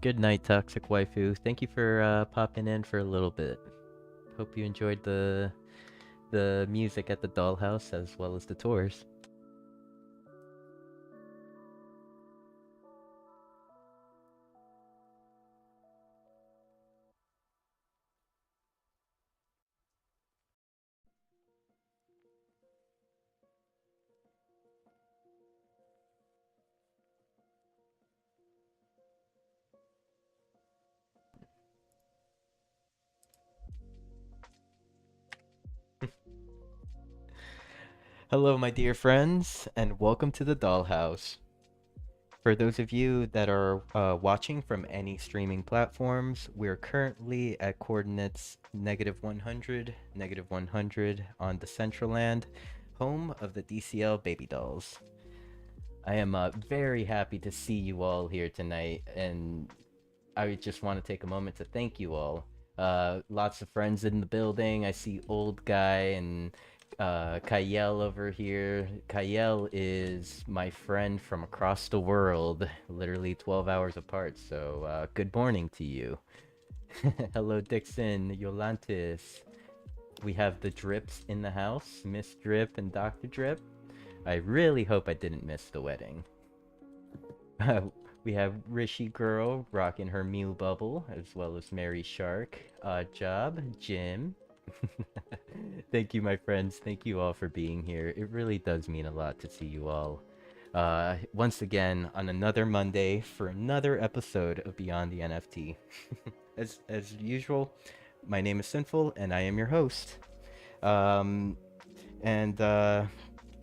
Good night, Toxic Waifu. Thank you for popping in for a little bit. Hope you enjoyed the music at the dollhouse as well as the tours. Hello, my dear friends, and welcome to the dollhouse. For those of you that are watching from any streaming platforms, we're currently at coordinates -100, -100 on Decentraland, home of the DCL baby dolls. I am very happy to see you all here tonight, and I just want to take a moment to thank you all. Lots of friends in the building. I see Old Guy and Kayel over here. Kayel is my friend from across the world, literally 12 hours apart. So good morning to you. Hello, Dixon, Yolantis. We have the Drips in the house, Miss Drip and Dr. Drip. I really hope I didn't miss the wedding. We have Rishi Girl rocking her Mew bubble, as well as Mary Shark, Odd Job, Jim. Thank you, my friends. Thank you all for being here. It really does mean a lot to see you all. Once again, on another Monday for another episode of Beyond the NFT. As usual, my name is Sinful, and I am your host.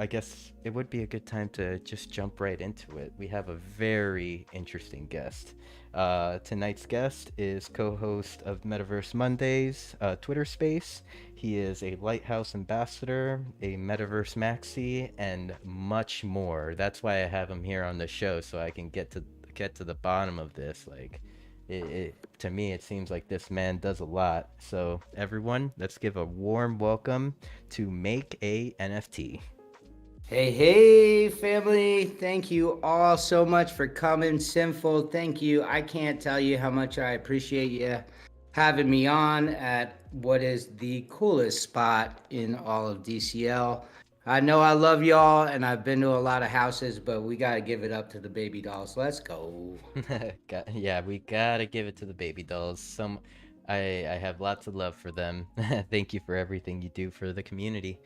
I guess it would be a good time to just jump right into it. We have a very interesting guest. Tonight's guest is co-host of Metaverse Mondays Twitter space. He is a Lighthouse ambassador, a Metaverse maxi, and much more. That's why I have him here on the show, so I can get to the bottom of this. Like, to me, it seems like this man does a lot. So everyone, let's give a warm welcome to MakeANFT. Hey, family. Thank you all so much for coming. Sinful, thank you. I can't tell you how much I appreciate you having me on at what is the coolest spot in all of DCL. I know I love y'all, and I've been to a lot of houses, but we got to give it up to the baby dolls. Let's go. Yeah, we gotta give it to the baby dolls. I have lots of love for them. Thank you for everything you do for the community.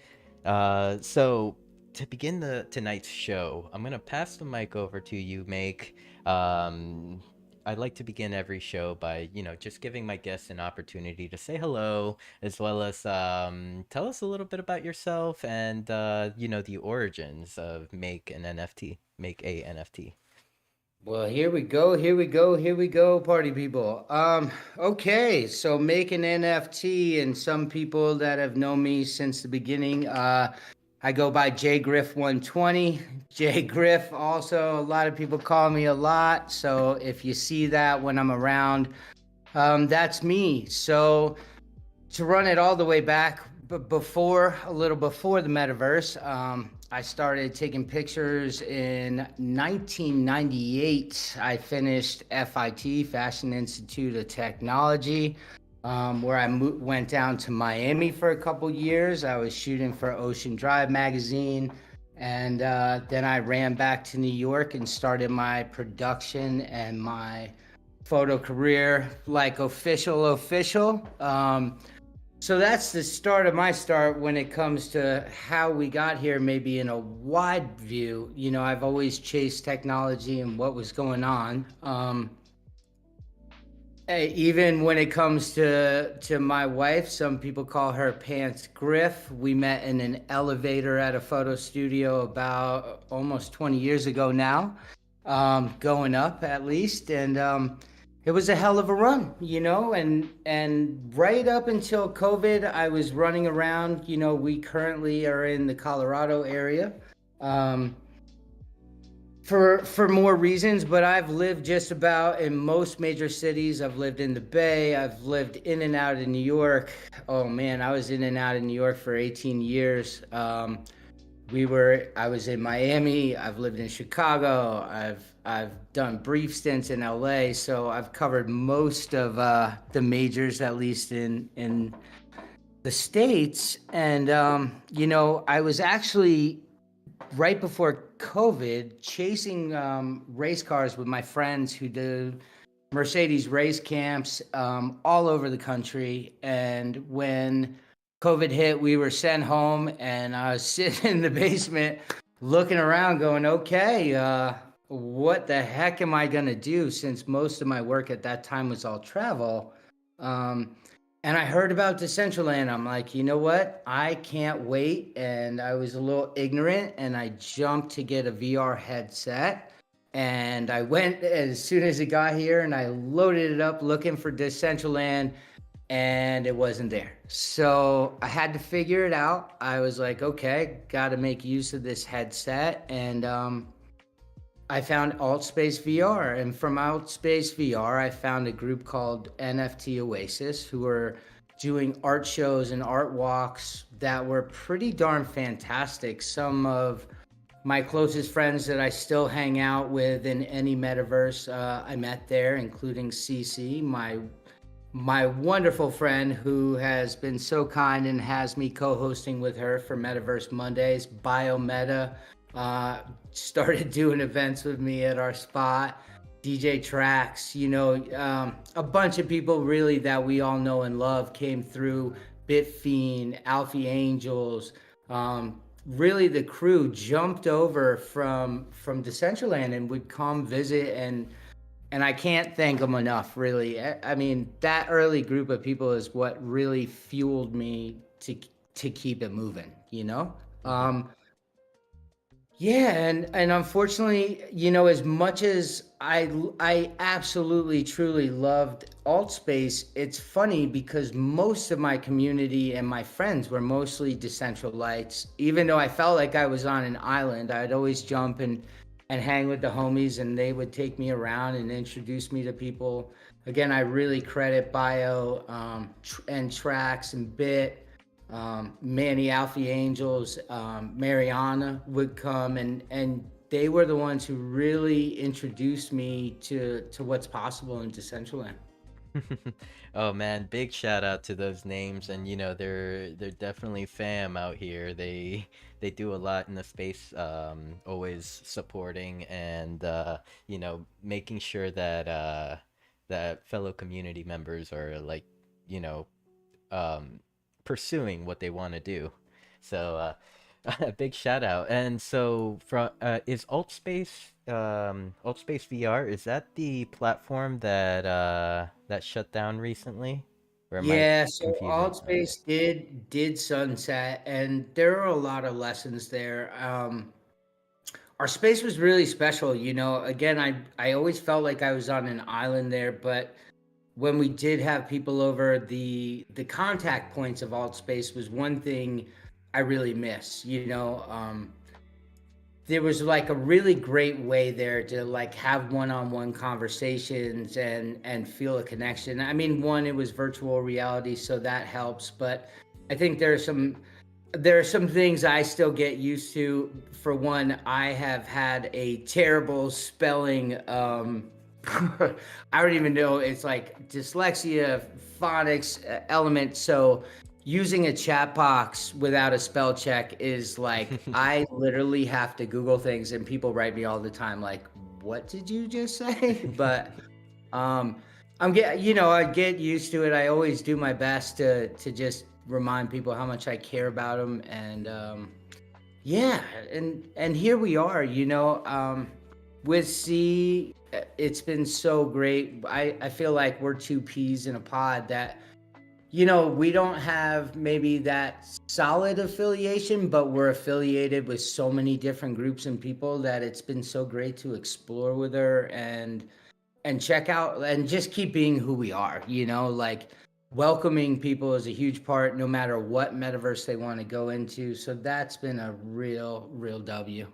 So to begin tonight's show, I'm gonna pass the mic over to you, Make. I'd like to begin every show by, just giving my guests an opportunity to say hello, as well as tell us a little bit about yourself and the origins of Make a NFT. Well, here we go, here we go, here we go, party people. Okay, so making NFT, and some people that have known me since the beginning, I go by JGriff120. JGriff, also, a lot of people call me a lot, so if you see that when I'm around, that's me. So to run it all the way back, a little before the metaverse, I started taking pictures in 1998. I finished FIT, Fashion Institute of Technology, where I went down to Miami for a couple years. I was shooting for Ocean Drive magazine. And then I ran back to New York and started my production and my photo career, like official. So that's the start of my start when it comes to how we got here, maybe in a wide view. I've always chased technology and what was going on. Even when it comes to my wife, some people call her Pants Griff. We met in an elevator at a photo studio about almost 20 years ago now, going up at least. And it was a hell of a run, and right up until COVID, I was running around. We currently are in the Colorado area for more reasons, but I've lived just about in most major cities. I've lived in the Bay. I've lived in and out of New York. Oh man, I was in and out of New York for 18 years. I was in Miami, I've lived in Chicago, I've done brief stints in LA, so I've covered most of the majors, at least in the States. And I was actually right before COVID chasing race cars with my friends who do Mercedes race camps all over the country. And when COVID hit, we were sent home, and I was sitting in the basement looking around, going, okay, what the heck am I going to do, since most of my work at that time was all travel? Um, and I heard about Decentraland. I'm like, you know what? I can't wait. And I was a little ignorant, and I jumped to get a VR headset. And I went as soon as it got here, and I loaded it up looking for Decentraland, and it wasn't there. So I had to figure it out. I was like, okay, got to make use of this headset. And I found Altspace VR. And from Altspace VR, I found a group called NFT Oasis, who are doing art shows and art walks that were pretty darn fantastic. Some of my closest friends that I still hang out with in any metaverse, I met there, including CC, my wonderful friend who has been so kind and has me co-hosting with her for Metaverse Mondays. Biometa started doing events with me at our spot. DJ Tracks, a bunch of people really that we all know and love came through. Bitfiend, Alfie Angels, really the crew jumped over from Decentraland and would come visit, and I can't thank them enough, really. I mean, that early group of people is what really fueled me to keep it moving. Hmm. Yeah, and unfortunately, as much as I absolutely truly loved Altspace, it's funny because most of my community and my friends were mostly Decentralites. Even though I felt like I was on an island, I'd always jump and hang with the homies, and they would take me around and introduce me to people. Again, I really credit Bio and Tracks and Bit, Manny Alfie Angels, Mariana would come, and they were the ones who really introduced me to what's possible in Decentraland. Oh man, big shout out to those names, and they're definitely fam out here. They do a lot in the space, always supporting and making sure that that fellow community members are like, you know, um pursuing what they want to do. So a big shout out. And so from is Altspace VR, is that the platform that that shut down recently? Or am I Yeah, so confusing? Okay. Altspace did sunset, and there are a lot of lessons there. Our space was really special. Again, I always felt like I was on an island there, but when we did have people over, the contact points of Altspace was one thing I really miss. There was like a really great way there to like have one-on-one conversations and feel a connection. I mean, one, it was virtual reality, so that helps, but I think there are some things I still get used to. For one, I have had a terrible spelling. I don't even know. It's like dyslexia, phonics element. So using a chat box without a spell check is like, I literally have to Google things, and people write me all the time like, "What did you just say?" But um, I get used to it. I always do my best to just remind people how much I care about them, and yeah, and here we are. With C, it's been so great. I feel like we're two peas in a pod that. We don't have maybe that solid affiliation, but we're affiliated with so many different groups and people that it's been so great to explore with her and check out and just keep being who we are, like welcoming people is a huge part no matter what metaverse they want to go into. So that's been a real W.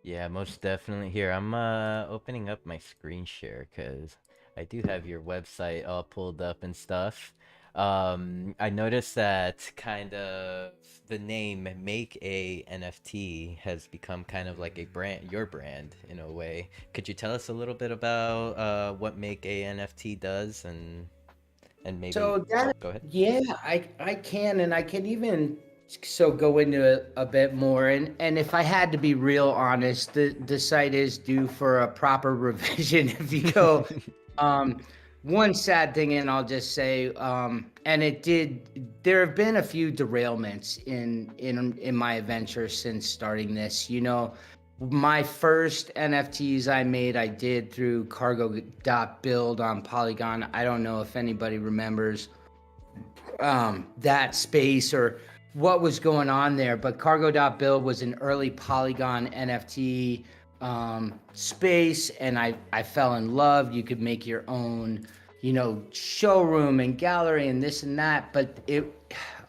Yeah, most definitely. Here, I'm opening up my screen share because I do have your website all pulled up and stuff. I noticed that kind of the name Make a NFT has become kind of like a brand, your brand in a way. Could you tell us a little bit about what Make a NFT does and maybe So that, go ahead. yeah, I can, and I can even go into a bit more. And if I had to be real honest, the site is due for a proper revision. If you go, um, one sad thing, and I'll just say, and it did. There have been a few derailments in my adventure since starting this. My first NFTs I did through cargo.build on Polygon. I don't know if anybody remembers that space or what was going on there, but cargo.build was an early Polygon NFT space, and I fell in love. You could make your own, showroom and gallery and this and that, but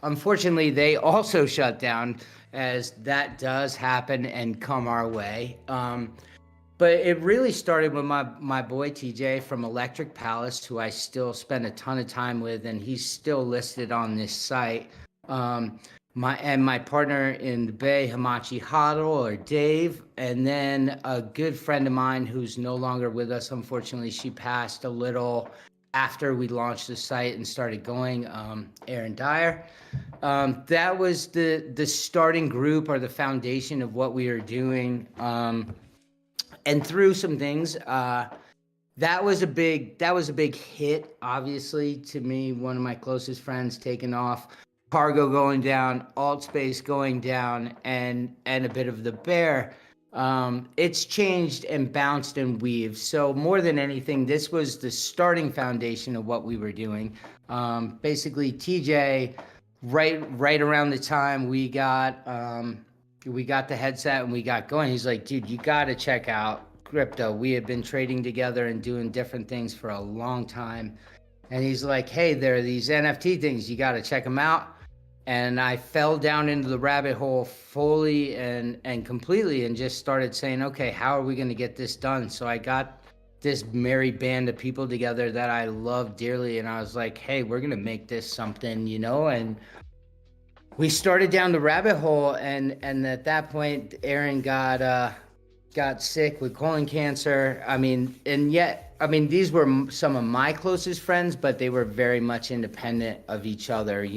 unfortunately they also shut down, as that does happen and come our way. But it really started with my boy TJ from Electric Palace, who I still spend a ton of time with, and he's still listed on this site. My partner in the Bay, Hamachi Huddle, or Dave, and then a good friend of mine who's no longer with us. Unfortunately, she passed a little after we launched the site and started going. Aaron Dyer. That was the starting group, or the foundation of what we were doing. And through some things, that was a big hit, obviously, to me. One of my closest friends taking off, cargo going down, alt space going down, and a bit of the bear. It's changed and bounced and weaved. So more than anything, this was the starting foundation of what we were doing. Basically, TJ, right around the time we got the headset and we got going, he's like, dude, you got to check out crypto. We had been trading together and doing different things for a long time. And he's like, hey, there are these NFT things. You got to check them out. And I fell down into the rabbit hole fully and completely, and just started saying, okay, how are we going to get this done? So I got this merry band of people together that I love dearly. And I was like, hey, we're going to make this something, and we started down the rabbit hole, and at that point, Aaron got sick with colon cancer. These were some of my closest friends, but they were very much independent of each other,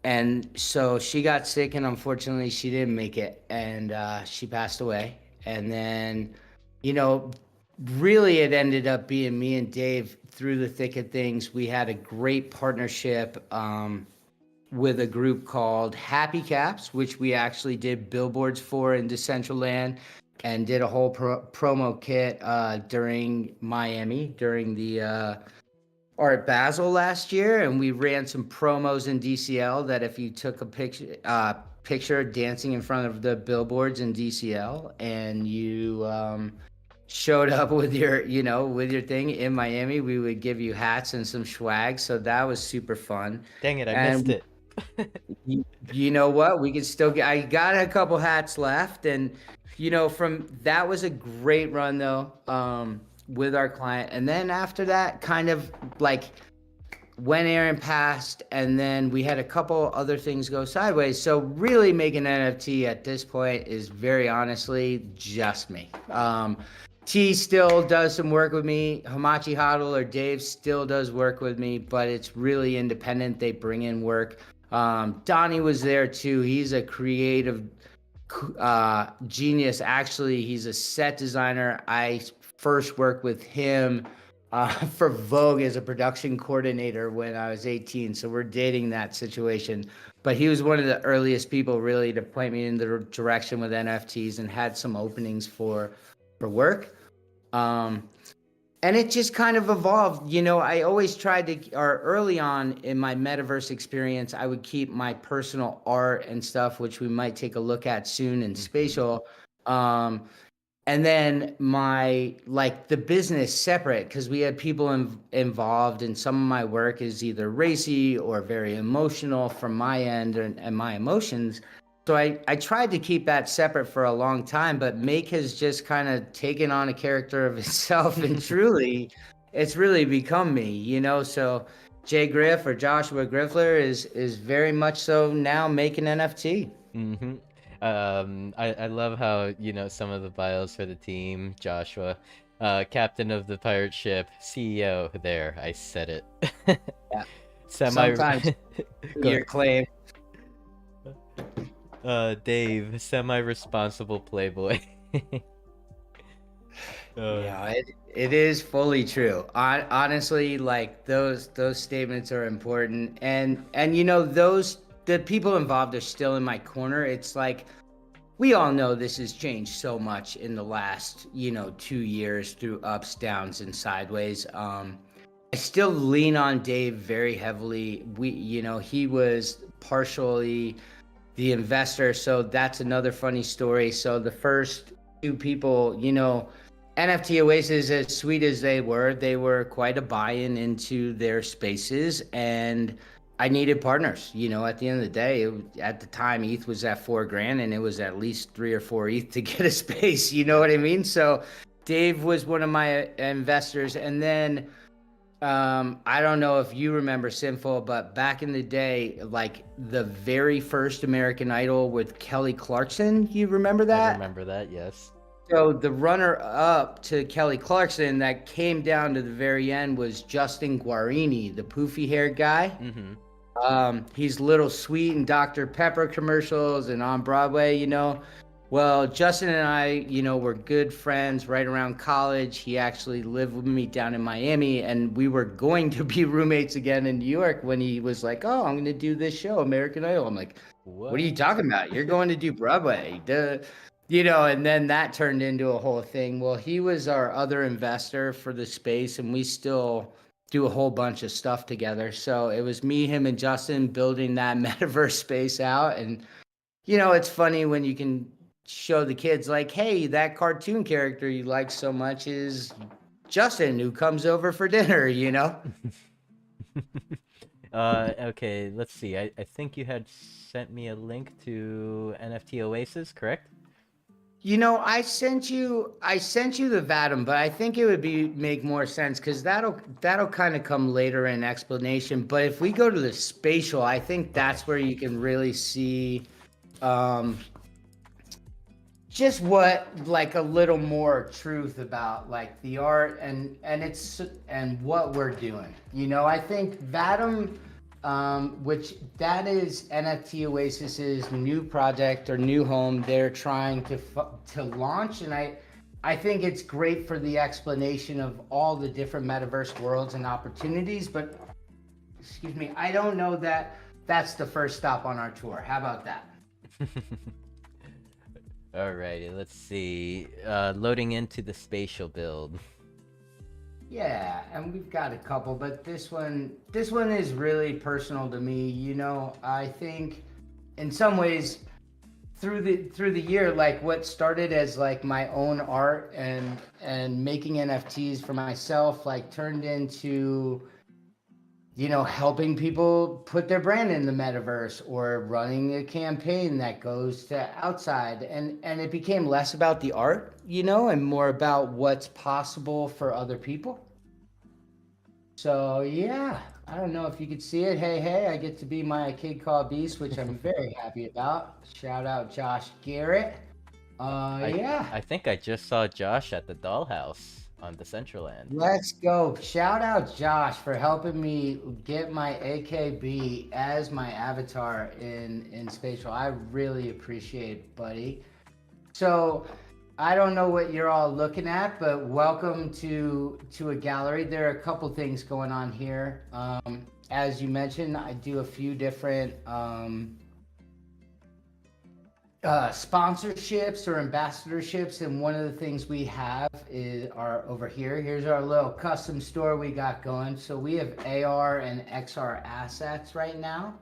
and so she got sick, and unfortunately, she didn't make it, and she passed away. And then, really, it ended up being me and Dave through the thick of things. We had a great partnership. With a group called Happy Caps, which we actually did billboards for in Decentraland, and did a whole promo kit during Miami, during the Art Basel last year. And we ran some promos in DCL that if you took a picture dancing in front of the billboards in DCL, and you showed up with your thing in Miami, we would give you hats and some swag. So that was super fun. Dang it, I missed And it. you know what? We could still get. I got a couple hats left, and from that was a great run though, with our client. And then after that, kind of like when Aaron passed, and then we had a couple other things go sideways. So really, making NFT at this point is very honestly just me. T still does some work with me. Hamachi Huddle or Dave still does work with me, but it's really independent. They bring in work. Donnie was there too. He's a creative genius. Actually, he's a set designer. I first worked with him for Vogue as a production coordinator when I was 18. So we're dating that situation. But he was one of the earliest people really to point me in the direction with NFTs, and had some openings for work. And it just kind of evolved. I always tried to, or early on in my metaverse experience, I would keep my personal art and stuff, which we might take a look at soon in spatial. And then the business separate, because we had people involved, and some of my work is either racy or very emotional from my end and my emotions. So I tried to keep that separate for a long time, but Make has just kind of taken on a character of itself, and truly, it's really become me, So Jay Griff or Joshua Griffler is very much so now making NFT. Mm-hmm. I love how, some of the bios for the team, Joshua, captain of the pirate ship, CEO there, I said it. Yeah. Semi Sometimes Go your ahead. claim. Dave, semi-responsible playboy. Uh, Yeah, it is fully true. Honestly, like those statements are important, and those the people involved are still in my corner. It's like we all know this has changed so much in the last 2 years through ups, downs, and sideways. I still lean on Dave very heavily. He was partially the investor, so that's another funny story. So the first two people, NFT Oasis, as sweet as they were quite a buy-in into their spaces, and I needed partners. At the end of the day, at the time, ETH was at $4,000, and it was at least 3 or 4 ETH to get a space. You know what I mean? So Dave was one of my investors, and then I don't know if you remember Sinful, but back in the day, like the very first American Idol with Kelly Clarkson, you remember I that? remember that, yes. So the runner up to Kelly Clarkson that came down to the very end was Justin Guarini, the poofy haired guy. Mm-hmm. He's Little Sweet in Dr. Pepper commercials and on Broadway. Well, Justin and I, were good friends right around college. He actually lived with me down in Miami, and we were going to be roommates again in New York when he was like, "Oh, I'm going to do this show, American Idol." I'm like, "What are you What? talking about? You're going to do Broadway." And then that turned into a whole thing. Well, he was our other investor for the space, and we still do a whole bunch of stuff together. So it was me, him, and Justin building that metaverse space out. And it's funny when you can show the kids like, hey, that cartoon character you like so much is Justin who comes over for dinner. Okay, let's see. I think you had sent me a link to NFT Oasis, correct? I sent you the Vatum, but I think it would make more sense because that'll kind of come later in explanation. But if we go to the spatial, I think Okay. that's where you can really see um, just what like a little more truth about like the art and what we're doing. I think Vatum, which that is NFT Oasis's new project or new home they're trying to launch, and I think it's great for the explanation of all the different metaverse worlds and opportunities. But excuse me, I don't know that that's the first stop on our tour. How about that? Alrighty, let's see. Loading into the spatial build. Yeah, and we've got a couple, but this one is really personal to me. I think in some ways through the year, like what started as like my own art and making NFTs for myself, like turned into helping people put their brand in the metaverse or running a campaign that goes to outside, and it became less about the art, and more about what's possible for other people. So yeah, I don't know if you could see it. Hey, I get to be my kid called Beast, which I'm very happy about. Shout out Josh Garrett. I Yeah, I think I just saw Josh at the Dollhouse on Decentraland. let's go. Shout out Josh for helping me get my AKB as my avatar in Spatial. I really appreciate it, buddy. So I don't know what you're all looking at, but welcome to a gallery. There are a couple things going on here. As you mentioned, I do a few different sponsorships or ambassadorships, and one of the things we have is our over here. Here's our little custom store we got going. So we have AR and XR assets right now.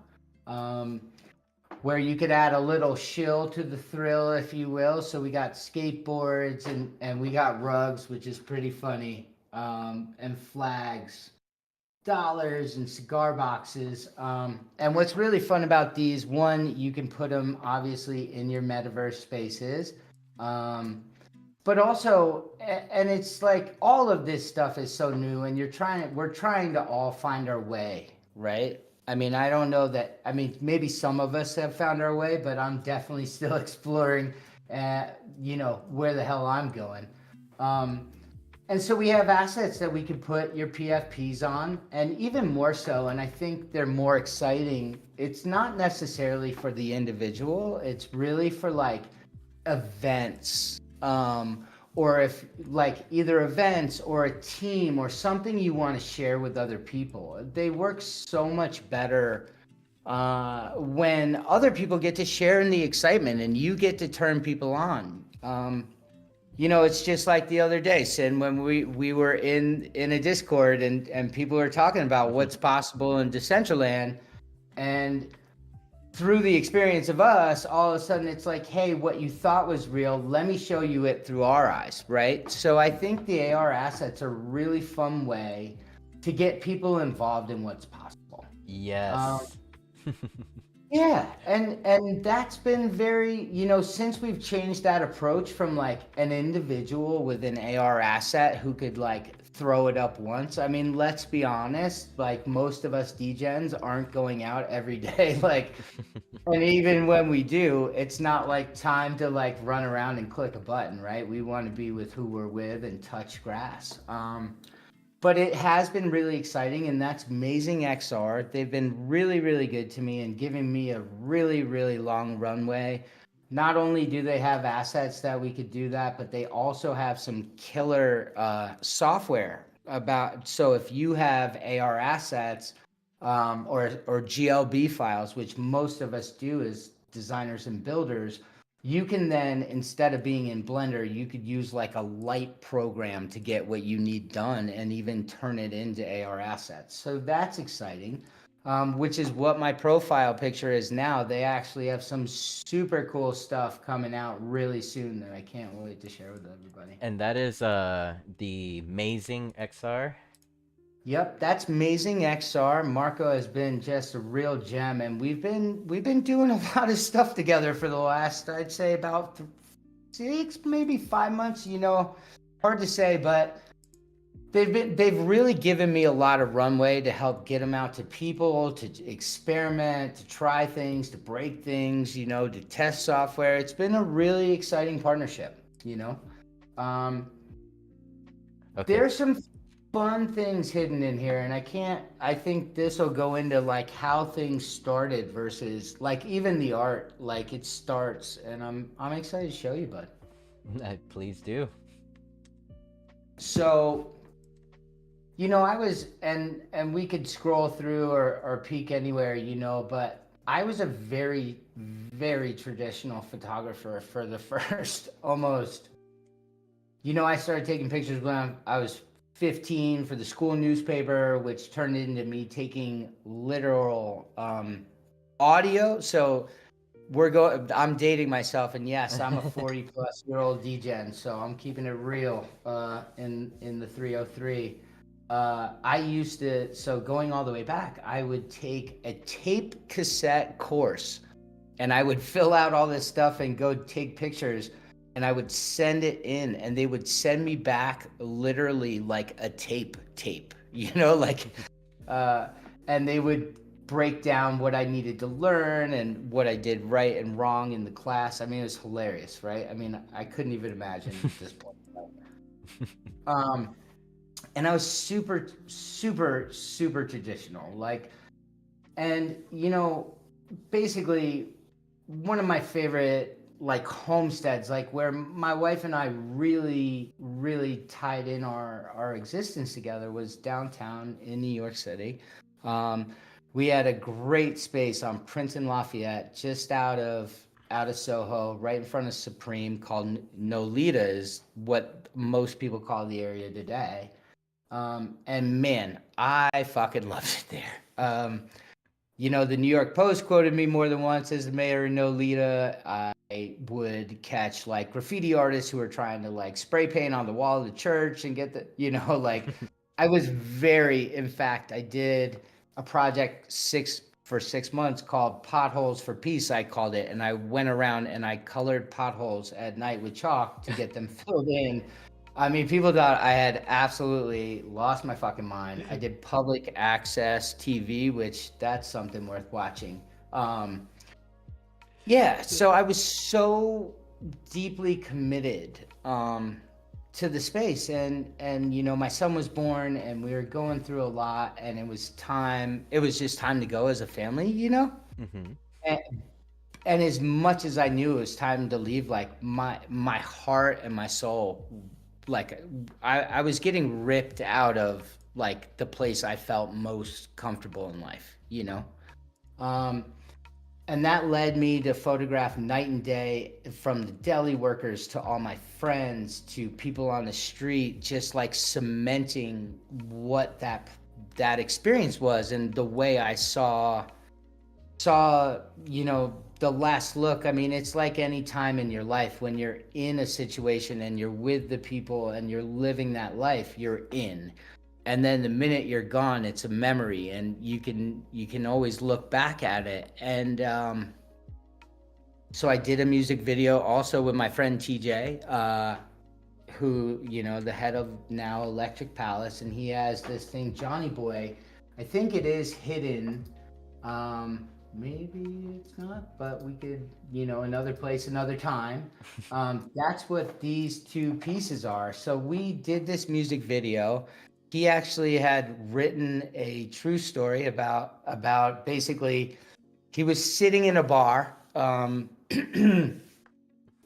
Um, where you could add a little shill to the thrill, if you will. So we got skateboards and we got rugs, which is pretty funny, and flags, dollars, and cigar boxes. And what's really fun about these, one, you can put them obviously in your metaverse spaces. Um, but also, and it's like all of this stuff is so new, and we're trying to all find our way, right? I mean, I don't know that, I mean, maybe some of us have found our way, but I'm definitely still exploring, where the hell I'm going. Um, and so we have assets that we could put your PFPs on, and even more so, and I think they're more exciting. It's not necessarily for the individual, it's really for like events, or if like either events or a team or something you want to share with other people. They work so much better when other people get to share in the excitement and you get to turn people on. It's just like the other day, Sin, when we were in a Discord, and people were talking about what's possible in Decentraland, and through the experience of us, all of a sudden it's like, hey, what you thought was real, let me show you it through our eyes, right? So I think the AR assets are a really fun way to get people involved in what's possible. Yes. Yeah, and that's been very, since we've changed that approach from like an individual with an AR asset who could like throw it up once. I mean, let's be honest, like most of us degens aren't going out every day, like, and even when we do, it's not like time to like run around and click a button, right? We want to be with who we're with and touch grass. But it has been really exciting, and that's Amazing XR. They've been really, really good to me and giving me a really, really long runway. Not only do they have assets that we could do that, but they also have some killer software about. So if you have AR assets, or GLB files, which most of us do as designers and builders, you can then, instead of being in Blender, you could use like a light program to get what you need done and even turn it into AR assets. So that's exciting, which is what my profile picture is now. They actually have some super cool stuff coming out really soon that I can't wait to share with everybody. And that is the Amazing XR. Yep, that's Amazing XR. Marco has been just a real gem, and we've been doing a lot of stuff together for the last, I'd say, about 6, maybe 5 months. Hard to say, but they've really given me a lot of runway to help get them out to people, to experiment, to try things, to break things, to test software. It's been a really exciting partnership. Um, Okay. there's some fun things hidden in here, and I think this will go into like how things started versus like even the art, like it starts, and I'm excited to show you, bud. Please do. So, I was, and we could scroll through or peek anywhere, but I was a very, very traditional photographer for the first almost, I started taking pictures when I was 15 for the school newspaper, which turned into me taking literal audio. So I'm dating myself, and yes, I'm a 40 plus year old degen, so I'm keeping it real in the 303. I used to, so going all the way back, I would take a tape cassette course, and I would fill out all this stuff and go take pictures, and I would send it in, and they would send me back literally like a tape, like, and they would break down what I needed to learn and what I did right and wrong in the class. I mean, it was hilarious, right? I mean, I couldn't even imagine at this point. And I was super, super, super traditional, like, and basically one of my favorite like homesteads, like where my wife and I really, really tied in our existence together, was downtown in New York City. We had a great space on Prince and Lafayette, just out of Soho, right in front of Supreme, called Nolita, is what most people call the area today. And man, I fucking loved it there. The New York Post quoted me more than once as the mayor of Nolita. I would catch like graffiti artists who were trying to like spray paint on the wall of the church and get like I was in fact, I did a project for 6 months called Potholes for Peace, I called it. And I went around and I colored potholes at night with chalk to get them filled in. I mean, people thought I had absolutely lost my fucking mind. I did public access TV, which that's something worth watching. Yeah, so I was so deeply committed to the space, and my son was born, and we were going through a lot, and it was time. It was just time to go as a family. Mm-hmm. And, and as much as I knew it was time to leave, like my heart and my soul, like I was getting ripped out of like the place I felt most comfortable in life. Um, and that led me to photograph night and day, from the deli workers to all my friends to people on the street, just like cementing what that experience was, and the way I saw the last look. I mean, it's like any time in your life when you're in a situation and you're with the people and you're living that life, you're in. And then the minute you're gone, it's a memory, and you can always look back at it. And so I did a music video also with my friend TJ, who, the head of now Electric Palace, and he has this thing, Johnny Boy. I think it is hidden. Maybe it's not, but we could, another place, another time. That's what these two pieces are. So we did this music video. He actually had written a true story about basically, he was sitting in a bar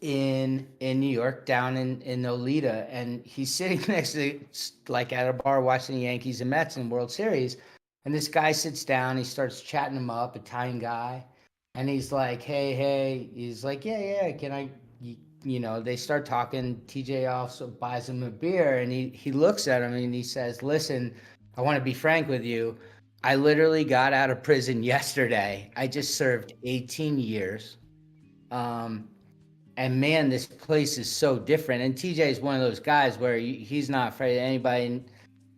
in New York, down in Nolita, and he's sitting next to, like, at a bar watching the Yankees and Mets in World Series, and this guy sits down, he starts chatting him up, Italian guy, and he's like, hey, he's like, yeah, can I, they start talking. TJ also buys him a beer, and he looks at him and he says, listen, I want to be frank with you. I literally got out of prison yesterday. I just served 18 years. And man, this place is so different. And TJ is one of those guys where he's not afraid of anybody,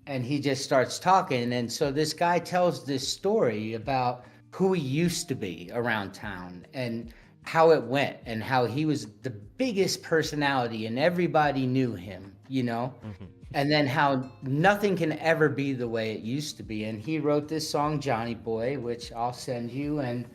and he just starts talking. And so this guy tells this story about who he used to be around town and how it went, and how he was the biggest personality and everybody knew him. Mm-hmm. And then how nothing can ever be the way it used to be. And he wrote this song, Johnny Boy, which I'll send you. And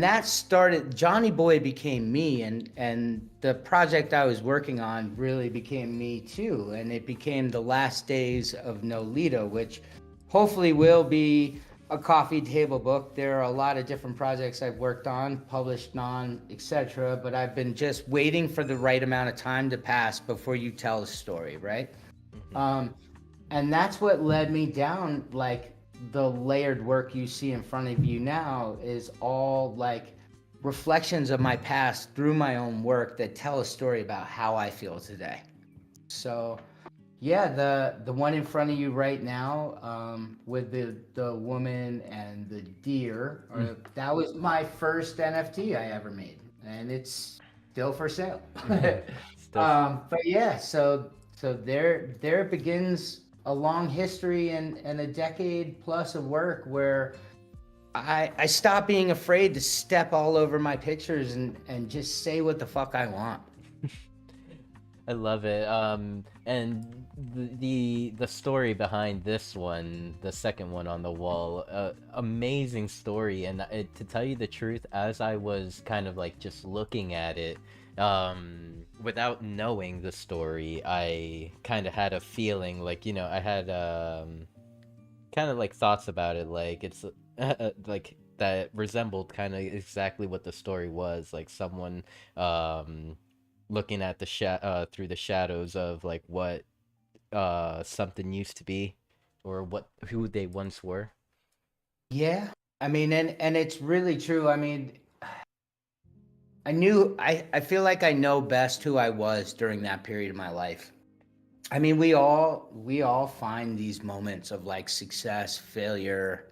that started, Johnny Boy became me, and the project I was working on really became me too. And it became The Last Days of Nolita, which hopefully will be a coffee table book. There are a lot of different projects I've worked on, published on, etc. But I've been just waiting for the right amount of time to pass before you tell the story, right? Mm-hmm. And that's what led me down, like, the layered work you see in front of you now is all like reflections of my past through my own work that tell a story about how I feel today. So yeah, the one in front of you right now, with the woman and the deer, that was my first NFT I ever made, and it's still for sale. Still. But yeah, so there begins a long history and a decade plus of work where I stopped being afraid to step all over my pictures and just say what the fuck I want. I love it. And the story behind this one, the second one on the wall, amazing story. And to tell you the truth, as I was kind of like just looking at it, without knowing the story, I kind of had a feeling like, I had kind of like thoughts about it, like it's like that resembled kind of exactly what the story was, like someone looking at the through the shadows of like what something used to be, or who they once were. Yeah, I mean, and it's really true. I mean, I feel like I know best who I was during that period of my life. I mean, we all find these moments of like success, failure,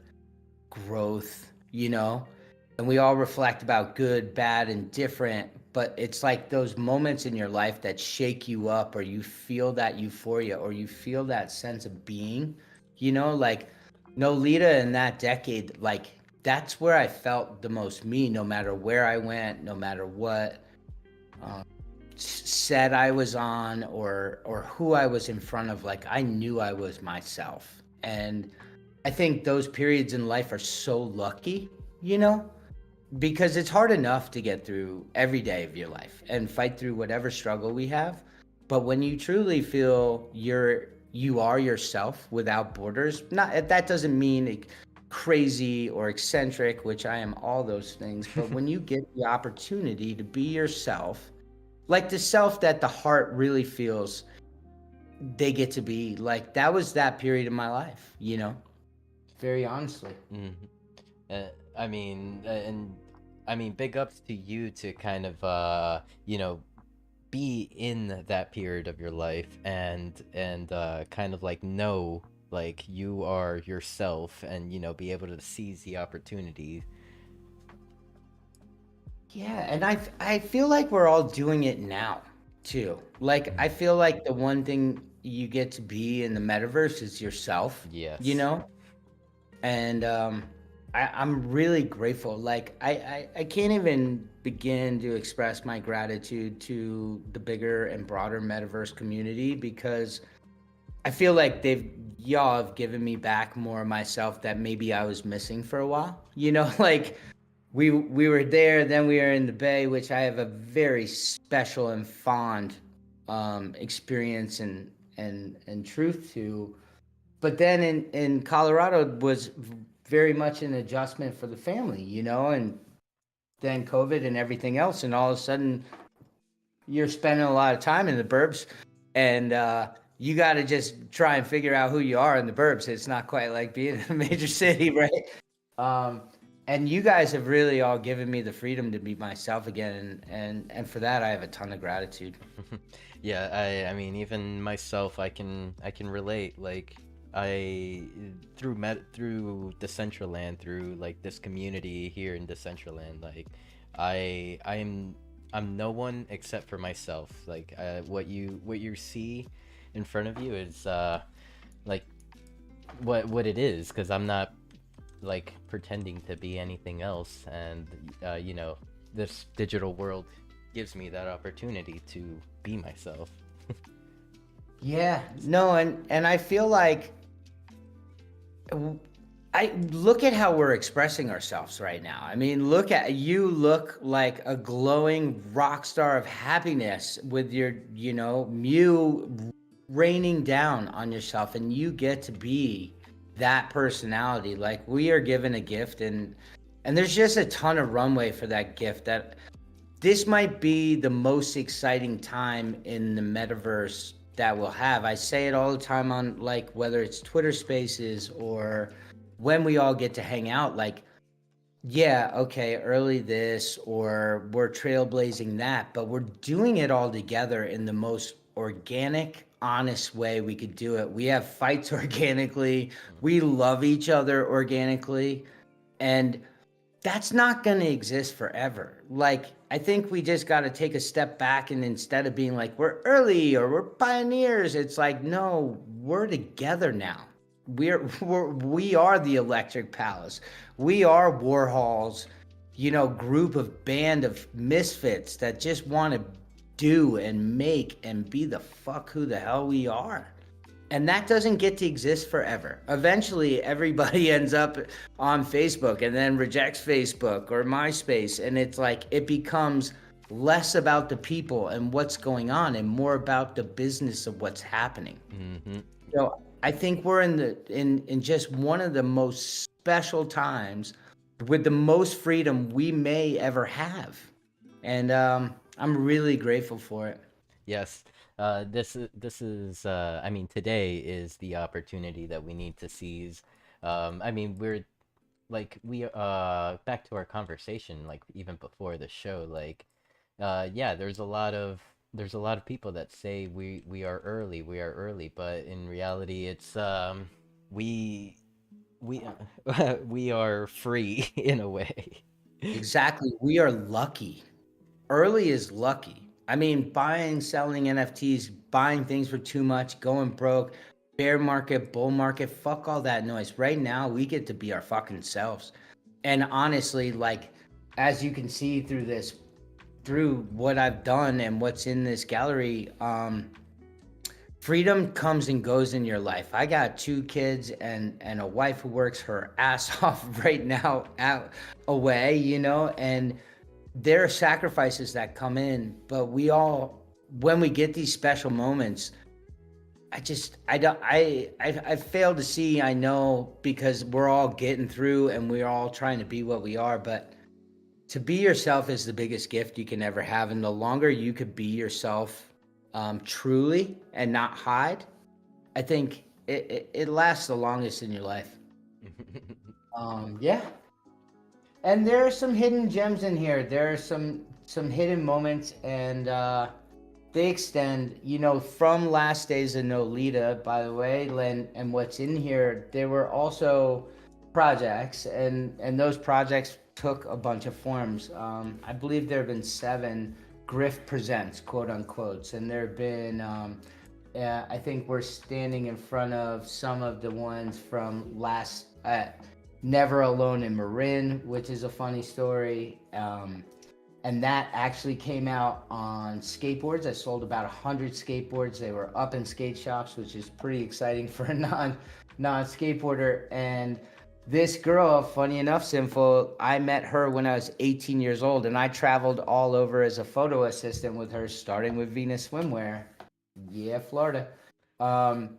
growth, and we all reflect about good, bad, and different. But it's like those moments in your life that shake you up, or you feel that euphoria, or you feel that sense of being, like Nolita in that decade, like that's where I felt the most me, no matter where I went, no matter what set I was on or who I was in front of. Like, I knew I was myself. And I think those periods in life are so lucky, you know, because it's hard enough to get through every day of your life and fight through whatever struggle we have. But when you truly feel you are yourself without borders, not that doesn't mean crazy or eccentric, which I am all those things, but when you get the opportunity to be yourself, like the self that the heart really feels they get to be, like, that was that period of my life, you know, very honestly. Mhm. I mean, and I mean, big ups to you to kind of, be in that period of your life and kind of like know like you are yourself and be able to seize the opportunity. Yeah, and I feel like we're all doing it now too. Like, I feel like the one thing you get to be in the metaverse is yourself, you Yes. know? And I'm really grateful. Like, I can't even begin to express my gratitude to the bigger and broader metaverse community, because I feel like y'all have given me back more of myself that maybe I was missing for a while. You know, like, we were there, then we were in the Bay, which I have a very special and fond experience and truth to. But then in Colorado was very much an adjustment for the family, you know, and then COVID and everything else, and all of a sudden you're spending a lot of time in the burbs, and you got to just try and figure out who you are in the burbs. It's not quite like being in a major city, right? Um, and you guys have really all given me the freedom to be myself again, and for that I have a ton of gratitude. Yeah, I mean, even myself, I can relate. Like, I through Decentraland, through like this community here in Decentraland, like I'm no one except for myself. Like, what you see in front of you is like what it is, because I'm not like pretending to be anything else, and this digital world gives me that opportunity to be myself. Yeah, no, and I feel like I look at how we're expressing ourselves right now. I mean, look at you, look like a glowing rock star of happiness with your, Mew raining down on yourself, and you get to be that personality. Like, we are given a gift, and there's just a ton of runway for that gift. That this might be the most exciting time in the metaverse that we'll have. I say it all the time on, like, whether it's Twitter Spaces or when we all get to hang out. Like, yeah, okay, early this, or we're trailblazing that, but we're doing it all together in the most organic, honest way we could do it. We have fights organically, we love each other organically, and that's not going to exist forever. Like, I think we just got to take a step back, and instead of being like, we're early or we're pioneers, it's like, no, we're together now. We are the Electric Palace. We are Warhol's, group of band of misfits that just want to do and make and be the fuck who the hell we are. And that doesn't get to exist forever. Eventually, everybody ends up on Facebook and then rejects Facebook or MySpace. And it's like, it becomes less about the people and what's going on and more about the business of what's happening. Mm-hmm. So I think we're in just one of the most special times with the most freedom we may ever have. And I'm really grateful for it. Yes. This is I mean, today is the opportunity that we need to seize. I mean, we're like we back to our conversation, like even before the show, like yeah, there's a lot of people that say we are early, but in reality it's we we we are free in a way. Exactly. We are lucky. Early is lucky. I mean, buying, selling NFTs, buying things for too much, going broke, bear market, bull market, fuck all that noise. Right now, we get to be our fucking selves. And honestly, like, as you can see through this, through what I've done and what's in this gallery, freedom comes and goes in your life. I got 2 kids and a wife who works her ass off right now out away, you know, and there are sacrifices that come in, but we all, when we get these special moments, I fail to see, I know, because we're all getting through and we're all trying to be what we are, but to be yourself is the biggest gift you can ever have. And the longer you could be yourself, truly, and not hide, I think it lasts the longest in your life. Yeah. And there are some hidden gems in here. There are some hidden moments, and they extend, you know, from Last Days of Nolita, by the way, Len, and what's in here. There were also projects, and those projects took a bunch of forms. I believe there have been 7 Griff Presents, quote unquote, and there have been, I think we're standing in front of some of the ones from Never Alone in Marin, which is a funny story. And that actually came out on skateboards. I sold about 100 skateboards. They were up in skate shops, which is pretty exciting for a non skateboarder. And this girl, funny enough, Sinful, I met her when I was 18 years old, and I traveled all over as a photo assistant with her, starting with Venus Swimwear. Yeah, Florida. Um,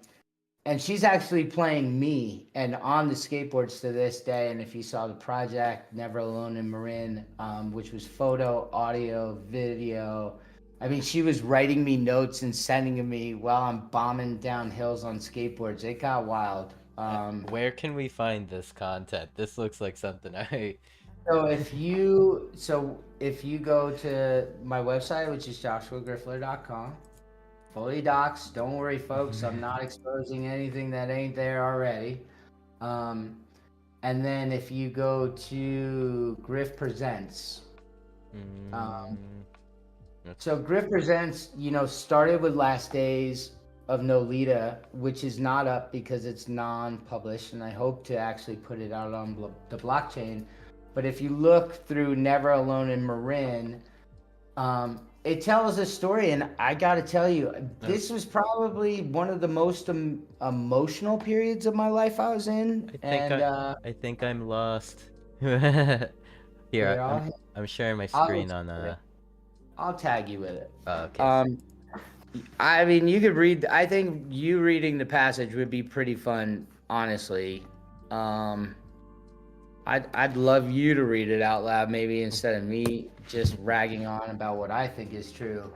and she's actually playing me and on the skateboards to this day. And if you saw the project Never Alone in Marin, which was photo, audio, video, I mean, she was writing me notes and sending them me while I'm bombing down hills on skateboards. It got wild. Where can we find this content? This looks like something I. So if you go to my website, which is joshuagriffler.com, fully docs. Don't worry, folks. I'm not exposing anything that ain't there already. Um, and then if you go to Griff Presents, um, so Griff Presents, you know, started with Last Days of Nolita, which is not up because it's non-published, and I hope to actually put it out on the blockchain. But if you look through Never Alone in Marin, it tells a story, and I gotta tell you, this was probably one of the most emotional periods of my life I was in. I think I'm lost. Here, I'm sharing my screen on I'll tag you with it. Okay. I mean, you could read. I think you reading the passage would be pretty fun, honestly. I'd love you to read it out loud, maybe instead of me just ragging on about what I think is true.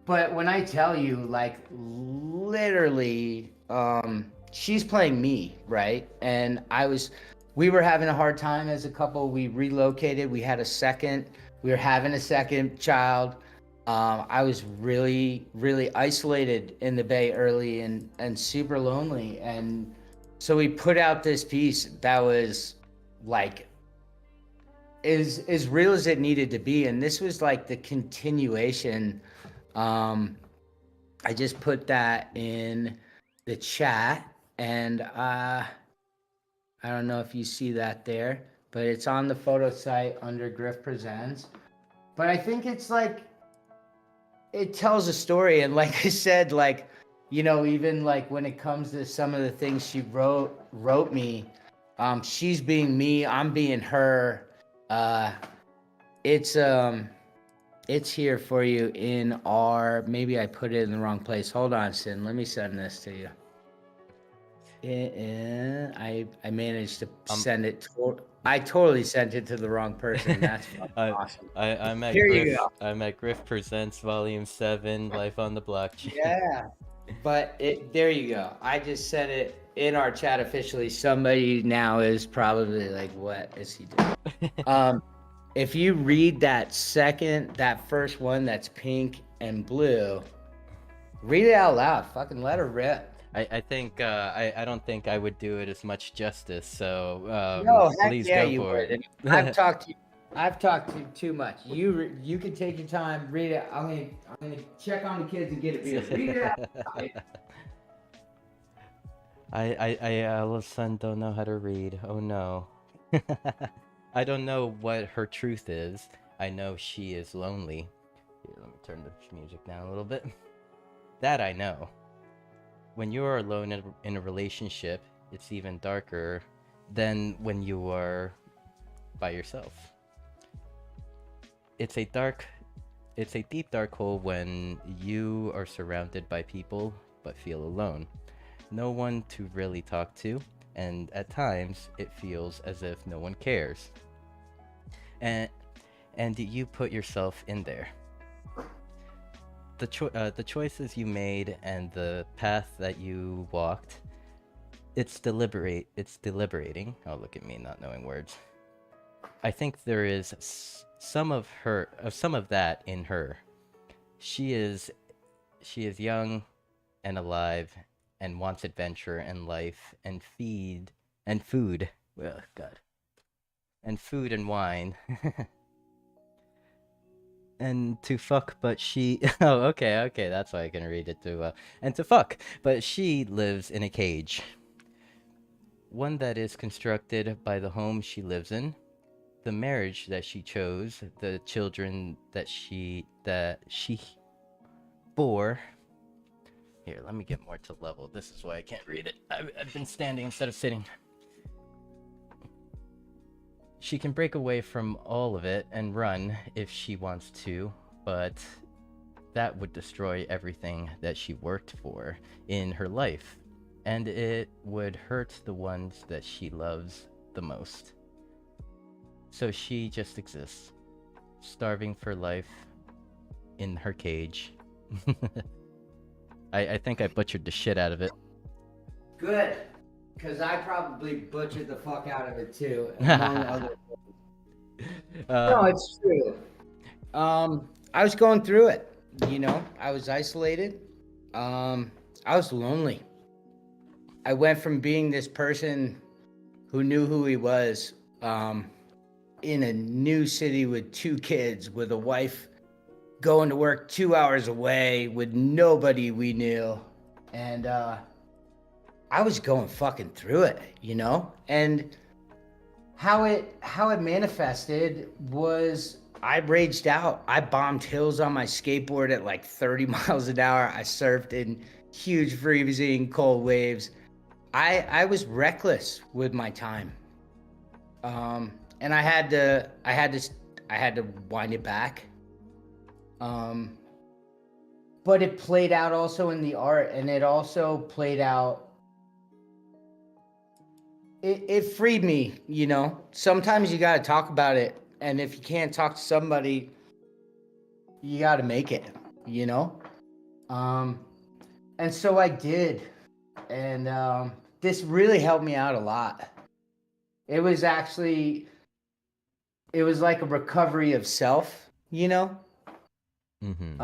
But when I tell you, like, literally, she's playing me, right? And we were having a hard time as a couple. We relocated. We were having a second child. I was really, really isolated in the Bay early and super lonely. And so we put out this piece that was like as real as it needed to be. And this was like the continuation. I just put that in the chat, and I don't know if you see that there, but it's on the photo site under Griff Presents. But I think it's like, it tells a story. And like I said, like, you know, even like when it comes to some of the things she wrote me, she's being me, I'm being her. It's here for you in maybe I put it in the wrong place. Hold on, Sin, let me send this to you. I managed to send it. I totally sent it to the wrong person. That's awesome. I'm at Here Griff. you go. I'm at Griff Presents Volume 7, Life on the Blockchain. Yeah, but there you go. I just sent it in our chat officially. Somebody now is probably like, "What is he doing?" If you read that first one that's pink and blue, read it out loud. Fucking let her rip. I think I don't think I would do it as much justice. So No, heck please yeah, go you for would. it. I've talked to you too much. You can take your time, read it. I'm gonna check on the kids and get it. Read it out. I all of a sudden don't know how to read. Oh no. I don't know what her truth is. I know she is lonely. Here, let me turn the music down a little bit. That I know. When you are alone in a relationship, it's even darker than when you are by yourself. It's a deep dark hole when you are surrounded by people but feel alone. No one to really talk to, and at times it feels as if no one cares. And you put yourself in there. The choices you made and the path that you walked, it's deliberating. Oh, look at me not knowing words. I think there is some of that in her. She is young and alive and wants adventure and life and food. Well, God. And food and wine. And to fuck, but she oh, okay, that's why I can read it too well. And to fuck, but she lives in a cage. One that is constructed by the home she lives in, the marriage that she chose, the children that she bore. Here, let me get more to level. This is why I can't read it. I've been standing instead of sitting. She can break away from all of it and run if she wants to, but that would destroy everything that she worked for in her life, and it would hurt the ones that she loves the most. So she just exists, starving for life in her cage. I think I butchered the shit out of it. Good, because I probably butchered the fuck out of it too, among other things. No, it's true. I was going through it, you know. I was isolated. I was lonely. I went from being this person who knew who he was, in a new city with 2 kids, with a wife going to work 2 hours away, with nobody we knew. And I was going fucking through it, you know? And how it manifested was I raged out. I bombed hills on my skateboard at like 30 miles an hour. I surfed in huge freezing cold waves. I was reckless with my time. And I had to wind it back. But it played out also in the art, and it also played out. It freed me, you know. Sometimes you got to talk about it, and if you can't talk to somebody, you got to make it, you know. And so I did, and this really helped me out a lot. It was like a recovery of self, you know. Mm-hmm.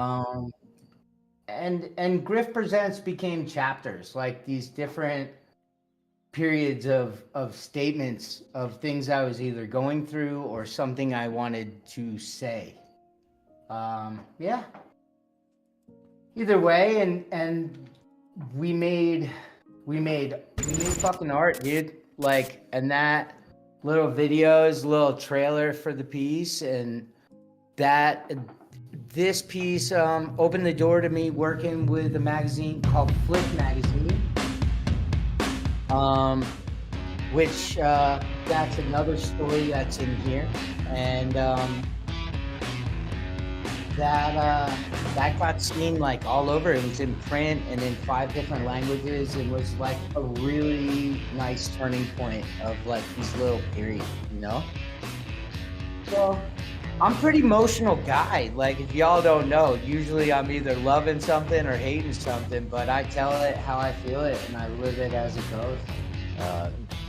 And Griff Presents became chapters, like these different periods of statements of things I was either going through or something I wanted to say. Yeah. Either way, and we made fucking art, dude. Like, and that little videos, little trailer for the piece, and this piece opened the door to me working with a magazine called Flip Magazine, which that's another story that's in here, and that got seen like all over. It was in print and in 5 different languages. It was like a really nice turning point of like these little periods, you know. So I'm a pretty emotional guy. Like, if y'all don't know, usually I'm either loving something or hating something, but I tell it how I feel it and I live it as it goes.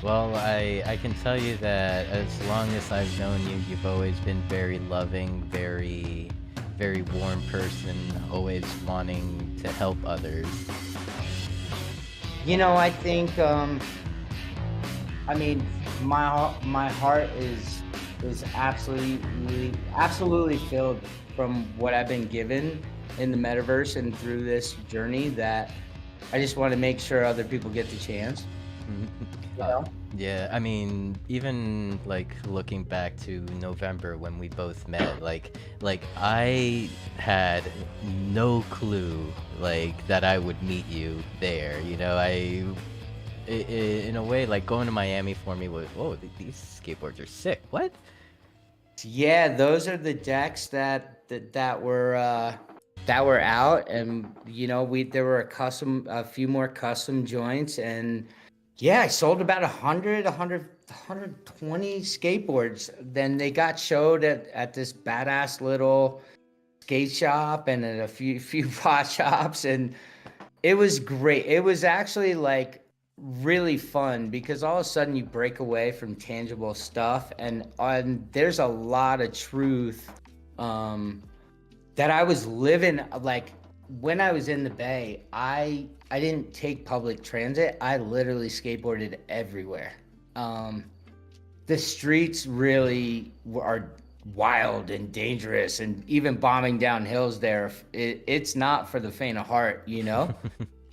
Well, I can tell you that as long as I've known you, you've always been very loving, very warm person, always wanting to help others. You know, I think, I mean, my heart is absolutely filled from what I've been given in the metaverse and through this journey, that I just want to make sure other people get the chance. You know? Yeah, I mean, even like looking back to November when we both met, like I had no clue like that I would meet you there. You know, in a way, like going to Miami for me was, whoa, these skateboards are sick. What? Yeah, those are the decks that were out, and we there were a few more custom joints, and yeah, I sold about 120 skateboards. Then they got showed at this badass little skate shop and at a few pot shops, and it was great. It was actually like really fun because all of a sudden you break away from tangible stuff, and there's a lot of truth um that I was living. Like when I was in the Bay, I didn't take public transit. I literally skateboarded everywhere. um the streets really are wild and dangerous, and even bombing down hills there, it's not for the faint of heart,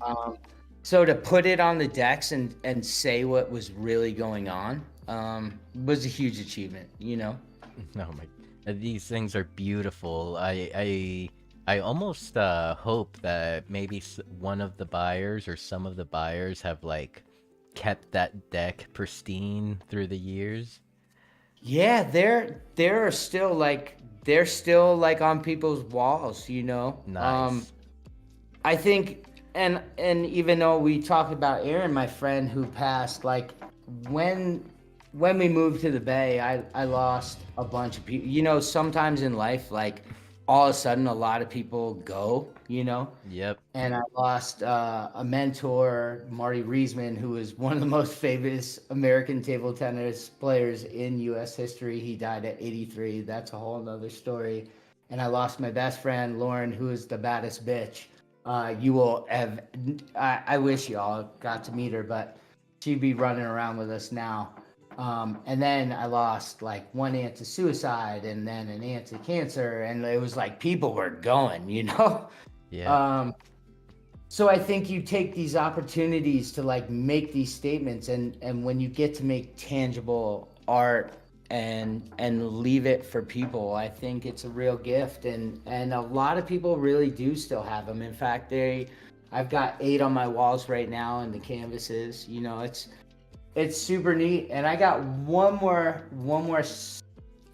um, so to put it on the decks and say what was really going on was a huge achievement. Oh my, these things are beautiful. I almost hope that maybe one of the buyers or some of the buyers have like kept that deck pristine through the years. Yeah, they're still like on people's walls. Nice. I think, and even though we talked about Aaron, my friend who passed, like when when we moved to the Bay, I lost a bunch of people. Sometimes in life, like all of a sudden, a lot of people go. Yep. And I lost a mentor, Marty Reisman, who was one of the most famous American table tennis players in U.S. history. He died at 83. That's a whole nother story. And I lost my best friend, Lauren, who is the baddest bitch. You will have, I wish you all got to meet her, but she'd be running around with us now. And then I lost like one aunt to suicide and then an aunt to cancer. And it was like people were going. Yeah. So I think you take these opportunities to like make these statements, and when you get to make tangible art and leave it for people, I think it's a real gift, and a lot of people really do still have them. In fact, I've got 8 on my walls right now in the canvases. It's super neat, and I got one more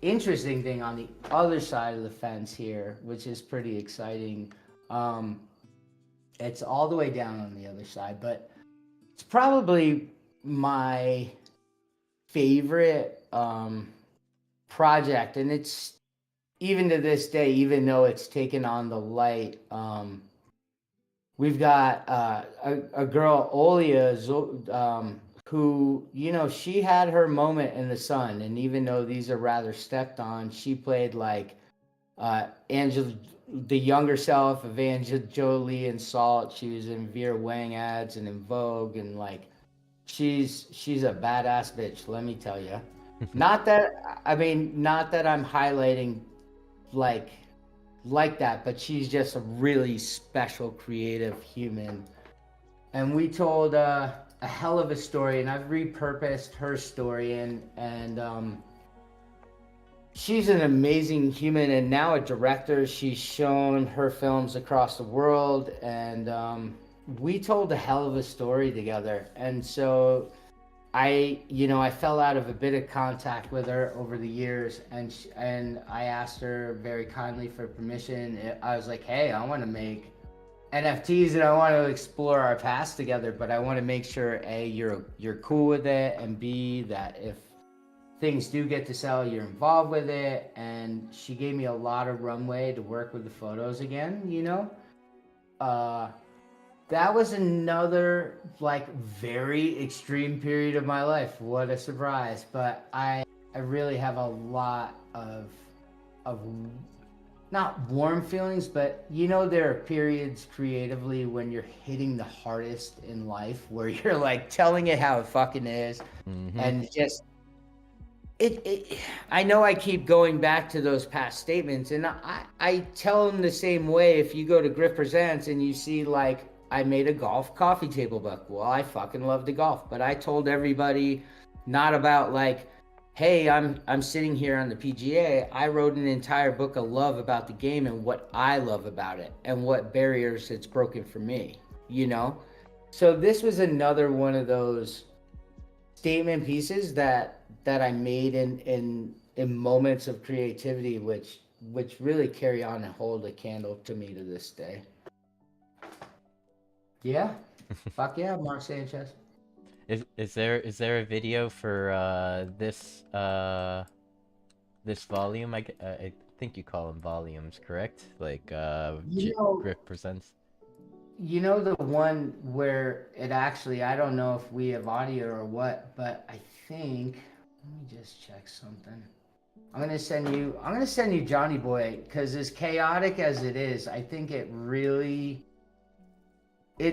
interesting thing on the other side of the fence here, which is pretty exciting. It's all the way down on the other side, but it's probably my favorite project, and it's even to this day, even though it's taken on the light. We've got a girl, Olia, who, she had her moment in the sun, and even though these are rather stepped on, she played like Angela, the younger self of Angela Jolie and Salt. She was in Vera Wang ads and in Vogue, and like she's a badass bitch, let me tell you. Not that I'm highlighting like that, but she's just a really special creative human. And we told a hell of a story, and I've repurposed her story, and she's an amazing human, and now a director. She's shown her films across the world, and we told a hell of a story together. And so I fell out of a bit of contact with her over the years, and I asked her very kindly for permission. I was like, hey, I want to make NFTs and I want to explore our past together, but I want to make sure A, you're cool with it, and B, that if things do get to sell, you're involved with it. And she gave me a lot of runway to work with the photos again. That was another like very extreme period of my life. What a surprise. But I really have a lot of not warm feelings, but there are periods creatively when you're hitting the hardest in life, where you're like telling it how it fucking is. Mm-hmm. And just I know I keep going back to those past statements, and I tell them the same way. If you go to Griff Presents and you see I made a golf coffee table book, well, I fucking love to golf, but I told everybody not about like, hey, I'm sitting here on the PGA. I wrote an entire book of love about the game and what I love about it and what barriers it's broken for me, you know? So this was another one of those statement pieces that I made in moments of creativity, which really carry on and hold a candle to me to this day. Yeah. Fuck yeah, Mark Sanchez. Is there a video for this volume? I think you call them volumes, correct? Like You know, Griff presents. you know the one where it actually, I don't know if we have audio or what, but I think, let me just check something. I'm gonna send you Johnny Boy, because as chaotic as it is, I think it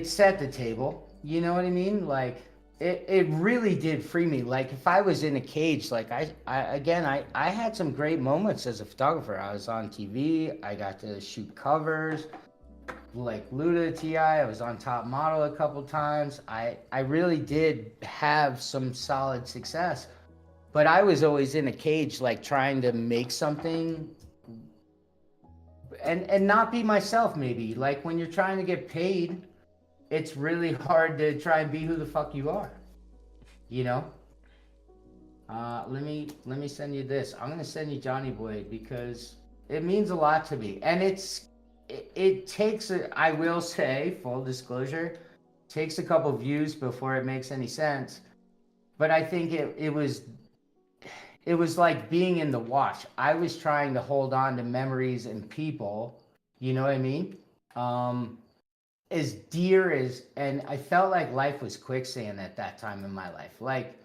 set the table. You know what I mean? Like it really did free me. Like if I was in a cage, like I had some great moments as a photographer. I was on TV, I got to shoot covers like Luda TI. I was on Top Model a couple times. I really did have some solid success, but I was always in a cage, like trying to make something and not be myself. Maybe like when you're trying to get paid, it's really hard to try and be who the fuck you are. You know. Let me send you this. I'm gonna send you Johnny Boy because it means a lot to me, and it takes I will say, full disclosure, takes a couple views before it makes any sense. But I think it was like being in the wash. I was trying to hold on to memories and people. You know what I mean? Um, as dear as, and I felt like life was quicksand at that time in my life. Like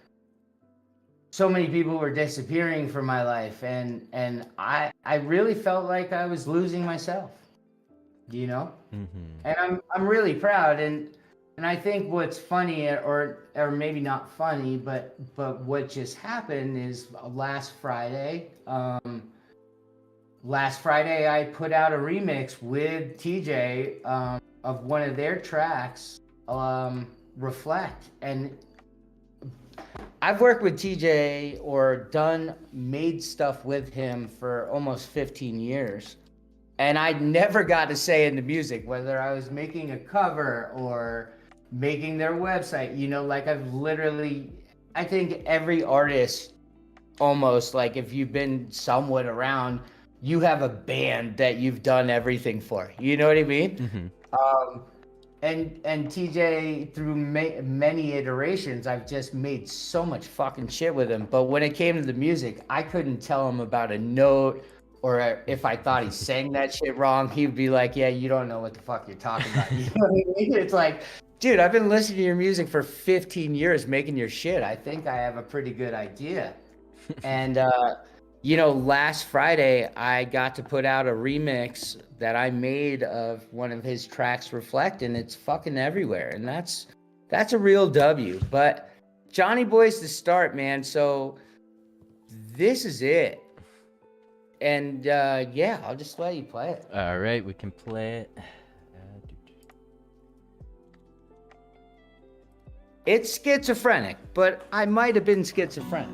so many people were disappearing from my life, and I really felt like I was losing myself, you know? Mm-hmm. And I'm really proud, and I think what's funny, or maybe not funny, but what just happened is last Friday I put out a remix with TJ of one of their tracks, Reflect. And I've worked with TJ or made stuff with him for almost 15 years. And I never got to say in the music, whether I was making a cover or making their website, like I think every artist, almost, like if you've been somewhat around, you have a band that you've done everything for. You know what I mean? Mm-hmm. Um, and TJ, through many iterations, I've just made so much fucking shit with him. But when it came to the music, I couldn't tell him about a note, or if I thought he sang that shit wrong, he'd be like, "Yeah, you don't know what the fuck you're talking about." You know what I mean? It's like, dude, I've been listening to your music for 15 years, making your shit. I think I have a pretty good idea. And last Friday I got to put out a remix that I made of one of his tracks, Reflect, and it's fucking everywhere. And that's a real W. But Johnny Boy's the start, man. So this is it. And yeah, I'll just let you play it. All right, we can play it. It's schizophrenic, but I might have been schizophrenic.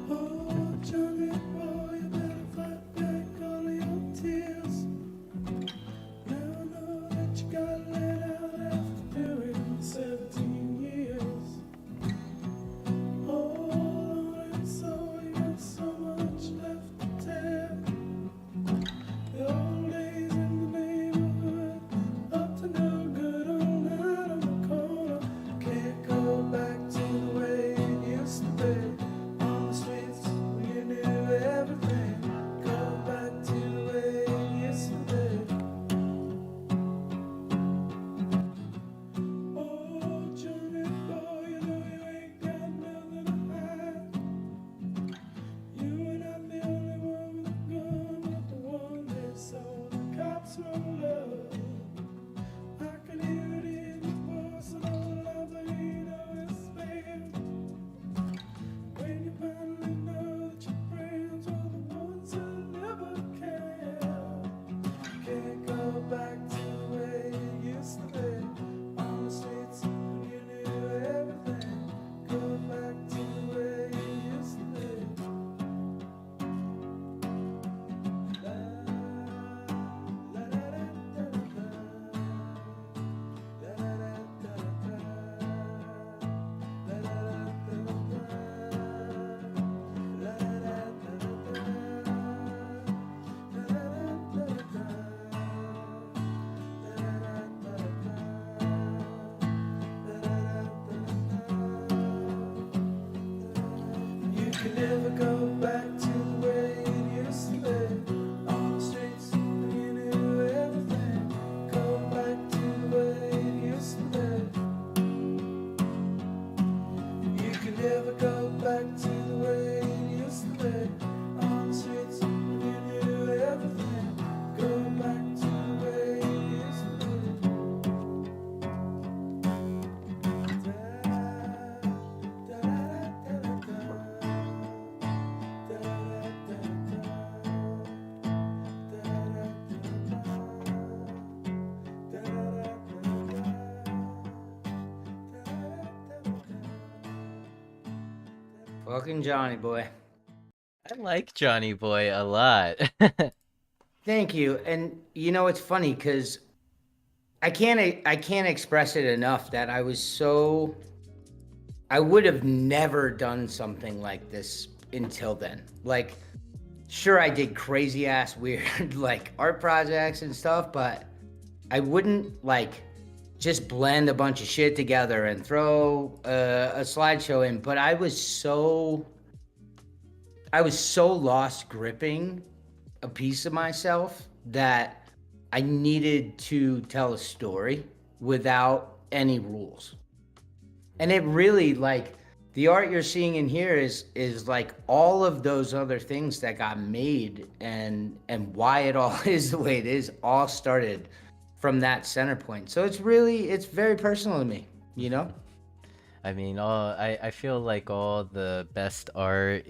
Fucking Johnny boy. I like Johnny Boy a lot. Thank you. And you know it's funny because I can't express it enough that I would have never done something like this until then. Like, sure, I did crazy ass weird like art projects and stuff, but I wouldn't like just blend a bunch of shit together and throw a slideshow in. But I was so lost gripping a piece of myself that I needed to tell a story without any rules. And it really like the art you're seeing in here is like all of those other things that got made and why it all is the way it is all started from that center point. So it's very personal to me, you know? I mean, I feel like all the best art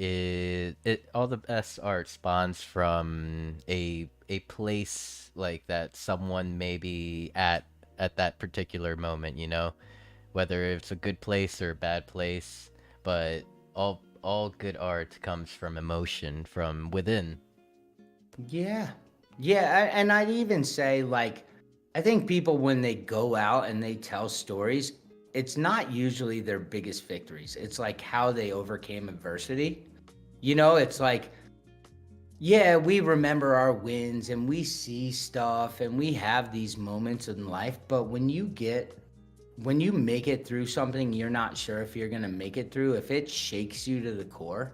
spawns from a place like that someone maybe at that particular moment, you know? Whether it's a good place or a bad place, but all good art comes from emotion from within. Yeah. Yeah, and I'd even say like I think people when they go out and they tell stories, it's not usually their biggest victories. It's like how they overcame adversity. You know, it's like yeah, we remember our wins and we see stuff and we have these moments in life, but when you make it through something you're not sure if you're going to make it through, if it shakes you to the core,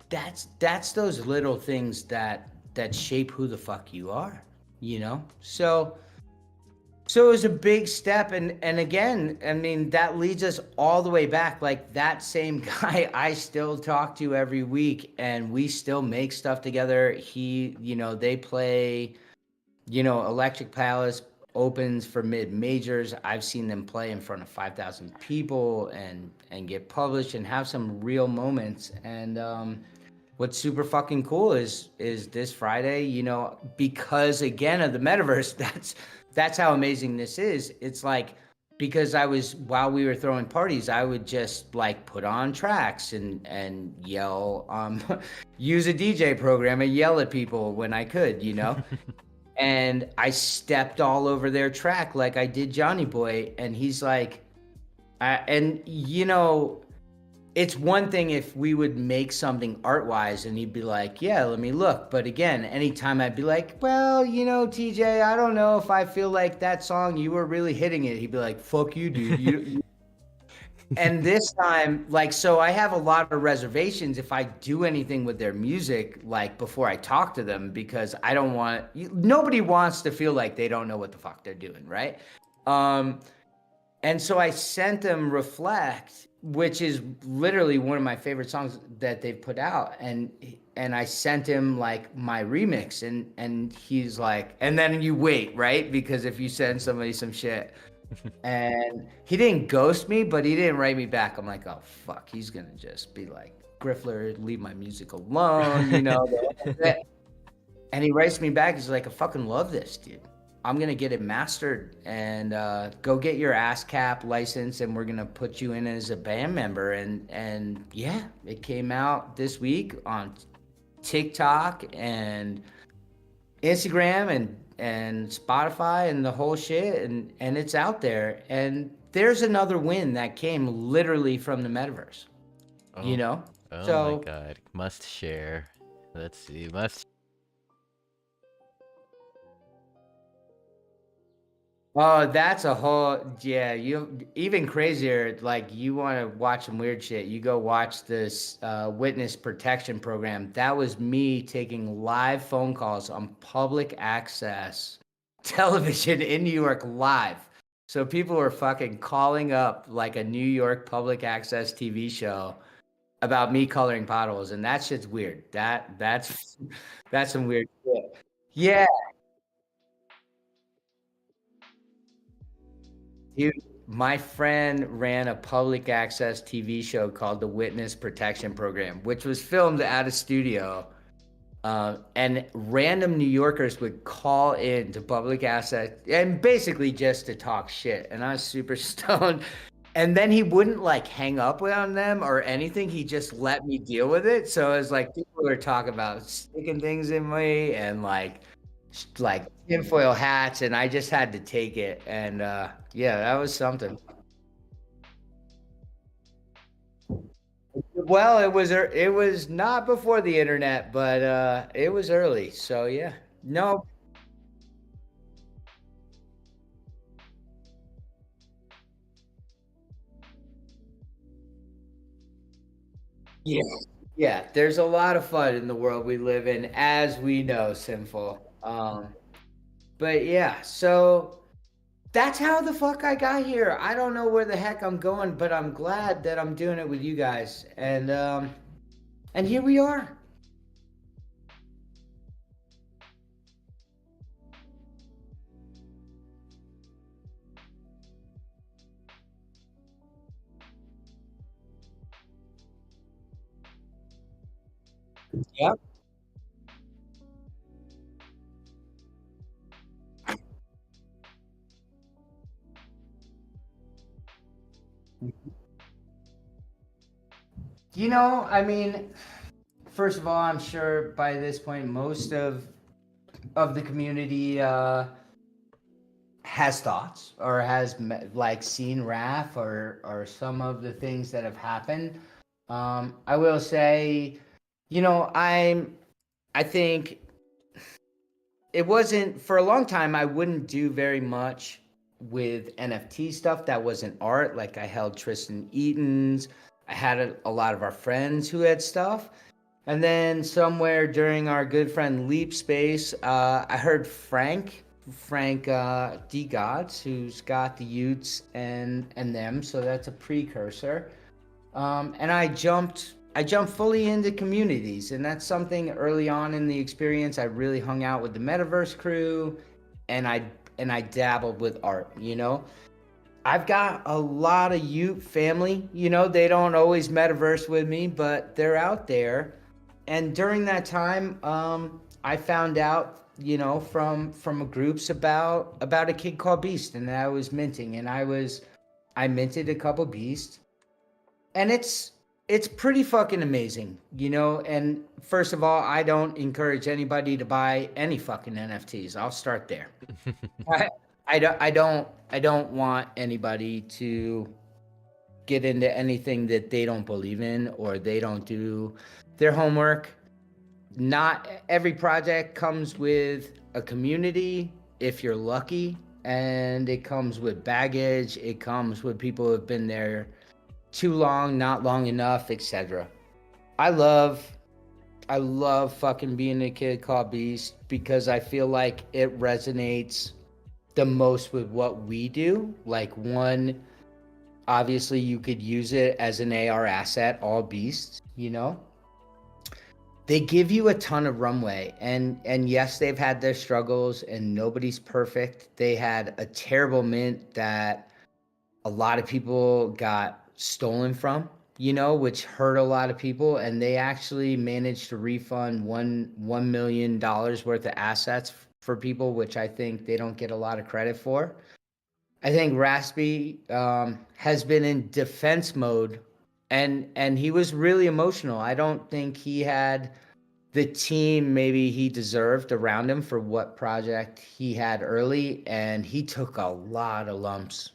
that's those little things that shape who the fuck you are, you know? So it was a big step, and again, I mean, that leads us all the way back. Like that same guy I still talk to every week and we still make stuff together. They play, Electric Palace opens for mid majors. I've seen them play in front of 5,000 people and get published and have some real moments. And what's super fucking cool is this Friday, because again of the metaverse, that's how amazing this is. It's like because while we were throwing parties, I would just like put on tracks and yell, use a DJ program and yell at people when I could, and I stepped all over their track like I did Johnny Boy, and he's like, it's one thing if we would make something art-wise and he'd be like, yeah, let me look. But again, anytime I'd be like, well, TJ, I don't know if I feel like that song, you were really hitting it. He'd be like, fuck you, dude. And this time, like, so I have a lot of reservations if I do anything with their music, like before I talk to them, because nobody wants to feel like they don't know what the fuck they're doing, right? And so I sent them Reflect, which is literally one of my favorite songs that they've put out. And I sent him like my remix and he's like, and then you wait, right? Because if you send somebody some shit and he didn't ghost me, but he didn't write me back. I'm like, oh fuck, he's gonna just be like, Griffler, leave my music alone, And he writes me back, he's like, I fucking love this, dude. I'm gonna get it mastered and go get your ASCAP license, and we're gonna put you in as a band member. And yeah, it came out this week on TikTok and Instagram and Spotify and the whole shit, and it's out there. And there's another win that came literally from the metaverse, Oh, oh my So God. Must share. Let's see. Must. Oh, that's a whole yeah. You even crazier. Like you want to watch some weird shit. You go watch this witness protection program. That was me taking live phone calls on public access television in New York live. So people were fucking calling up like a New York public access TV show about me coloring potholes, and that shit's weird. That's that's some weird shit. Yeah, dude, my friend ran a public access TV show called the Witness Protection Program, which was filmed at a studio. And random New Yorkers would call in to public access and basically just to talk shit. And I was super stoned. And then he wouldn't like hang up on them or anything. He just let me deal with it. So it was like people were talking about sticking things in me and like tinfoil hats, and I just had to take it. And yeah, that was something. Well, it was not before the internet, but it was early. So yeah. No. Yeah. Yeah, there's a lot of fun in the world we live in, as we know, Sinful. But yeah, so that's how the fuck I got here. I don't know where the heck I'm going, but I'm glad that I'm doing it with you guys. And here we are. Yep. I mean, first of all, I'm sure by this point most of the community has thoughts or has like seen RAF or some of the things that have happened. I will say, I think it wasn't for a long time. I wouldn't do very much with NFT stuff that wasn't art. Like I held Tristan Eaton's. I had a lot of our friends who had stuff. And then somewhere during our good friend Leap Space, I heard Frank D Gods, who's got the Utes and them. So that's a precursor. And I jumped fully into communities, and that's something early on in the experience. I really hung out with the Metaverse crew, and I dabbled with art. I've got a lot of Ute family. They don't always Metaverse with me, but they're out there. And during that time, I found out, from groups about a kid called Beast, and that I was minting, and I minted a couple beasts, and it's pretty fucking amazing. And first of all, I don't encourage anybody to buy any fucking NFTs. I'll start there. I, I don't want anybody to get into anything that they don't believe in or they don't do their homework. Not every project comes with a community if you're lucky, and it comes with baggage. It comes with people who have been there too long, not long enough, etc. I love I love fucking being a kid called Beast because I feel like it resonates the most with what we do. Like, one, obviously you could use it as an AR asset, all beasts. They give you a ton of runway, and yes, they've had their struggles and nobody's perfect. They had a terrible mint that a lot of people got stolen from, which hurt a lot of people, and they actually managed to refund $1 million worth of assets for people, which I think they don't get a lot of credit for. I think Raspy has been in defense mode, and he was really emotional. I don't think he had the team maybe he deserved around him for what project he had early, and he took a lot of lumps.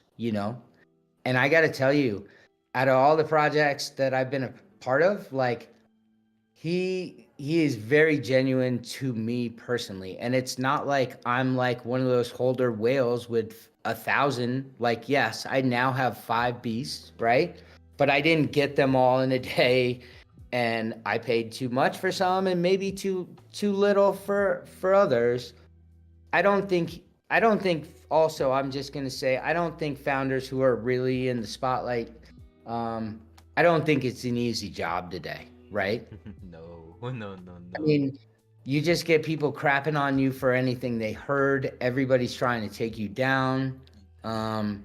And I got to tell you, out of all the projects that I've been a part of, like, he is very genuine to me personally, and it's not like I'm like one of those holder whales with 1,000. Like, yes, I now have 5 beasts, right? But I didn't get them all in a day, and I paid too much for some and maybe too little for others. I don't think also, I'm just going to say, I don't think founders who are really in the spotlight, I don't think it's an easy job today, right? No, no, no, I no. mean, you just get people crapping on you for anything they heard. Everybody's trying to take you down. Um,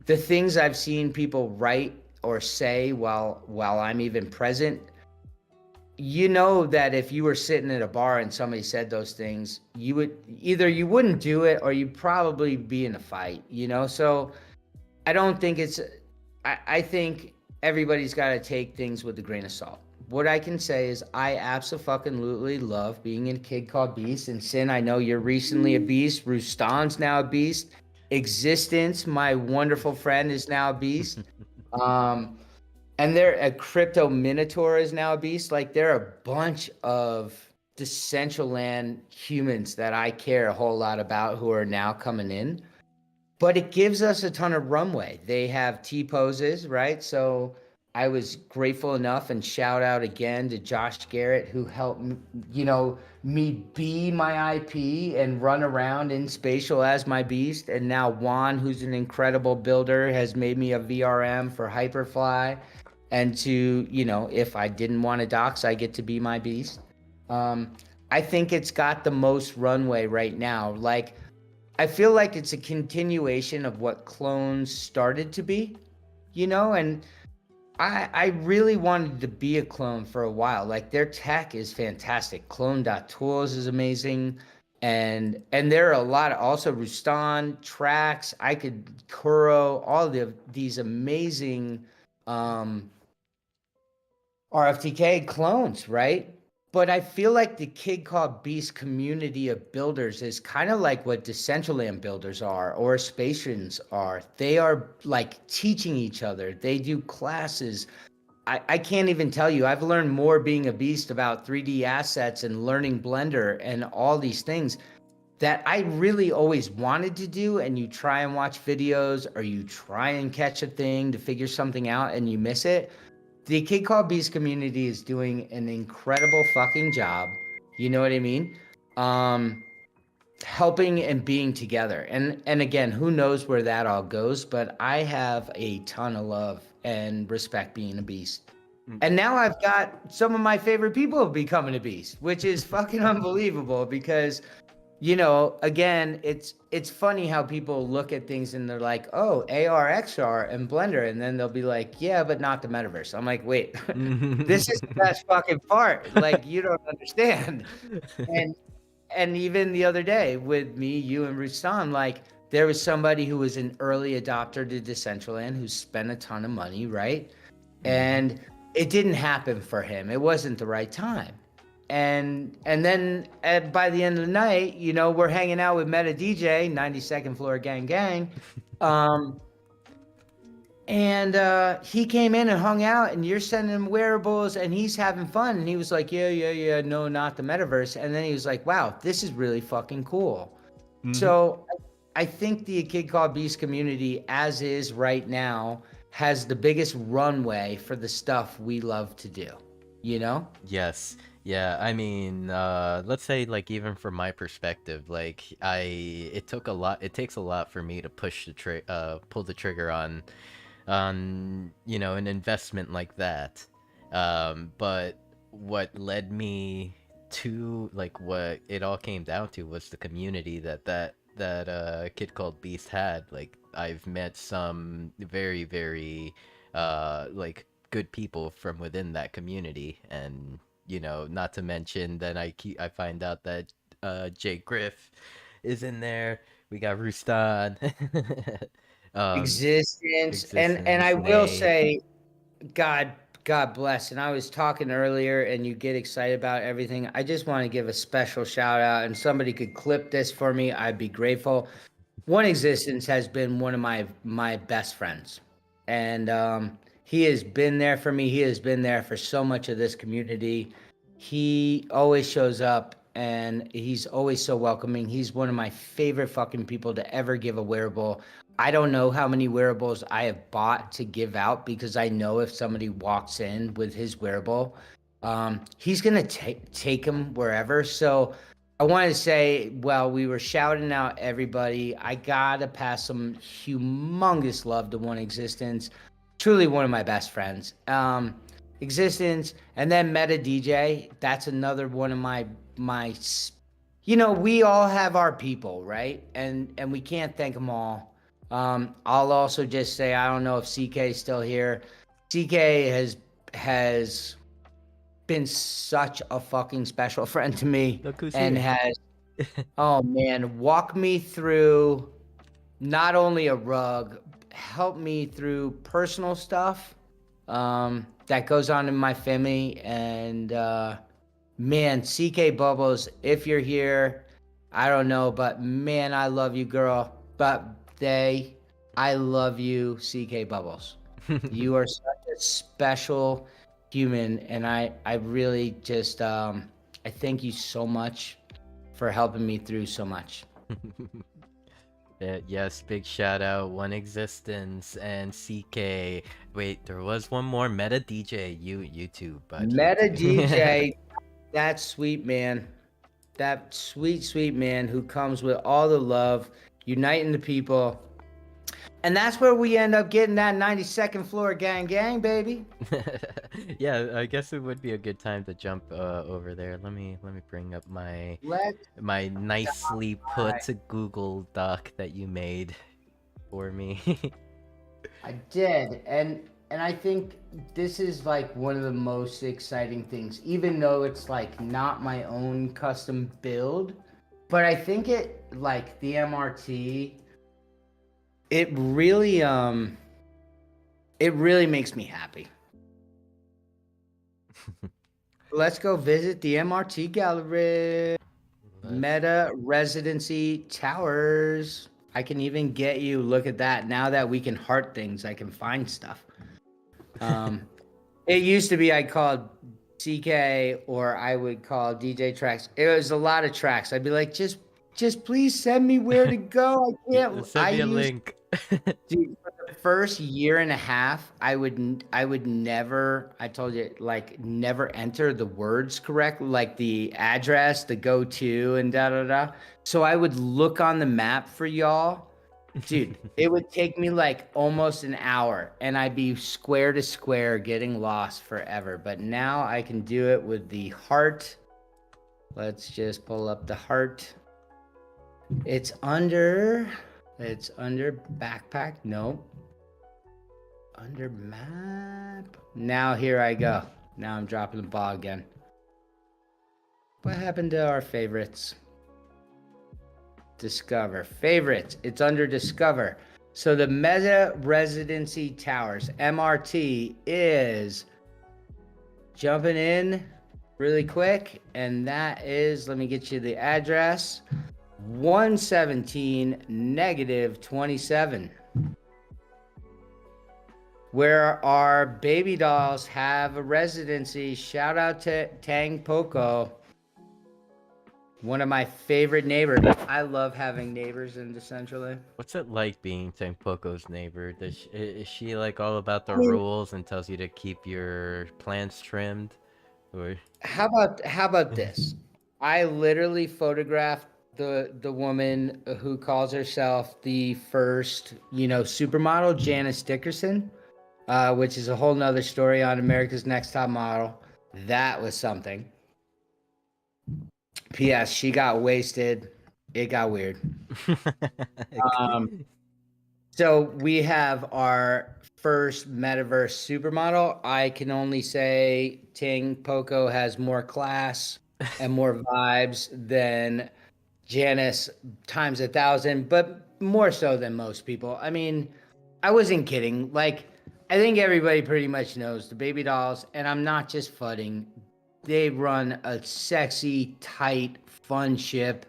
the things I've seen people write or say while I'm even present, that if you were sitting at a bar and somebody said those things, you wouldn't do it or you'd probably be in a fight. So I don't think I think everybody's got to take things with a grain of salt. What I can say is I absolutely love being in a kid called Beast. And Sin, I know you're recently a beast. Rustan's now a beast. Existence, my wonderful friend, is now a beast. Um, and they're a crypto minotaur is now a beast. Like there are a bunch of Decentraland humans that I care a whole lot about who are now coming in, but it gives us a ton of runway. They have T poses, right? So I was grateful enough, and shout out again to Josh Garrett, who helped me be my IP and run around in spatial as my beast. And now Juan, who's an incredible builder, has made me a VRM for Hyperfly. And to, if I didn't want to dox, I get to be my beast. Um, I think it's got the most runway right now. Like, I feel like it's a continuation of what clones started to be, and I really wanted to be a clone for a while. Like their tech is fantastic. Clone.tools is amazing. And there are a lot of also Rustan, Trax, I could Kuro, all of these amazing RFTK clones, right? But I feel like the Kid Called Beast community of builders is kind of like what Decentraland builders are or Spacians are. They are like teaching each other. They do classes. I can't even tell you. I've learned more being a beast about 3D assets and learning Blender and all these things that I really always wanted to do. And you try and watch videos or you try and catch a thing to figure something out and you miss it. The Kid Called Beast community is doing an incredible fucking job. You know what I mean? Um, Helping and being together. And again, who knows where that all goes, but I have a ton of love and respect being a beast. And now I've got some of my favorite people becoming a beast, which is fucking unbelievable because again, it's funny how people look at things and they're like, oh, AR, XR, and Blender, and then they'll be like, yeah, but not the metaverse. I'm like, wait, this is the best fucking part. Like, you don't understand. And and even the other day with me, you, and Rustam, like, there was somebody who was an early adopter to Decentraland who spent a ton of money, right? And it didn't happen for him. It wasn't the right time. And then by the end of the night, we're hanging out with Meta DJ, 92nd floor gang gang. Um, and he came in and hung out, and you're sending him wearables, and he's having fun. And he was like, yeah, no, not the metaverse. And then he was like, wow, this is really fucking cool. So I think the Kid Called Beast community, as is right now, has the biggest runway for the stuff we love to do, Yes. Yeah, I mean, let's say like even from my perspective, like it takes a lot for me to pull the trigger on, an investment like that. But what led me to like what it all came down to was the community that Kid Called Beast had. Like I've met some very, very like good people from within that community, and not to mention that I find out that Jay Griff is in there. We got Rustan. um Existence. And I Existence, will Nate. say, God, God bless. And I was talking earlier, and you get excited about everything. I just want to give a special shout out, and somebody could clip this for me. I'd be grateful. One Existence has been one of my best friends, and he has been there for me. He has been there for so much of this community. He always shows up, and he's always so welcoming. He's one of my favorite fucking people to ever give a wearable. I don't know how many wearables I have bought to give out because I know if somebody walks in with his wearable, he's gonna take him wherever. So I wanted to say, well, we were shouting out everybody. I gotta pass some humongous love to One Existence, truly one of my best friends. Existence, and then Meta DJ. That's another one of my. We all have our people, right? And we can't thank them all. I'll also just say I don't know if CK is still here. CK has been such a fucking special friend to me, Look who's and here. has, oh man, walk me through not only a rug. helped me through personal stuff that goes on in my family. And man, CK Bubbles, if you're here, I don't know, but man, I love you, girl. But I love you, CK Bubbles. You are such a special human, and I really just I thank you so much for helping me through so much. Yes, big shout out, One Existence and CK. Wait, there was one more, Meta DJ. You too, bud. You Meta too. DJ, that sweet man, that sweet man who comes with all the love, uniting the people. And that's where we end up getting that 92nd floor gang, baby. Yeah, I guess it would be a good time to jump over there. Let me bring up Let's my nicely dive. put Google Doc that you made for me. I did, and I think this is like one of the most exciting things, even though it's like not my own custom build, but I think it like the MRT, it really it really makes me happy. Let's go visit the MRT gallery. Let's Meta Residency Towers. I can even get you. Look at that. Now that we can heart things, I can find stuff. Um, it used to be I called CK or I would call DJ tracks. It was a lot of tracks. I'd be like, just please send me where to go. I can't. send I me a used link. Dude, for the first year and a half, I would never, I told you, like never enter the words correct, like the address, the go to, and da da da. So I would look on the map for y'all. Dude, it would take me like almost an hour and I'd be square to square getting lost forever. But now I can do it with the heart. Let's just pull up the heart. It's under backpack. No. Under map. Now here I go. Now I'm dropping the ball again. What happened to our favorites? Discover. Favorites. It's under Discover. So the Meta Residency Towers, MRT, is jumping in really quick. And that is, let me get you the address. 117-27, where our baby dolls have a residency. Shout out to Tang Poco, one of my favorite neighbors. I love having neighbors in Decentraland. What's it like being Tenpoko's neighbor? Is she like all about the I mean, rules and tells you to keep your plants trimmed? Or how about this? I literally photographed the woman who calls herself the first, supermodel, Janice Dickerson, which is a whole nother story on America's Next Top Model. That was something. P.S. She got wasted. It got weird. Um, so we have our first metaverse supermodel. I can only say Ting Poco has more class and more vibes than Janice times 1,000, but more so than most people. I mean, I wasn't kidding. Like, I think everybody pretty much knows the baby dolls, and I'm not just fudding. They run a sexy, tight, fun ship.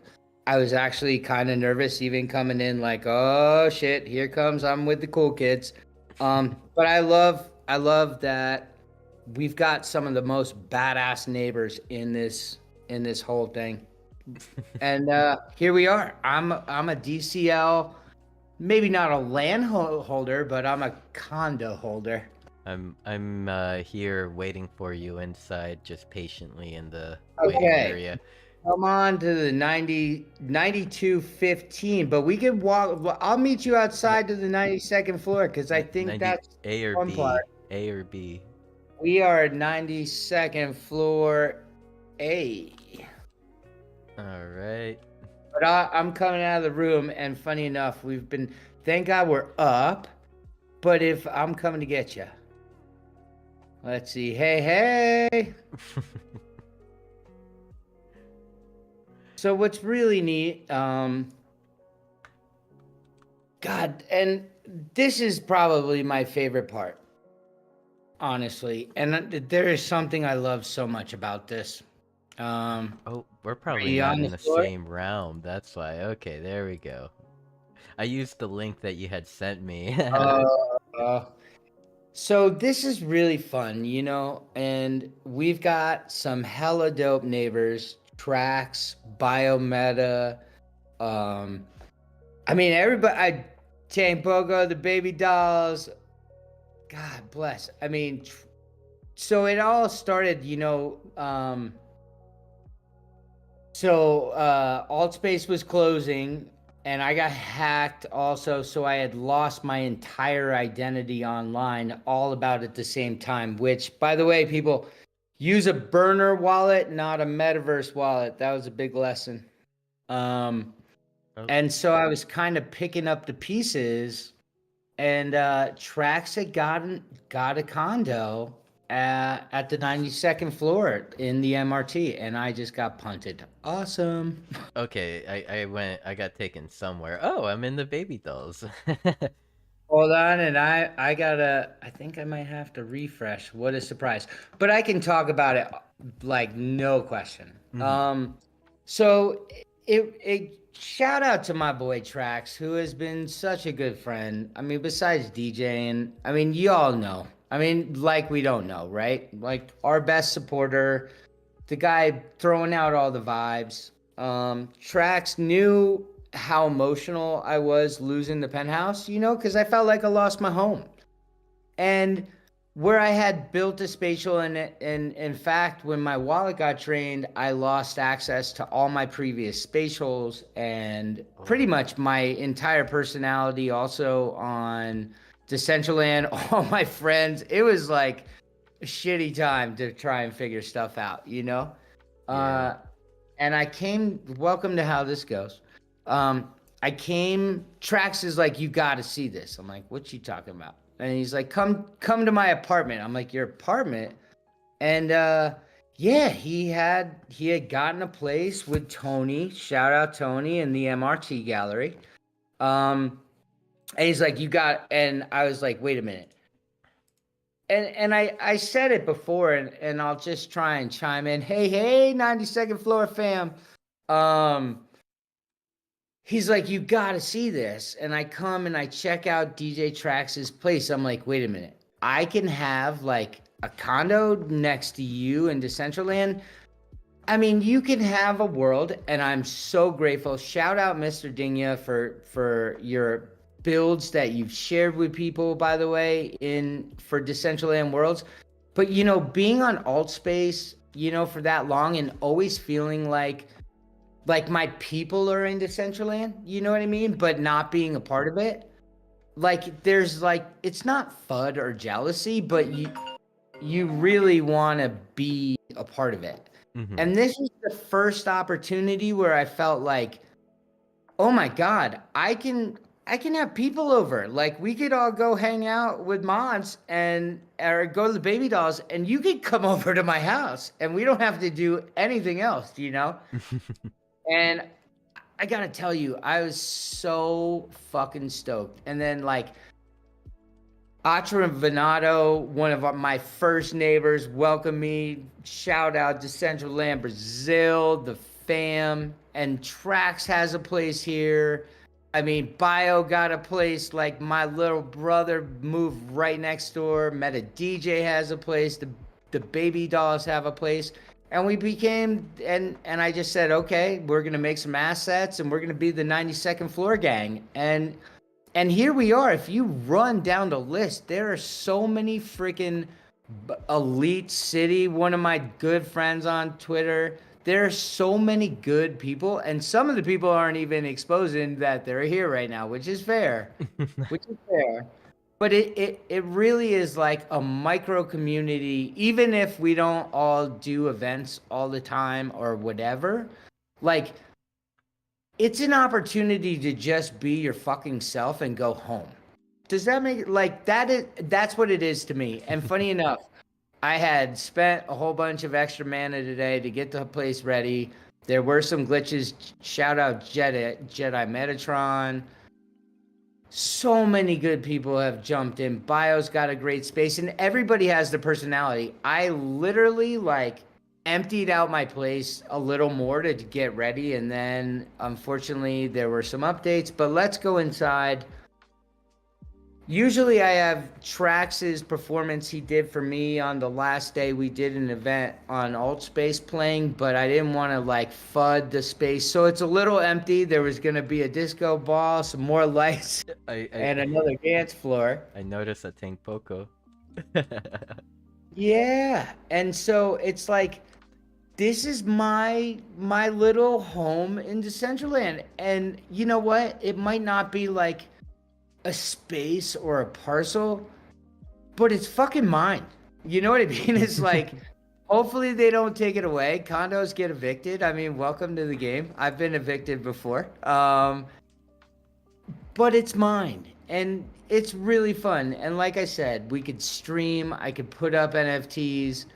I was actually kind of nervous even coming in, like, oh shit, here comes, I'm with the cool kids. But I love that we've got some of the most badass neighbors in this whole thing. And here we are. I'm a DCL, maybe not a land holder, but I'm a condo holder. I'm here waiting for you inside, just patiently in the waiting Okay, area. come on to the 9215, but we can walk. I'll meet you outside to the 92nd floor because I think 90 that's A the or fun B? part. A or B? We are at 92nd floor A. All right. But I'm coming out of the room, and funny enough, thank God we're up. But if I'm coming to get you, let's see. Hey. So what's really neat, God, and this is probably my favorite part, honestly. And there is something I love so much about this. Oh, we're Are probably you not on in the the floor? same realm. That's why. Okay, there we go. I used the link that you had sent me. Uh, so this is really fun, and we've got some hella dope neighbors, Tracks, Biometa, um, I mean, everybody, Chain Pogo, the baby dolls, God bless. I mean, so it all started, Altspace was closing and I got hacked also, so I had lost my entire identity online all about at the same time, which, by the way, people, use a burner wallet, not a metaverse wallet. That was a big lesson. Um, Oh, and so I was kind of picking up the pieces, and Trax had got a condo at the 92nd floor in the MRT, and I just got punted. Awesome. okay. I got taken somewhere. Oh, I'm in the baby dolls. Hold on, and I think I might have to refresh. What a surprise. But I can talk about it like no question. Mhm. So it shout out to my boy Trax, who has been such a good friend. I mean, besides DJing, I mean, you all know. I mean, like we don't know, right? Like our best supporter, the guy throwing out all the vibes. Trax knew how emotional I was losing the penthouse, because I felt like I lost my home. And where I had built a spatial, and in fact, when my wallet got drained, I lost access to all my previous spatials and pretty Oh, much my entire personality also on Decentraland, all my friends. It was like a shitty time to try and figure stuff out, yeah. Uh, and I came, welcome to how this goes. I came, Trax is like, you got to see this. I'm like, what you talking about? And he's like, come to my apartment. I'm like, your apartment? And yeah, he had gotten a place with Tony. Shout out Tony in the MRT gallery. Um, and he's like, you got, and I was like, wait a minute. And I said it before, and I'll just try and chime in. Hey, 92nd floor fam. Um, he's like, you got to see this. And I come and I check out DJ Trax's place. I'm like, wait a minute. I can have like a condo next to you in Decentraland. I mean, you can have a world, and I'm so grateful. Shout out Mr. Dinya for your builds that you've shared with people, by the way, in for Decentraland Worlds. But being on Altspace, for that long and always feeling like my people are in Decentraland, you know what I mean? But not being a part of it. Like there's like it's not FUD or jealousy, but you really want to be a part of it. Mhm. And this was the first opportunity where I felt like, oh my God, I can have people over. Like we could all go hang out with mods and or go to the baby dolls, and you could come over to my house and we don't have to do anything else. And I gotta tell you, I was so fucking stoked. And then like Atra and Venato, one of my first neighbors, welcomed me. Shout out to Central Land, Brazil, the fam, and Trax has a place here. I mean, Bio got a place. Like my little brother moved right next door. Meta DJ has a place. The baby dolls have a place. And we became, and I just said, okay, we're gonna make some assets, and we're gonna be the 92nd floor gang. And here we are. If you run down the list, there are so many freaking elite city. One of my good friends on Twitter. There are so many good people, and some of the people aren't even exposing that they're here right now, which is fair. Which is fair. But it really is like a micro community, even if we don't all do events all the time or whatever. Like it's an opportunity to just be your fucking self and go home. Does that make like that's what it is to me. And funny enough, I had spent a whole bunch of extra mana today to get the place ready. There were some glitches. Shout out Jedi Metatron. So many good people have jumped in. Bio's got a great space, and everybody has the personality. I literally like emptied out my place a little more to get ready, and then unfortunately there were some updates. But let's go inside. Usually I have Trax's performance he did for me on the last day we did an event on Alt Space playing, but I didn't want to like FUD the space. So it's a little empty. There was going to be a disco ball, some more lights, and another dance floor. I noticed a Tank Poco. Yeah. And so it's like this is my little home in Decentraland. And you know what? It might not be like a space or a parcel, but it's fucking mine. You know what I mean? It's like, hopefully they don't take it away. Condos get evicted. I mean, welcome to the game. I've been evicted before. But it's mine and it's really fun. And like I said, we could stream, I could put up NFTs.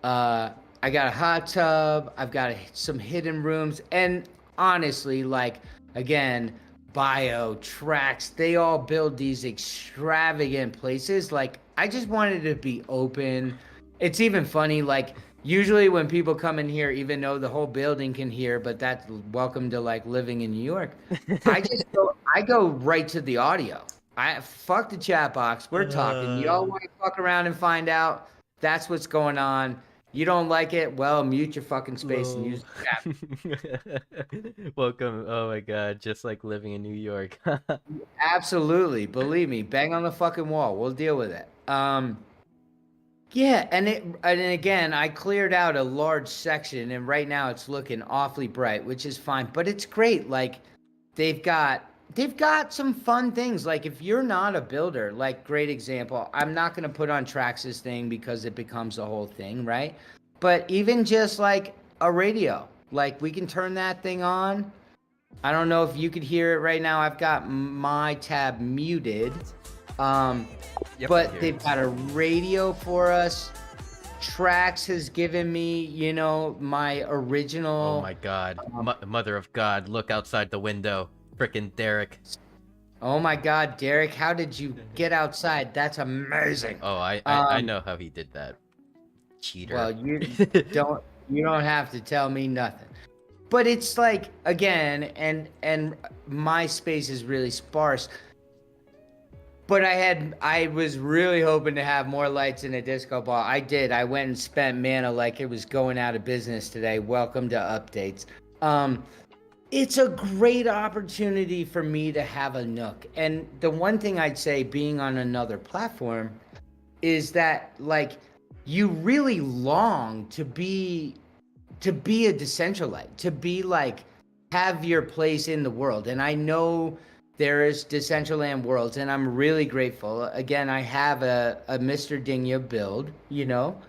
I got a hot tub, I've got some hidden rooms, and honestly, like, again, Bio, Trax, they all build these extravagant places. Like, I just wanted it to be open. It's even funny, like, usually when people come in here, even though the whole building can hear, but that's welcome to like living in New York. I go right to the audio. I fuck the chat box. We're talking. Y'all want to fuck around and find out? That's what's going on. You don't like it? Well, mute your fucking space and use the chat. Welcome. Oh my God, just like living in New York. Absolutely. Believe me, bang on the fucking wall. We'll deal with it. Yeah, and again, I cleared out a large section, and right now it's looking awfully bright, which is fine. But it's great. Like they've got some fun things. Like if you're not a builder, like great example. I'm not gonna put on Trax's thing because it becomes a whole thing, right? But even just like a radio, like we can turn that thing on. I don't know if you could hear it right now. I've got my tab muted. Yep, but they've got a radio for us. Trax has given me, you know, my original. Oh my God, Mother of God, look outside the window. Frickin' Derek. Oh my God, Derek, how did you get outside? That's amazing. Oh, I know how he did that. Cheater. Well, you don't have to tell me nothing. But it's like, again, and my space is really sparse. But I was really hoping to have more lights in a disco ball. I did. I went and spent mana like it was going out of business today. Welcome to updates. It's a great opportunity for me to have a nook. And the one thing I'd say being on another platform is that like you really long to be a Decentraland, to be like have your place in the world. And I know there is Decentraland Worlds, and I'm really grateful. Again, I have a Mr. Dingya build, you know?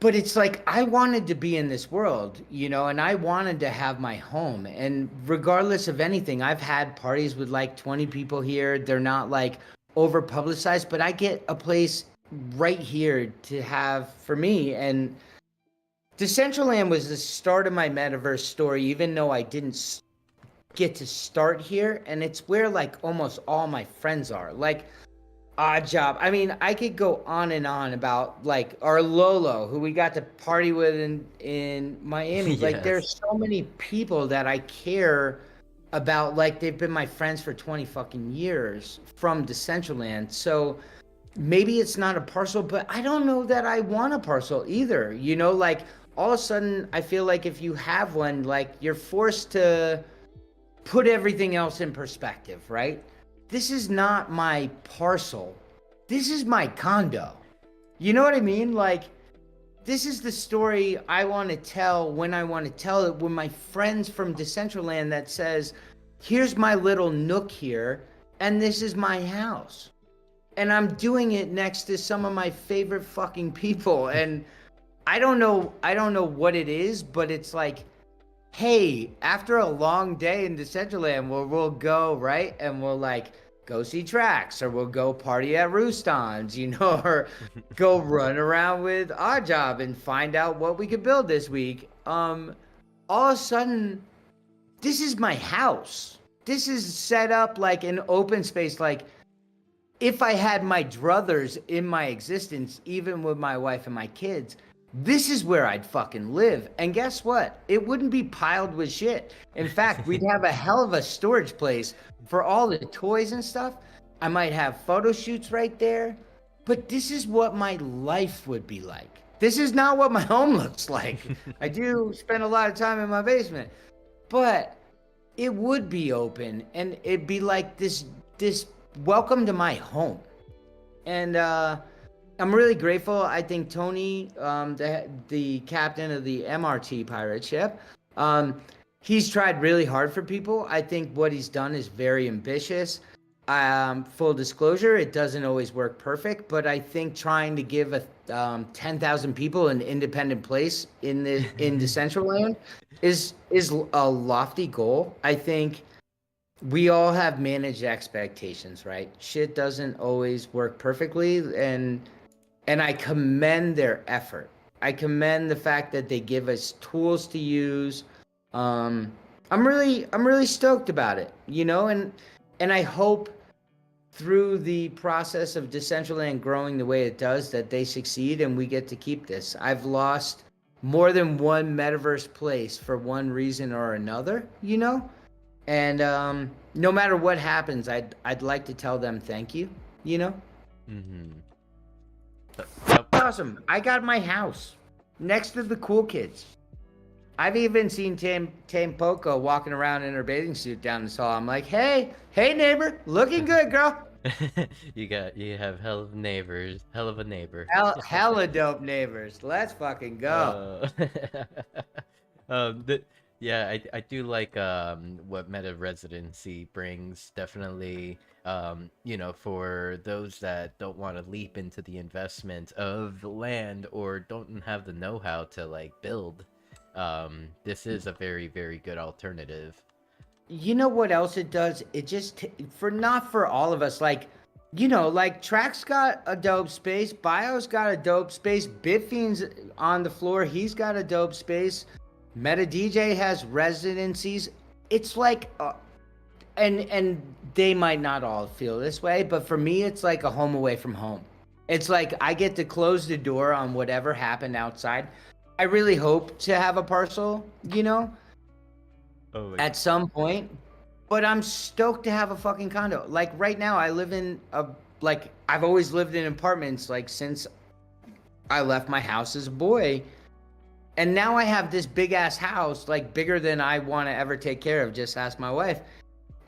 But it's like, I wanted to be in this world, you know, and I wanted to have my home. And regardless of anything, I've had parties with like 20 people here. They're not like over publicized, but I get a place right here to have for me. And Decentraland was the start of my metaverse story, even though I didn't get to start here, and it's where like almost all my friends are. Like Odd Job, I mean, I could go on and on about like our Lolo, who we got to party with in Miami. Yes. Like there's so many people that I care about, like they've been my friends for 20 fucking years from Decentraland. So maybe it's not a parcel, but I don't know that I want a parcel either, you know? Like all of a sudden I feel like if you have one, like you're forced to put everything else in perspective, right? This is not my parcel. This is my condo. You know what I mean? Like, this is the story I want to tell when I want to tell it, with my friends from Decentraland that says, here's my little nook here, and this is my house. And I'm doing it next to some of my favorite fucking people. And I don't know what it is, but it's like, hey, after a long day in Decentraland, we'll go, right? And we'll like go see Trax, or we'll go party at Rooston's, you know, or go run around with Odd Job and find out what we could build this week. All of a sudden, this is my house. this is set up like an open space. Like if I had my druthers in my existence, even with my wife and my kids, this is where I'd fucking live. And guess what? It wouldn't be piled with shit. In fact, we'd have a hell of a storage place for all the toys and stuff. I might have photo shoots right there. But this is what my life would be like. This is not what my home looks like. I do spend a lot of time in my basement. But it would be open, and it'd be like this welcome to my home. And I'm really grateful. I think Tony, the captain of the MRT pirate ship, he's tried really hard for people. I think what he's done is very ambitious. Full disclosure, it doesn't always work perfect, but I think trying to give 10,000 people an independent place in Decentraland is a lofty goal. I think we all have managed expectations, right? Shit doesn't always work perfectly, and I commend their effort. I commend the fact that they give us tools to use. I'm really stoked about it, you know, and I hope through the process of Decentraland growing the way it does that they succeed and we get to keep this. I've lost more than one metaverse place for one reason or another, you know? And no matter what happens, I'd like to tell them thank you, you know? Mm-hmm. Awesome. I got my house next to the cool kids. I've even seen Tame Poco walking around in her bathing suit down the hall. I'm like, hey neighbor, looking good, girl. You have hell of a neighbor. Hella dope neighbors. Let's fucking go. Yeah, I do like what meta residency brings. Definitely, you know, for those that don't want to leap into the investment of land or don't have the know-how to like build, this is a very, very good alternative. You know what else it does? It just not for all of us. Like, you know, like Track's got a dope space, Bio's got a dope space, Bitfiend's on the floor, he's got a dope space. Meta DJ has residencies. It's like, and they might not all feel this way, but for me, it's like a home away from home. It's like I get to close the door on whatever happened outside. I really hope to have a parcel, you know, at some point. But I'm stoked to have a fucking condo. Like right now, I live in I've always lived in apartments like since I left my house as a boy. And now I have this big ass house, like bigger than I want to ever take care of. Just ask my wife.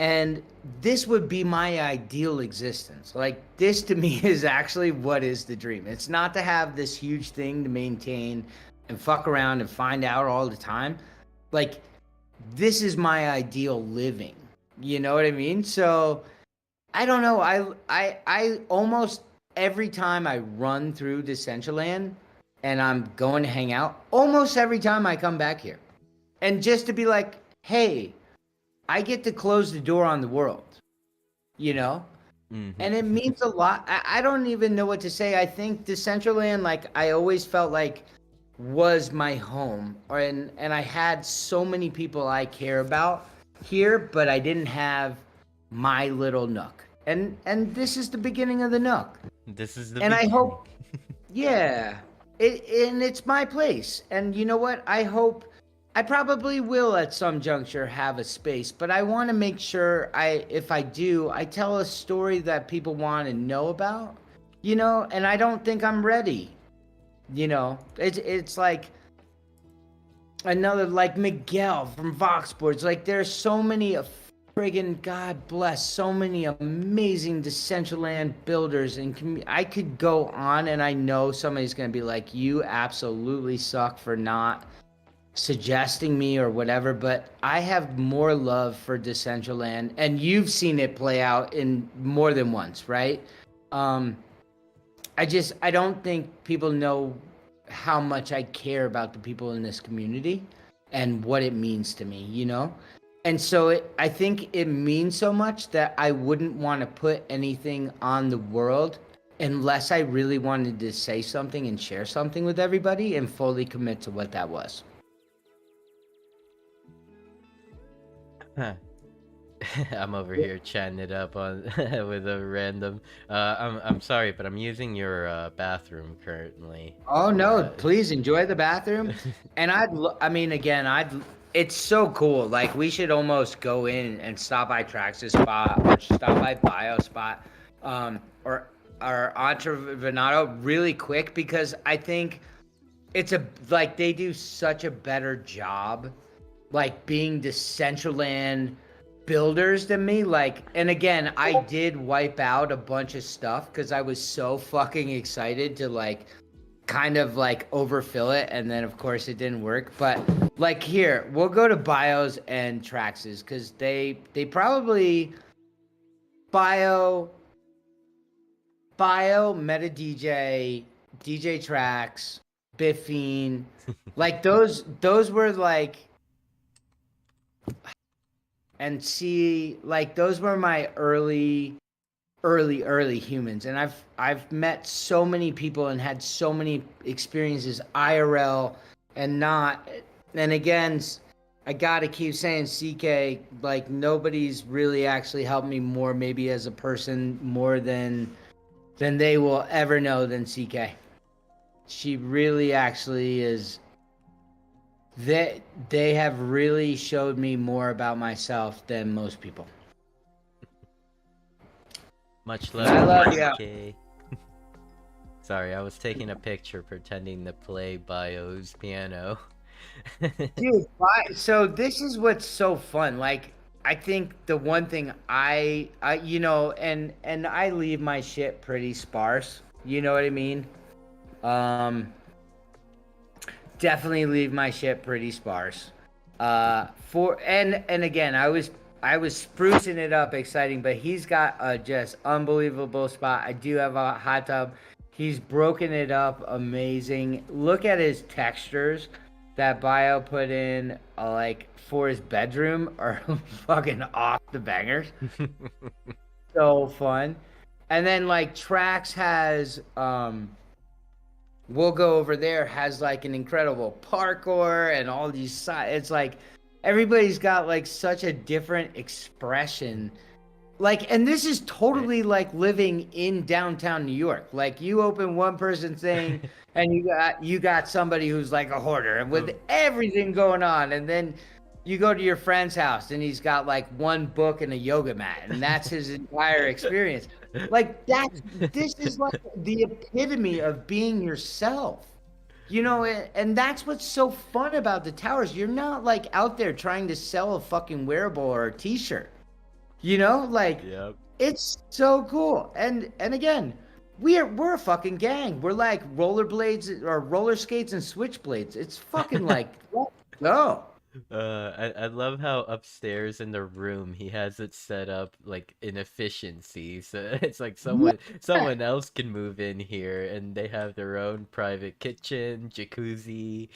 And this would be my ideal existence. Like this to me is actually what is the dream. It's not to have this huge thing to maintain and fuck around and find out all the time. Like this is my ideal living. You know what I mean? So I don't know. I almost every time I run through Decentraland and I'm going to hang out, almost every time I come back here. And just to be like, hey, I get to close the door on the world, you know? Mm-hmm. And it means a lot. I don't even know what to say. I think Decentraland, like I always felt like was my home. And I had so many people I care about here, but I didn't have my little nook. And this is the beginning of the nook. This is the and beginning. I hope, yeah. And it's my place. And you know what? I hope I probably will at some juncture have a space, but I want to make sure if I do, I tell a story that people want to know about, you know, and I don't think I'm ready. You know, it's like another like Miguel from Vox Sports. Like there's so many friggin' God bless so many amazing Decentraland builders and I could go on and I know somebody's gonna be like, you absolutely suck for not suggesting me or whatever, but I have more love for Decentraland and you've seen it play out in more than once, right? I don't think people know how much I care about the people in this community and what it means to me, you know? And so I think it means so much that I wouldn't want to put anything on the world unless I really wanted to say something and share something with everybody and fully commit to what that was. Huh. I'm over here chatting it up on with a random. I'm sorry, but I'm using your bathroom currently. Oh no, Uh, please enjoy the bathroom. And I mean, again, it's so cool. Like, we should almost go in and stop by Trax's spot or stop by Bio spot, or Entrevenado really quick, because I think it's like they do such a better job, like being Decentraland builders than me. Like, and again, I did wipe out a bunch of stuff because I was so fucking excited to like kind of like overfill it, and then of course it didn't work. But like, here we'll go to Bios and Traxes, because they probably bio Meta DJ Trax, Biffine, like those were like, and see, like those were my early humans. And I've met so many people and had so many experiences IRL and not. And again, I gotta keep saying, CK, like nobody's really actually helped me more, maybe as a person, more than they will ever know than CK. She really actually is. They have really showed me more about myself than most people. Much And I love love, you. CK. Sorry, I was taking a picture pretending to play Bio's piano. Dude, so this is what's so fun. Like, I think the one thing I and I leave my shit pretty sparse. You know what I mean? Um, Definitely leave my shit pretty sparse. For and again, I was sprucing it up, exciting, but he's got a just unbelievable spot. I do have a hot tub. He's broken it up amazing. Look at his textures that Bio put in, like for his bedroom, are fucking off the bangers. So fun. And then like Trax has we'll go over there, has like an incredible parkour and all these it's like everybody's got like such a different expression. Like, and this is Right. totally like living in downtown New York. Like, you open one person's thing and you got somebody who's like a hoarder and with Um, everything going on, and then you go to your friend's house and he's got like one book and a yoga mat, and that's his entire experience. Like, this is like the epitome of being yourself. And that's what's so fun about the towers. You're not like out there trying to sell a fucking wearable or a t-shirt. Like, Yep. it's so cool. And again, we're a fucking gang. We're like rollerblades or roller skates and switchblades. It's fucking like, let's go. I love how upstairs in the room he has it set up like in efficiency. So it's like Yeah. someone else can move in here and they have their own private kitchen, jacuzzi.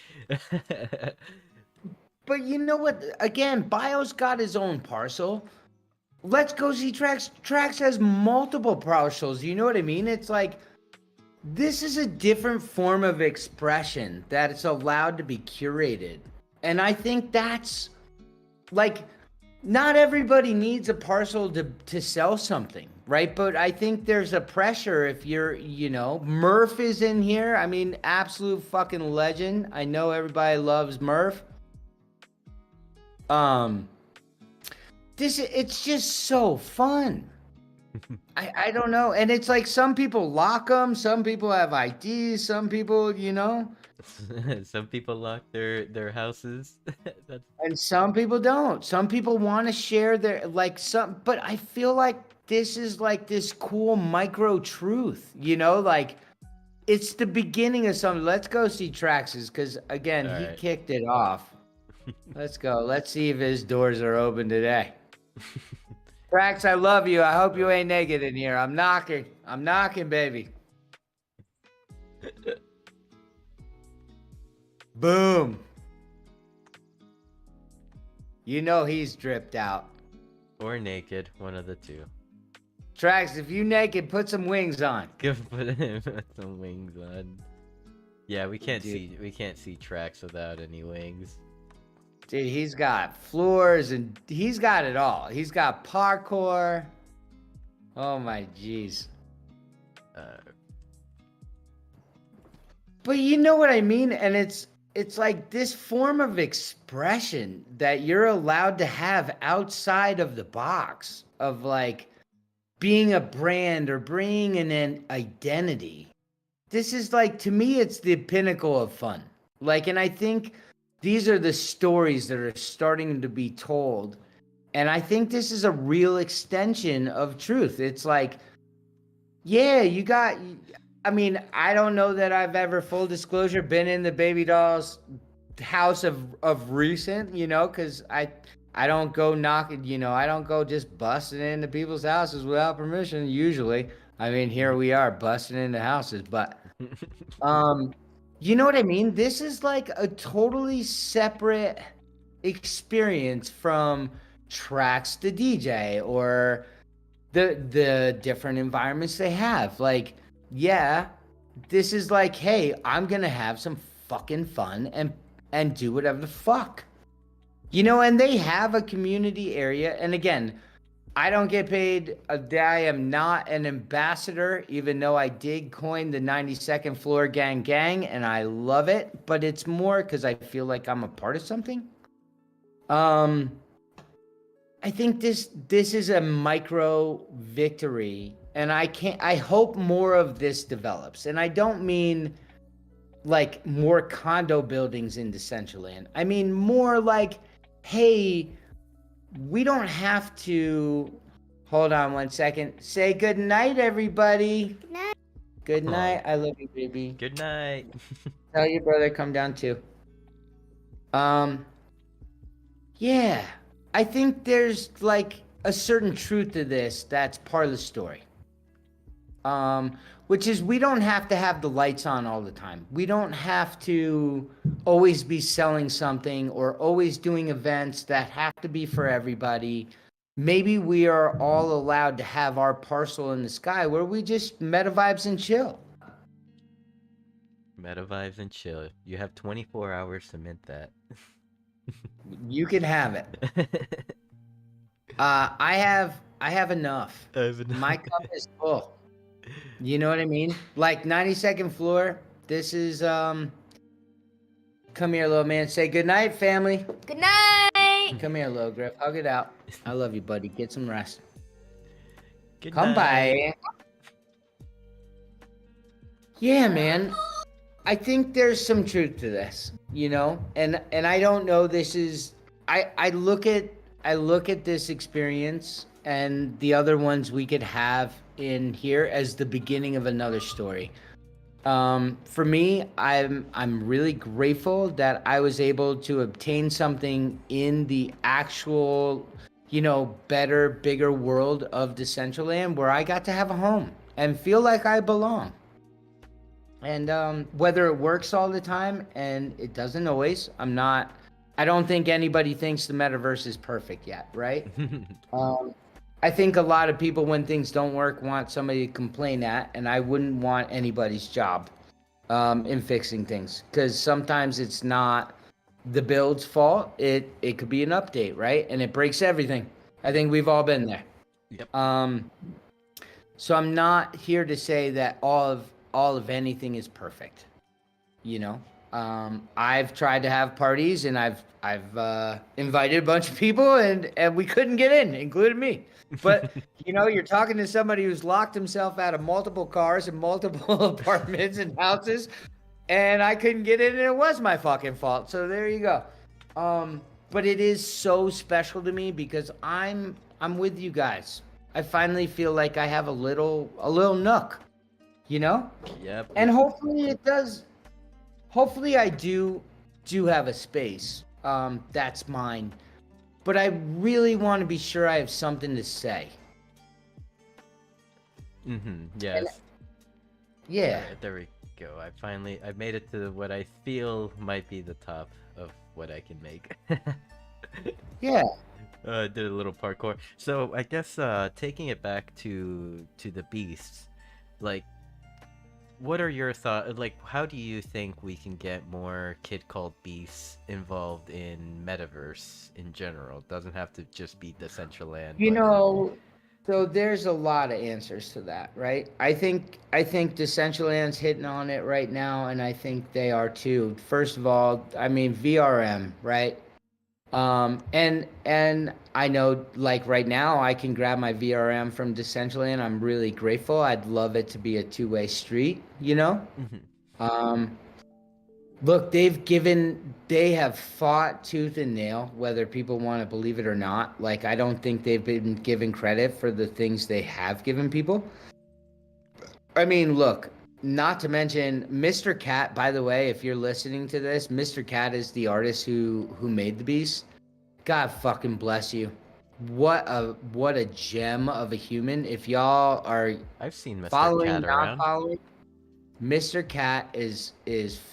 But you know what? Again, Bio's got his own parcel. Let's go see Trax. Trax has multiple parcels. You know what I mean? It's like, this is a different form of expression that it's allowed to be curated. And I think that's like, not everybody needs a parcel to sell something, right? But I think there's a pressure if Murph is in here. I mean, absolute fucking legend. I know everybody loves Murph. Um, it's just so fun. I don't know. And it's like, some people lock them, some people have IDs, some people. Some people lock their houses. That's And some people don't. Some people want to share their, like, but I feel like this is like this cool micro truth, like it's the beginning of something. Let's go see Trax's, because again, all he right. kicked it off. Let's go. Let's see if his doors are open today. Trax, I love you. I hope you ain't naked in here. I'm knocking. I'm knocking, baby. Boom. He's dripped out. Or naked, one of the two. Trax, if you naked, put some wings on. Put some wings on. Yeah, we can't Dude. see tracks without any wings. Dude, he's got floors and he's got it all. He's got parkour. Oh my jeez. Uh, But you know what I mean? And it's like this form of expression that you're allowed to have outside of the box of like being a brand or bringing in an identity. This is like, to me, it's the pinnacle of fun. Like, and I think these are the stories that are starting to be told. And I think this is a real extension of truth. It's like, yeah, I mean, I don't know that I've ever, full disclosure, been in the baby doll's house of recent, you know, because I don't go knocking, you know, I don't go just busting into people's houses without permission. Usually, I mean, here we are busting into houses, but you know what I mean? This is like a totally separate experience from tracks to DJ or the different environments they have. Like, yeah, this is like, hey, I'm gonna have some fucking fun and do whatever the fuck. You know, and they have a community area. And again, I don't get paid. I am not an ambassador, even though I did coin the 92nd floor gang, and I love it. But it's more because I feel like I'm a part of something. I think this is a micro victory, and I hope more of this develops. And I don't mean like more condo buildings in Decentraland. I mean more like, hey, we don't have to. Hold on one second. Say good night, everybody. Good night. Good night. I love you, baby. Good night. Tell your brother come down too. Yeah. I think there's like a certain truth to this that's part of the story. Which is we don't have to have the lights on all the time. We don't have to always be selling something or always doing events that have to be for everybody. Maybe we are all allowed to have our parcel in the sky where we just meta vibes and chill. Meta vibes and chill. You have 24 hours to mint that. You can have it. I have enough. My cup is full. You know what I mean? Like 92nd floor. This is come here, little man. Say good night, family. Good night. Come here, little Griff. Hug it out. I love you, buddy. Get some rest. Good Come night. by. Yeah, man. I think there's some truth to this, you know? And I don't know, this is I look at this experience and the other ones we could have in here as the beginning of another story. For me, I'm really grateful that I was able to obtain something in the actual, you know, better, bigger world of Decentraland where I got to have a home and feel like I belong. And whether it works all the time, and it doesn't always, I don't think anybody thinks the metaverse is perfect yet, right? I think a lot of people, when things don't work, want somebody to complain at, and I wouldn't want anybody's job in fixing things, because sometimes it's not the build's fault. It could be an update, right? And it breaks everything. I think we've all been there. Yep. So I'm not here to say that all of anything is perfect, you know. I've tried to have parties, and I've invited a bunch of people, and we couldn't get in, including me. But you know, you're talking to somebody who's locked himself out of multiple cars and multiple apartments and houses, and I couldn't get in, and it was my fucking fault. So there you go. But it is so special to me because I'm with you guys. I finally feel like I have a little nook, you know? Yep. And hopefully it does. Hopefully I do have a space that's mine. But I really want to be sure I have something to say. Yes. Yeah. There we go. I made it to what I feel might be the top of what I can make. Yeah. Did a little parkour. So I guess taking it back to the beasts, like what are your thoughts? Like, how do you think we can get more Kid Called Beasts involved in metaverse in general? It doesn't have to just be Decentraland, You but know, so there's a lot of answers to that, right? I think Decentraland's hitting on it right now, and I think they are too. First of all, I mean VRM, right? And I know like right now I can grab my VRM from Decentraland. I'm really grateful. I'd love it to be a two-way street, you know? Mhm. Um, Look, they have fought tooth and nail, whether people want to believe it or not. Like, I don't think they've been given credit for the things they have given people. I mean, look, not to mention Mr. Cat, by the way, if you're listening to this, Mr. Cat is the artist who made the beast. God fucking bless you. What a gem of a human. If y'all are I've seen Mr. following, Cat not around. following, Mr. Cat is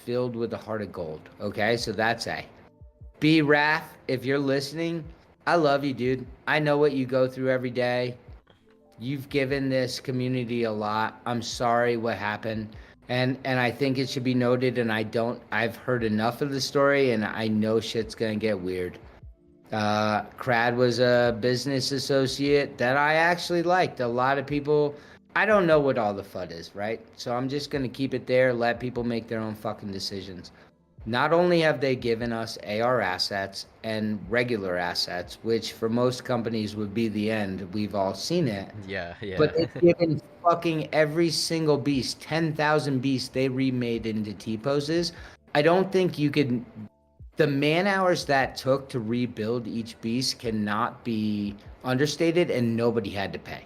filled with a heart of gold. Okay, so that's A. B Raff, if you're listening, I love you, dude. I know what you go through every day. You've given this community a lot. I'm sorry what happened. And I think it should be noted, and I've heard enough of the story, and I know shit's gonna get weird. Crad was a business associate that I actually liked. A lot of people, I don't know what all the FUD is, right? So I'm just going to keep it there, let people make their own fucking decisions. Not only have they given us AR assets and regular assets, which for most companies would be the end, we've all seen it, Yeah, but yeah. they've given fucking every single beast, 10,000 beasts they remade into T poses. I don't think you could the man hours that took to rebuild each beast cannot be understated, and nobody had to pay.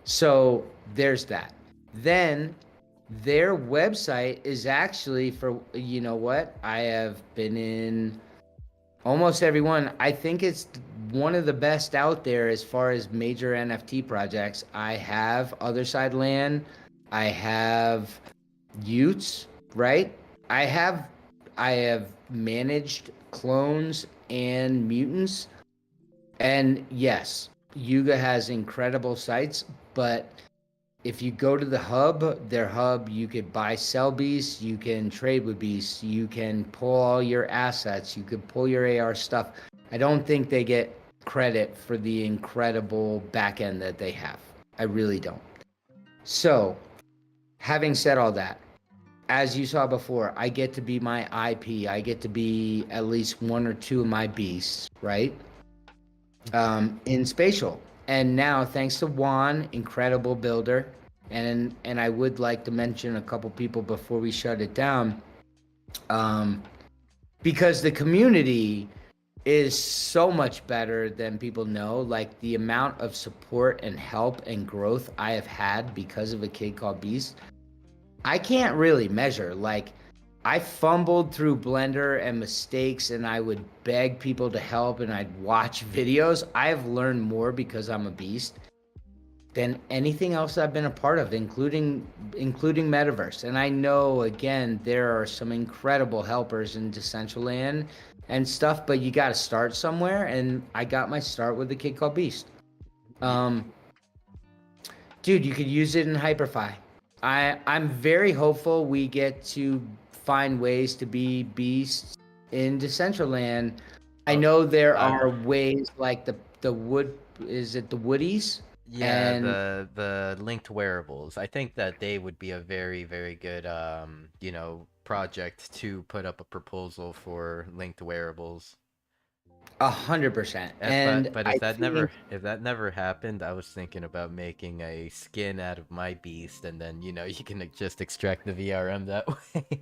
So there's that. Then their website is actually for, you know what? I have been in almost every one. I think it's one of the best out there as far as major NFT projects. I have Other Side Land. I have Utes, right? I have I have managed clones and mutants. And yes, Yuga has incredible sites, but if you go to the hub, their hub, you could buy sell beasts, you can trade with beasts, you can pull all your assets, you could pull your AR stuff. I don't think they get credit for the incredible back end that they have. I really don't. So, having said all that, as you saw before, I get to be my IP. I get to be at least one or two of my beasts, right? In spatial. And now, thanks to Juan, incredible builder, and I would like to mention a couple people before we shut it down, um, because the community is so much better than people know. Like the amount of support and help and growth I have had because of a kid called Beast, I can't really measure. Like, I fumbled through Blender and mistakes, and I would beg people to help, and I'd watch videos. I've learned more because I'm a beast than anything else I've been a part of, including Metaverse. And I know again there are some incredible helpers in Decentraland and stuff, but you got to start somewhere. And I got my start with a kid called Beast. Ye- Um, Dude, you could use it in Hyperfy. I'm very hopeful we get to find ways to be beasts in Decentraland. I Oh, know there I'm are ways like the wood, is it the woodies? yeah, And the linked wearables. I think that they would be a very, very good project to put up a proposal for linked wearables. 100%. But And but I think if that never happened, I was thinking about making a skin out of my beast, and then you can just extract the VRM that way.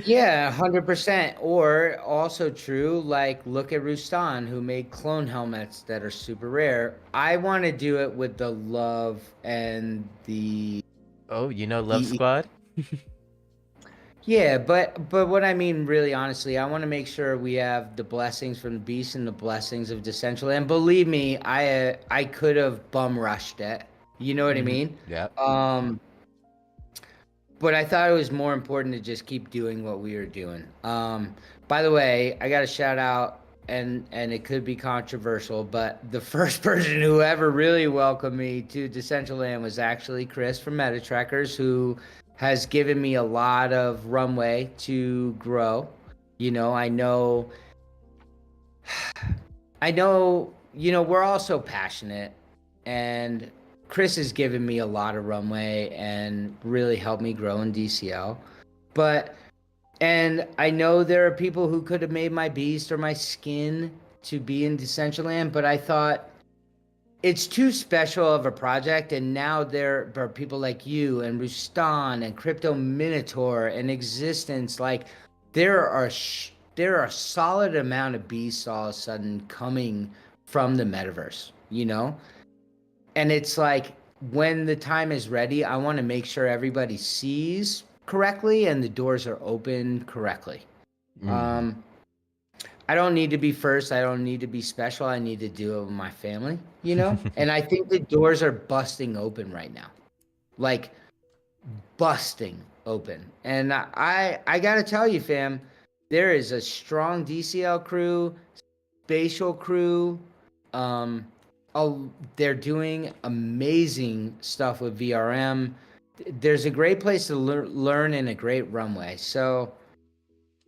yeah, 100%. Or also true, like look at Rustan who made clone helmets that are super rare. I want to do it with the love and Oh, Love the Squad? Yeah, but what I mean really honestly, I want to make sure we have the blessings from the beast and the blessings of Decentral. And believe me, I could have bum rushed it. You know what I mean? Yep. Um but I thought it was more important to just keep doing what we were doing. By the way, I got to shout out, and it could be controversial, but the first person who ever really welcomed me to Decentraland was actually Chris from MetaTrackers, who has given me a lot of runway to grow. You know, we're all so passionate, and Chris has given me a lot of runway and really helped me grow in DCL. But, and I know there are people who could have made my beast or my skin to be in Decentraland, but I thought it's too special of a project. And now there are people like you and Rustan and Crypto Minotaur and Existence. Like, there are a solid amount of beasts all of a sudden coming from the metaverse, you know? And it's like, when the time is ready, I want to make sure everybody sees correctly and the doors are open correctly. Mm. I don't need to be first. I don't need to be special. I need to do it with my family, you know? And I think the doors are busting open right now. Like, busting open. And I got to tell you, fam, there is a strong DCL crew, spatial crew. They're doing amazing stuff with VRM. There's a great place to learn and a great runway. So,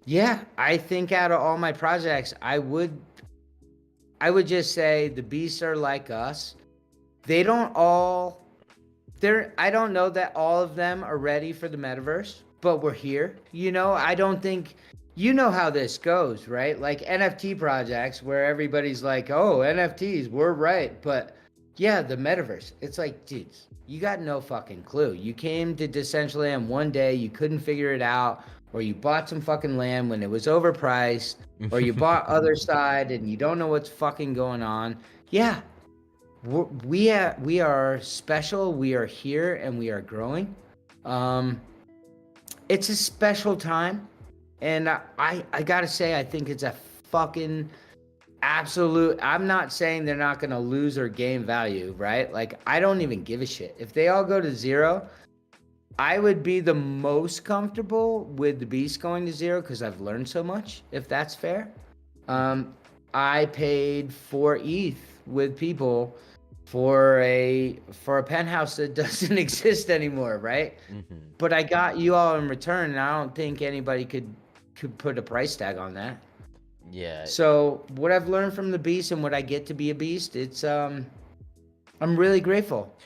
yeah, I think out of all my projects, I would just say the beasts are like us. They don't all I don't know that all of them are ready for the metaverse, but we're here. You know, I don't think you know how this goes, right? Like NFT projects where everybody's like, "Oh, NFTs, we're right." But yeah, the metaverse. It's like, dudes, you got no fucking clue. You came to Decentraland one day, you couldn't figure it out, or you bought some fucking land when it was overpriced, or you bought other side and you don't know what's fucking going on. Yeah, we are special. We are here and we are growing. It's a special time, and I gotta say, I think it's a fucking absolute. I'm not saying they're not gonna lose or gain value, right? Like, I don't even give a shit if they all go to zero. I would be the most comfortable with the beast going to zero because I've learned so much, if that's fair. I paid 4 ETH with people for a penthouse that doesn't exist anymore, right? But I got you all in return, and I don't think anybody could put a price tag on that. Yeah. So what I've learned from the beast and what I get to be a beast, it's I'm really grateful.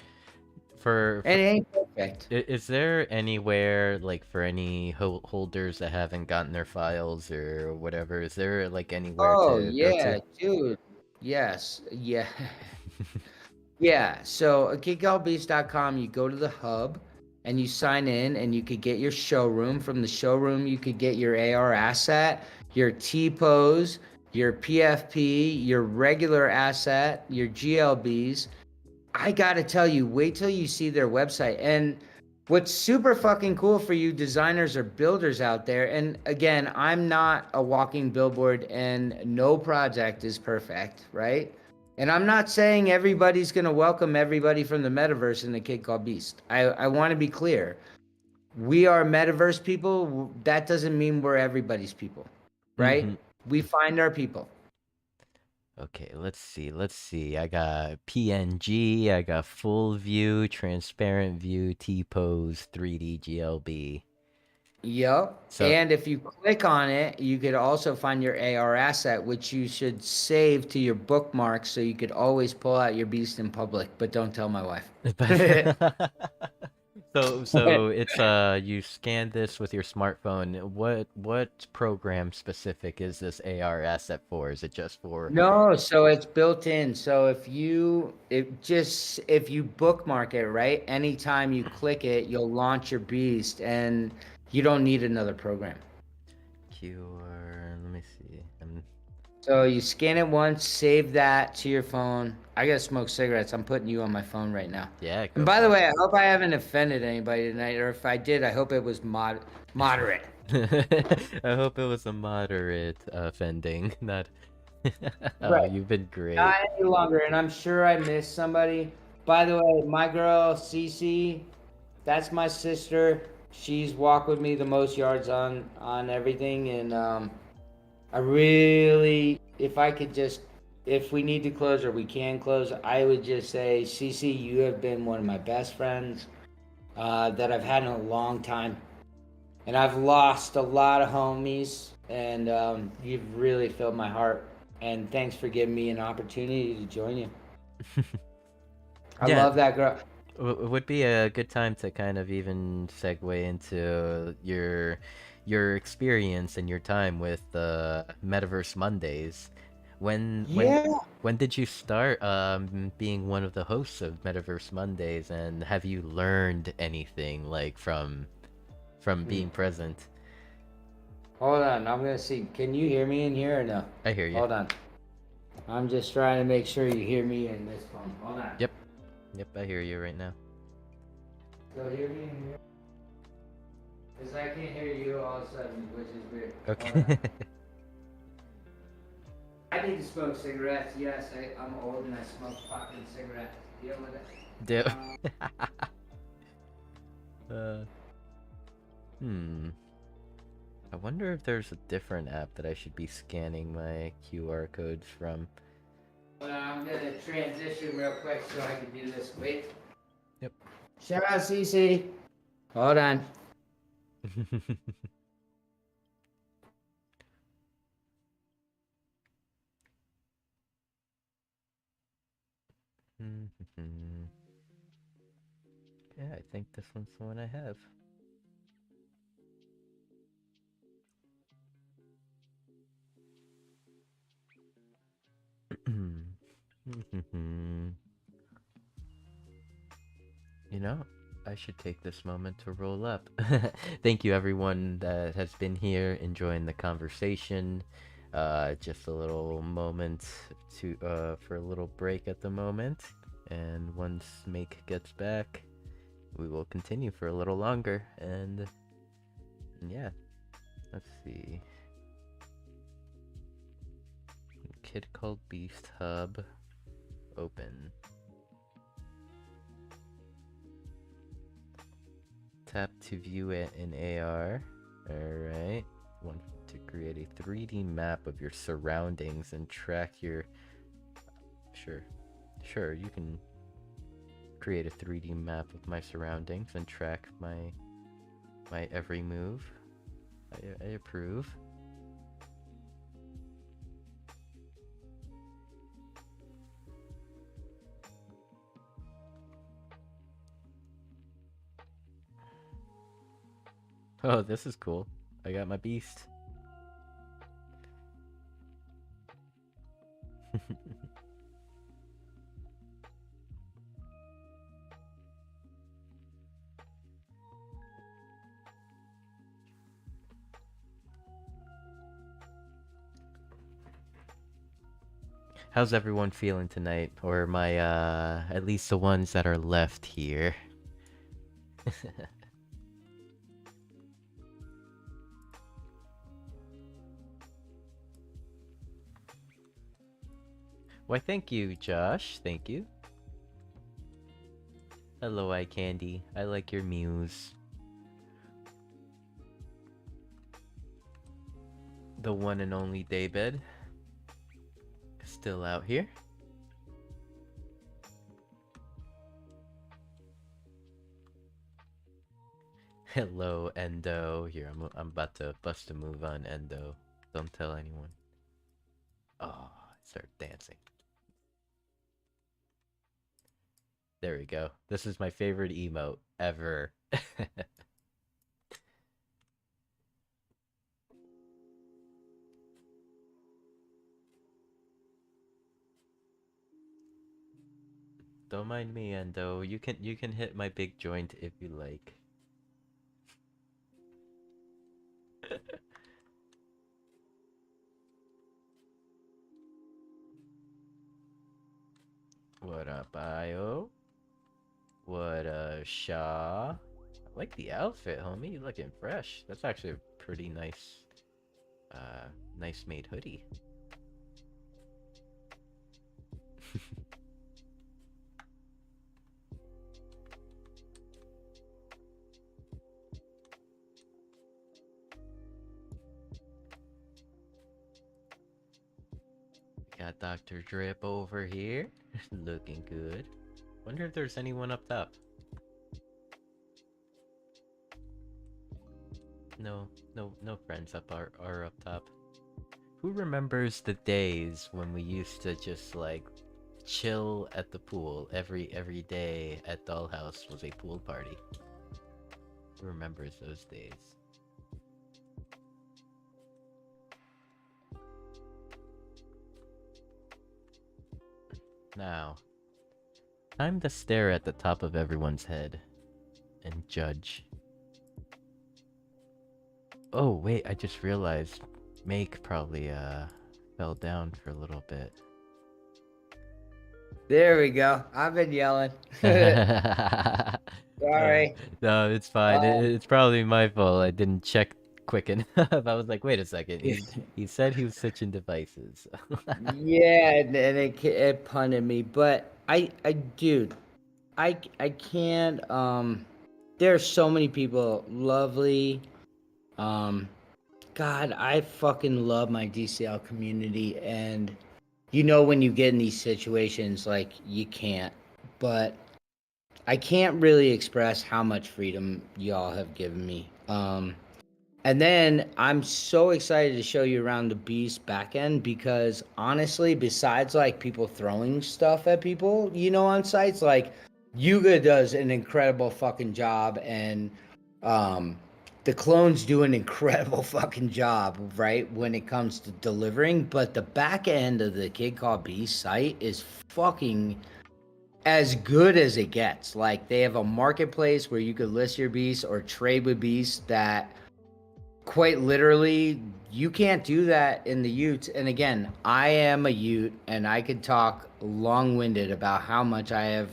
And it ain't perfect. Is there anywhere, like, for any holders that haven't gotten their files or whatever, is there like anywhere Oh to go to? yeah, dude. Yes. Yeah. Yeah, so at kickallbeast.com, you go to the hub and you sign in, and you could get your showroom. From the showroom, you could get your AR asset, your T-pose, your PFP, your regular asset, your GLBs. I gotta tell you, wait till you see their website. And what's super fucking cool for you designers or builders out there, and again, I'm not a walking billboard and no project is perfect, right? And I'm not saying everybody's gonna welcome everybody from the metaverse in the Kid Called Beast. I want to be clear. We are metaverse people. That doesn't mean we're everybody's people, right? We find our people. Okay, let's see. Let's see. I got PNG, I got full view, transparent view, T-pose, 3D GLB. Yep. So, And if you click on it, you could also find your AR asset, which you should save to your bookmarks so you could always pull out your beast in public, but don't tell my wife. so it's you scan this with your smartphone. What program specific is this AR asset for? Is it just for? No, so it's built in. So if you bookmark it, right? Anytime you click it, you'll launch your beast and you don't need another program. QR, let me see. So you scan it once, save that to your phone. I gotta smoke cigarettes. I'm putting you on my phone right now. Yeah, And go by for the it. way, I hope I haven't offended anybody tonight, or if I did, I hope it was moderate. I hope it was a moderate offending, not. Oh, Right. you've been great. Not any longer, and I'm sure I missed somebody. By the way, my girl Cece, that's my sister. She's walked with me the most yards on everything, and I really, if we need to close or we can close, I would just say, Cece, you have been one of my best friends. that I've had in a long time. And I've lost a lot of homies, and you've really filled my heart. And thanks for giving me an opportunity to join you. I Yeah, love that girl. it would be a good time to kind of even segue into your experience and your time with Metaverse Mondays. When when Yeah. when did you start being one of the hosts of Metaverse Mondays, and have you learned anything like from Hmm. being present? Hold on, I'm gonna see. Can you hear me in here or no? I hear you. Hold on. I'm just trying to make sure you hear me in this phone. Hold on. Yep. Yep, I hear you right now. So hear me in here? Because I can't hear you all of a sudden, which is weird. Hold on. Okay. I need to smoke cigarettes. Yes, I'm old and I smoke fucking cigarettes. Deal with Do. it. uh, hmm. I wonder if there's a different app that I should be scanning my QR codes from. Well, I'm gonna transition real quick so I can do this. Wait. Yep. Shout out CC. Hold on. Yeah, I think this one's the one I have. You know, I should take this moment to roll up. Thank you, everyone that has been here enjoying the conversation. Just a little moment to for a little break at the moment, and once Make gets back, we will continue for a little longer. And yeah, let's see. Kid called Beast Hub. Open. Tap to view it in AR. Alright. Want to create a 3D map of your surroundings and track your... Sure, you can create a 3D map of my surroundings and track my every move. I approve. Oh, this is cool. I got my beast. How's everyone feeling tonight? Or my, at least the ones that are left here. Why, thank you, Josh. Thank you. Hello, Eye Candy. I like your muse. The one and only Daybed. Still out here. Hello, Endo. Here, I'm about to bust a move on Endo. Don't tell anyone. Oh, start dancing. There we go. This is my favorite emote ever. Don't mind me, Endo. You can hit my big joint if you like. What up, Io? What Shaw? I like the outfit, homie. You looking fresh. That's actually a pretty nice nice made hoodie. Got Dr. Drip over here. Looking good. Wonder if there's anyone up top. No friends are up top. Who remembers the days when we used to just like chill at the pool every day at Dollhouse was a pool party? Who remembers those days? Now, time to stare at the top of everyone's head and judge. Oh, wait, I just realized Make probably fell down for a little bit. There we go. I've been yelling. uh, Sorry. no, it's fine. It's probably my fault. I didn't check quick enough. I was like, wait a second. He said he was switching devices. Yeah, and it punted me, but dude, I can't. There's so many people, lovely. Um, God, I fucking love my DCL community, and when you get in these situations, like you can't, but I can't really express how much freedom y'all have given me. And then I'm so excited to show you around the Beast backend because honestly, besides like people throwing stuff at people, on sites, like Yuga does an incredible fucking job, and the clones do an incredible fucking job, right? When it comes to delivering, but the back end of the Kid Called Beast site is fucking as good as it gets. Like they have a marketplace where you could list your beasts or trade with beasts that quite literally you can't do that in the Utes. And again, I am a Ute and I could talk long-winded about how much I have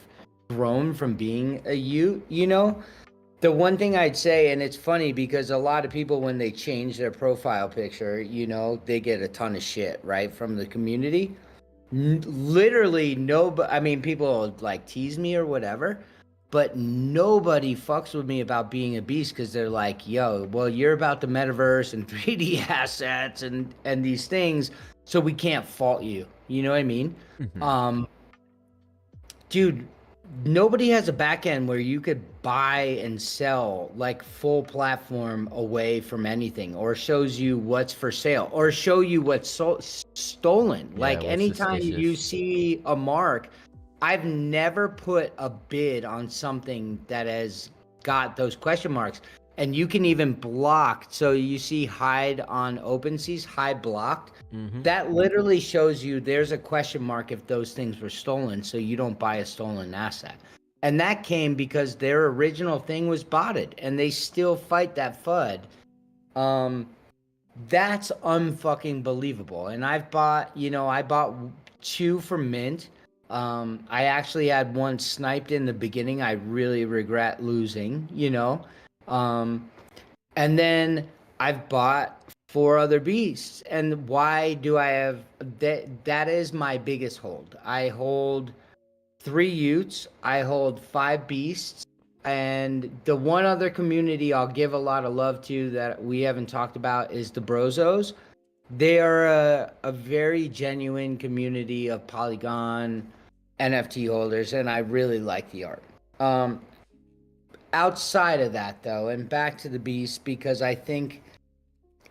grown from being a Ute. The one thing I'd say, and it's funny because a lot of people, when they change their profile picture, they get a ton of shit, right, from the community. Literally nobody, I mean, people like tease me or whatever, but nobody fucks with me about being a beast because they're like, yo, well, you're about the metaverse and 3D assets and these things, so we can't fault you. You know what I mean? Mhm. Dude, nobody has a back end where you could buy and sell like full platform away from anything, or shows you what's for sale, or show you what's stolen. Yeah, Like what's anytime you suspicious? see a mark, I've never put a bid on something that has got those question marks. And you can even block. So you see hide on OpenSea's, hide blocked. Mm-hmm. That literally shows you there's a question mark if those things were stolen, so you don't buy a stolen asset. And that came because their original thing was botted, and they still fight that FUD. Um, that's unfucking believable. And I bought two from Mint. I actually had one sniped in the beginning. I really regret losing. Um, and then I've bought four other beasts. And why do I have that? That is my biggest hold. I hold three Utes, I hold five beasts, and the one other community I'll give a lot of love to that we haven't talked about is the Brozos. They are a very genuine community of Polygon NFT holders, and I really like the art. Um, Outside of that, though, and back to the beast, because I think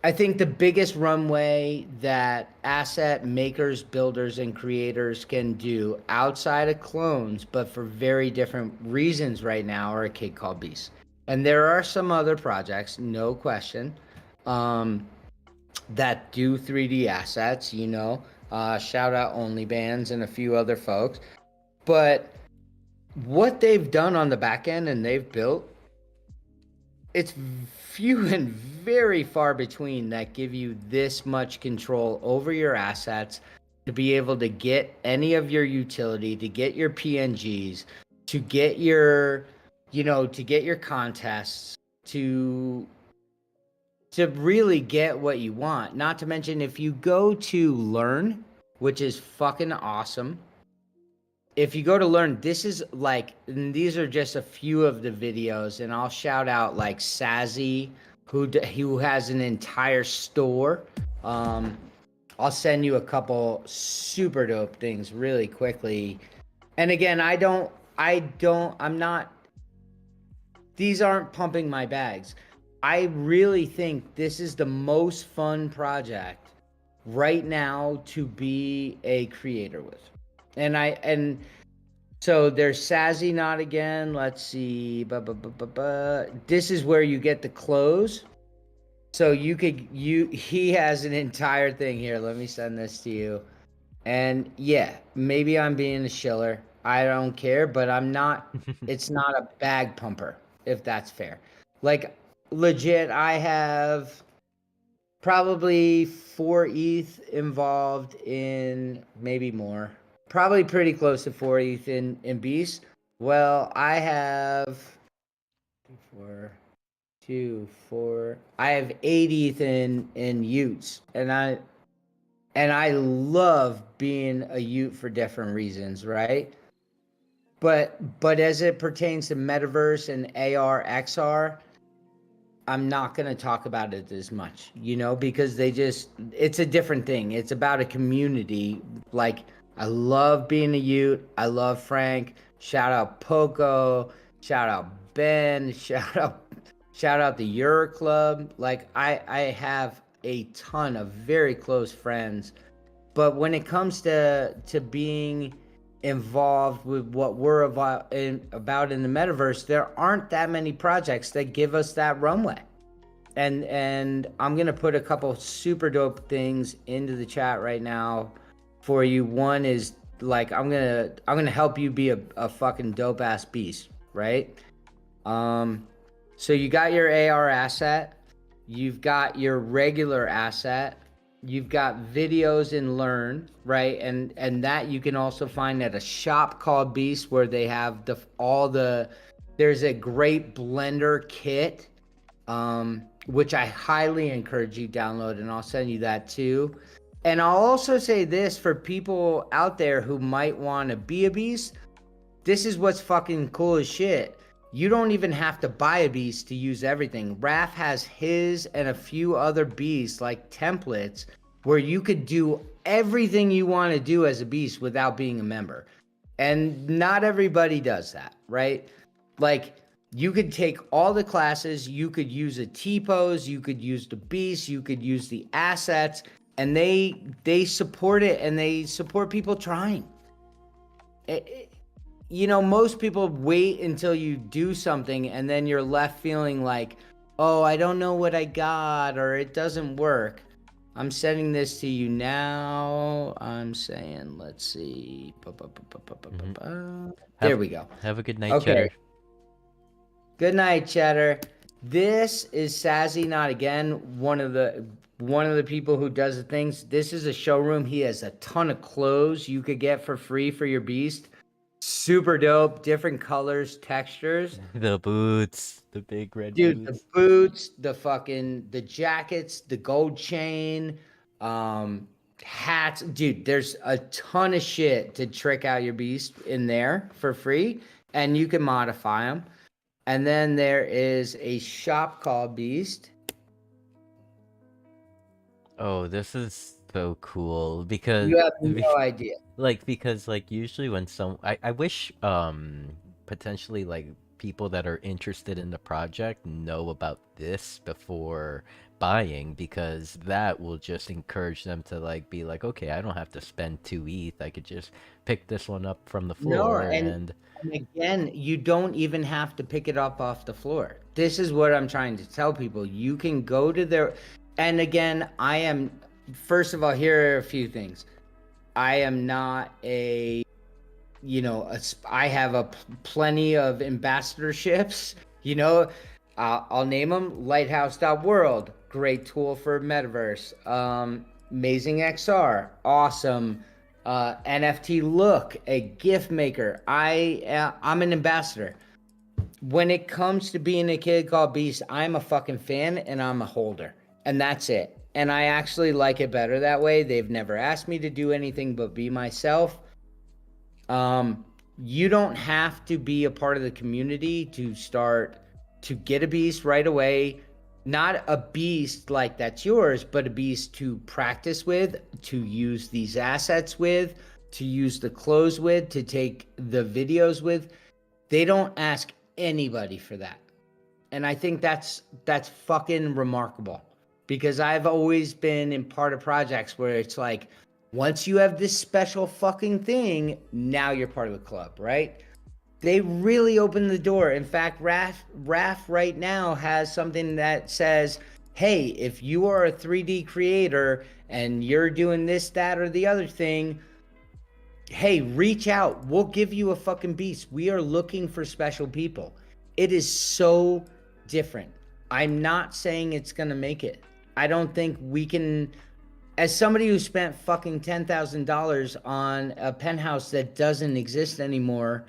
the biggest runway that asset makers, builders, and creators can do outside of clones, but for very different reasons right now, are a Kid Called Beast. And there are some other projects, no question, that do 3D assets. Shout out OnlyBands and a few other folks. But what they've done on the back end and they've built, it's few and very far between that give you this much control over your assets, to be able to get any of your utility, to get your PNGs, to get your contests, to really get what you want. Not to mention, if you go to learn, which is fucking awesome, if you go to learn, this is like, and these are just a few of the videos, and I'll shout out like Sazzy, who has an entire store. I'll send you a couple super dope things really quickly. And again, I'm not, these aren't pumping my bags. I really think this is the most fun project right now to be a creator with. And so there's Sazzy Not Again. Let's see. This is where you get the clothes. So he has an entire thing here. Let me send this to you. And yeah, maybe I'm being a shiller. I don't care, but I'm not, it's not a bag pumper, if that's fair. Like, legit, I have probably 4 ETH involved in, maybe more. Probably pretty close to 4 ETH in Beast. Well, I have 4, 2, 4. I have 8 ETH in Utes, and I love being a Ute for different reasons, right? But as it pertains to metaverse and AR XR, I'm not going to talk about it as much, because it's a different thing. It's about a community. Like, I love being a Ute. I love Frank. Shout out Poco. Shout out Ben. Shout out the Euro Club. Like, I have a ton of very close friends. But when it comes to being involved with what we're about in the metaverse, there aren't that many projects that give us that runway. And I'm gonna put a couple super dope things into the chat right now for you. One is, like, I'm gonna help you be a fucking dope ass beast, right? So you got your AR asset, you've got your regular asset, you've got videos in Learn, right? And that you can also find at a shop called Beast, where they have there's a great blender kit, which I highly encourage you download, and I'll send you that too. And I'll also say this for people out there who might want to be a beast. This is what's fucking cool as shit. You don't even have to buy a beast to use everything. Raph has his and a few other beasts, like templates, where you could do everything you want to do as a beast without being a member. And not everybody does that, right? Like, you could take all the classes, you could use a T-pose, you could use the beast, you could use the assets, and they support it, and they support people trying. Most people wait until you do something, and then you're left feeling like, oh, I don't know what I got, or it doesn't work. I'm sending this to you now. I'm saying, let's see. There we go. Have a good night, Cheddar. Good night, Cheddar. This is Sazzy Not Again, one of the people who does the things. This is a showroom. He has a ton of clothes you could get for free for your beast. Super dope, different colors, textures. The boots, the big red boots. The boots, the jackets, the gold chain, hats. Dude, there's a ton of shit to trick out your beast in there for free, and you can modify them. And then there is a shop called Beast. Oh, this is so cool, because you have no idea. Because usually when I wish potentially people that are interested in the project know about this before buying, because that will just encourage them to be like, okay, I don't have to spend 2 ETH. I could just pick this one up from the floor. And again, you don't even have to pick it up off the floor. This is what I'm trying to tell people. You can go to their, and again, first of all, here are a few things. I am not I have plenty of ambassadorships, I'll name them. Lighthouse.world, great tool for metaverse. Amazing XR, awesome. NFT Look, a gift maker. I'm an ambassador. When it comes to being a kid called Beast, I'm a fucking fan and I'm a holder, and that's it. And I actually like it better that way. They've never asked me to do anything but be myself. You don't have to be a part of the community to get a beast right away. Not a beast like that's yours, but a beast to practice with, to use these assets with, to use the clothes with, to take the videos with. They don't ask anybody for that. And I think that's fucking remarkable, because I've always been in part of projects where it's like, once you have this special fucking thing, now you're part of the club, right? They really opened the door. In fact, RAF right now has something that says, hey, if you are a 3D creator and you're doing this, that, or the other thing, hey, reach out. We'll give you a fucking beast. We are looking for special people. It is so different. I'm not saying it's going to make it. I don't think we can. As somebody who spent fucking $10,000 on a penthouse that doesn't exist anymore,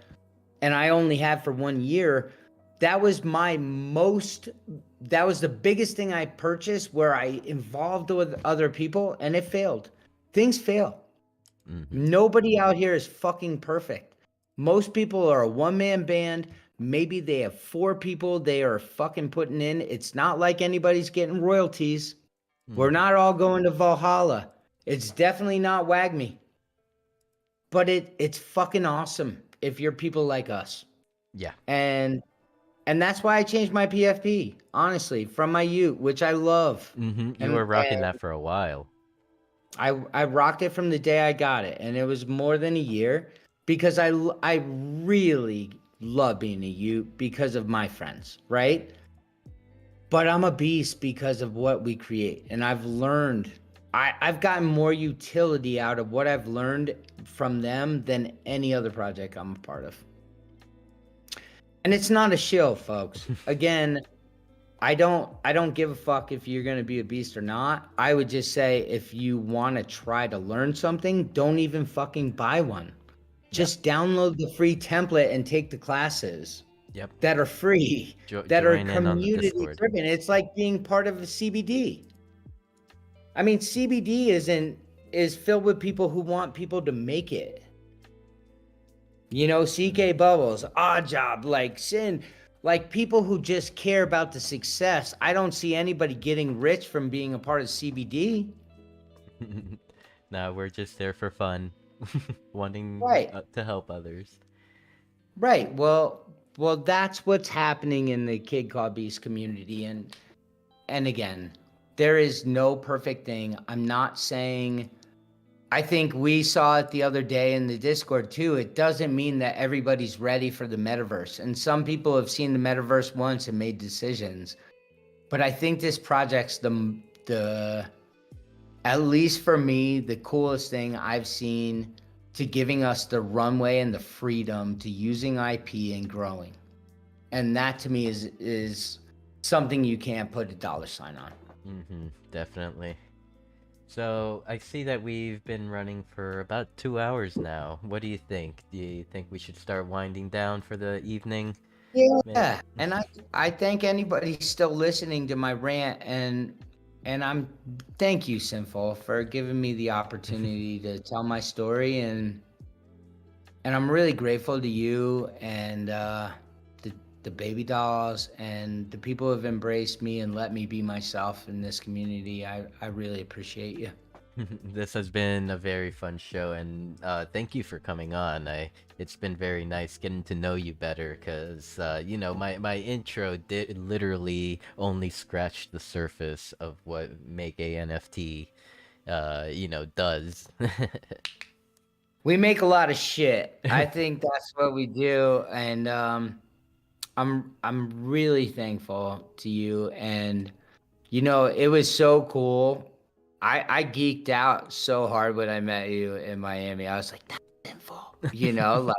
and I only had for 1 year, that was the biggest thing I purchased where I involved with other people, and it failed. Things fail. Nobody out here is fucking perfect. Most people are a one-man band. Maybe they have 4 people they are fucking putting in. It's not like anybody's getting royalties. We're not all going to Valhalla. It's definitely not WAGMI. But it's fucking awesome if you're people like us. Yeah. And that's why I changed my PFP, honestly, from my Ute, which I love. You were rocking that for a while. I rocked it from the day I got it, and it was more than a year, because I really love being a Ute because of my friends, right? But I'm a beast because of what we create, and I've learned, I've gotten more utility out of what I've learned from them than any other project I'm a part of. And it's not a shill, folks. Again, I don't give a fuck if you're going to be a beast or not. I would just say, if you want to try to learn something, don't even fucking buy one. Just download the free template and take the classes. Yep. That are free, that are community driven. It's like being part of a CBD. I mean, CBD is filled with people who want people to make it. You know, CK Bubbles, Odd Job, like Sin, like people who just care about the success. I don't see anybody getting rich from being a part of CBD. No, we're just there for fun, wanting to help others. Right. Well, that's what's happening in the Kid Called Beast community. And again, there is no perfect thing. I'm not saying, I think we saw it the other day in the Discord too. It doesn't mean that everybody's ready for the metaverse. And some people have seen the metaverse once and made decisions. But I think this project's the at least for me, the coolest thing I've seen to giving us the runway and the freedom to using IP and growing. And that to me is something you can't put a dollar sign on. Definitely. So I see that we've been running for about 2 hours now. What do you think? Do you think we should start winding down for the evening? Yeah. And I thank anybody still listening to my rant, and thank you, Sinful, for giving me the opportunity to tell my story, and I'm really grateful to you and the baby dolls and the people who have embraced me and let me be myself in this community. I really appreciate you. This has been a very fun show, and thank you for coming on. It's been very nice getting to know you better, because you know, my intro did literally only scratch the surface of what MakeANFT you know, does. We make a lot of shit. I think that's what we do, and I'm really thankful to you. And you know, it was so cool. I geeked out so hard when I met you in Miami. I was like, that's Sinful. You know, like,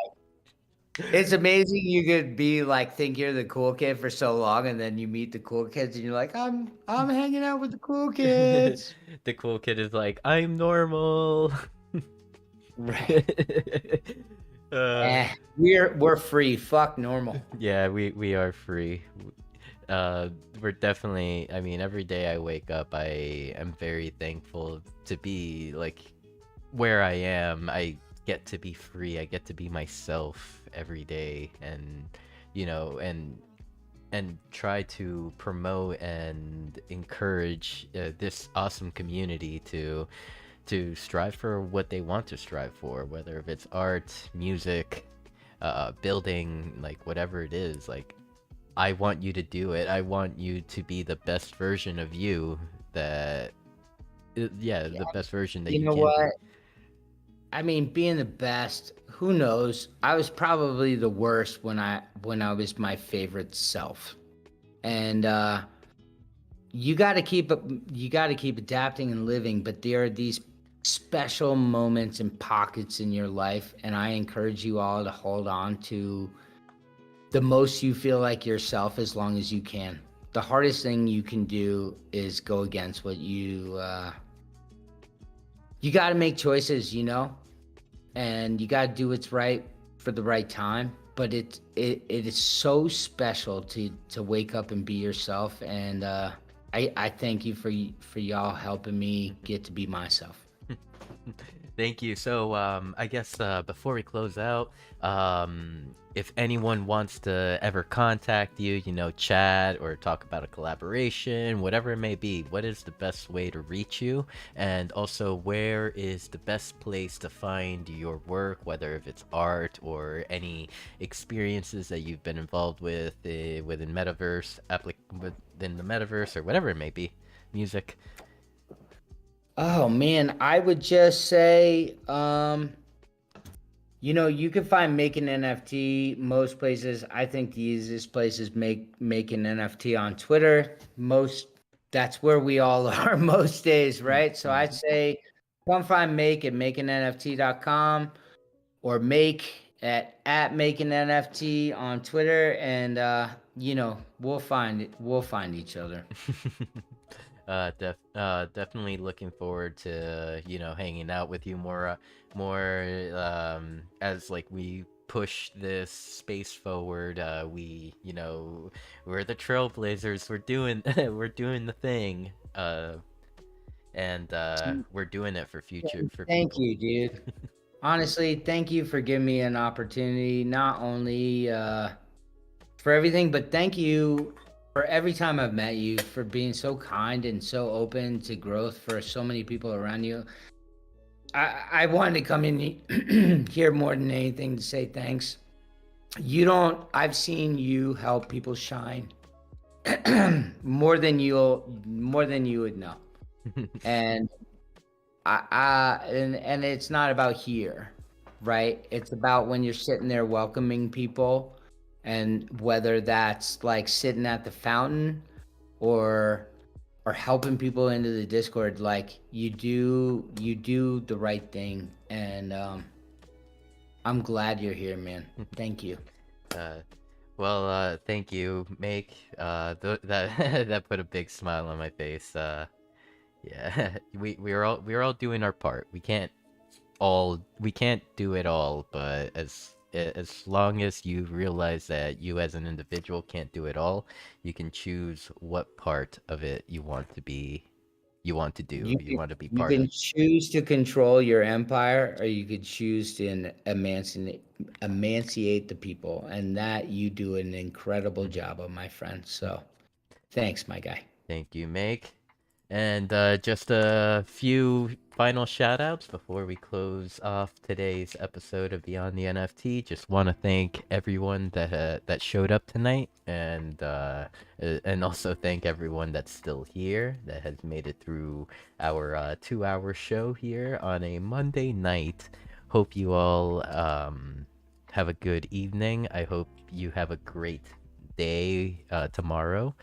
it's amazing you could be like, think you're the cool kid for so long, and then you meet the cool kids and you're like, I'm hanging out with the cool kids. The cool kid is like, I'm normal. Right. We're free. Fuck normal. Yeah, we are free. We're definitely, I mean, every day I wake up, I am very thankful to be like where I am. I get to be free. I get to be myself every day, and you know, and try to promote and encourage this awesome community to strive for what they want to strive for, whether if it's art, music, building, like whatever it is. Like, I want you to do it. I want you to be the best version of you that, yeah, Yeah, the best version that you you know can be. what? I mean, being the best, who knows? I was probably the worst when I was my favorite self. And you got to keep adapting and living, but there are these special moments and pockets in your life, and I encourage you all to hold on to the most you feel like yourself as long as you can. The hardest thing you can do is go against what you got to make choices, and you got to do what's right for the right time. But it is so special to wake up and be yourself, and I thank you for y'all helping me get to be myself. Thank you. So, I guess before we close out, if anyone wants to ever contact you, chat or talk about a collaboration, whatever it may be, what is the best way to reach you? And also, where is the best place to find your work, whether if it's art or any experiences that you've been involved with within within the metaverse or whatever it may be, music. Oh man, I would just say, you can find Make an NFT most places. I think the easiest place is make an NFT on Twitter. That's where we all are most days, right? So I'd Mhm. say come find Make at makeanNFT.com or at make an NFT on Twitter, and we'll find each other. Definitely looking forward to, hanging out with you more, as like we push this space forward. We're the trailblazers. We're doing, we're doing the thing. And we're doing it for future for Thank people. you, dude. Honestly, thank you for giving me an opportunity, not only for everything, but thank you for every time I've met you, for being so kind and so open to growth for so many people around you. I wanted to come in here more than anything to say thanks. I've seen you help people shine more than you would know. And and it's not about here, right? It's about when you're sitting there welcoming people, and whether that's like sitting at the fountain or helping people into the Discord, like you do the right thing, and I'm glad you're here, man. Thank you. uh, well, thank you, Make. That that put a big smile on my face. Yeah, we're all doing our part. We can't do it all, but as long as you realize that you as an individual can't do it all, you can choose what part of it you want to do, You you can want to be you part can of. choose to control your empire, or you could choose to emancipate the people, and that you do an incredible job of, my friend. So, thanks, my guy. Thank you, Meg. And just a few final shout outs before we close off today's episode of Beyond the NFT. Just want to thank everyone that showed up tonight, and also thank everyone that's still here that has made it through our 2 hour show here on a Monday night. Hope you all have a good evening. I hope you have a great day tomorrow.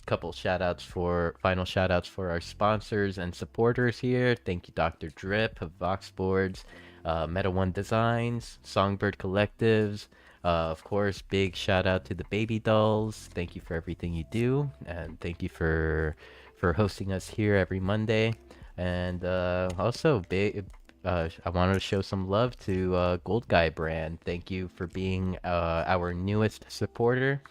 Couple shout outs for final shout outs for our sponsors and supporters here. Thank you, Dr. Drip of Voxboards, Meta One Designs, Songbird Collectives. Of course, big shout out to the baby dolls. Thank you for everything you do, and thank you for hosting us here every Monday. And also, I wanted to show some love to Gold Guy brand. Thank you for being our newest supporter.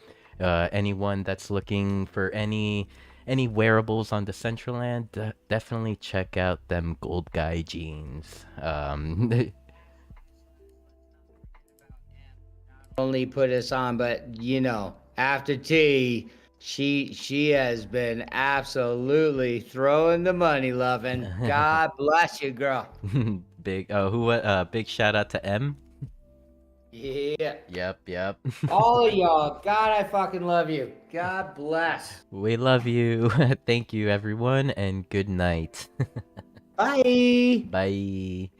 Anyone that's looking for any wearables on Decentraland, definitely check out them Gold Guy jeans. Only put us on, but after tea, she has been absolutely throwing the money, loving. God bless you, girl. big shout out to M. Yeah. Yep. All of y'all. God, I fucking love you. God bless. We love you. Thank you, everyone, and good night. Bye. Bye.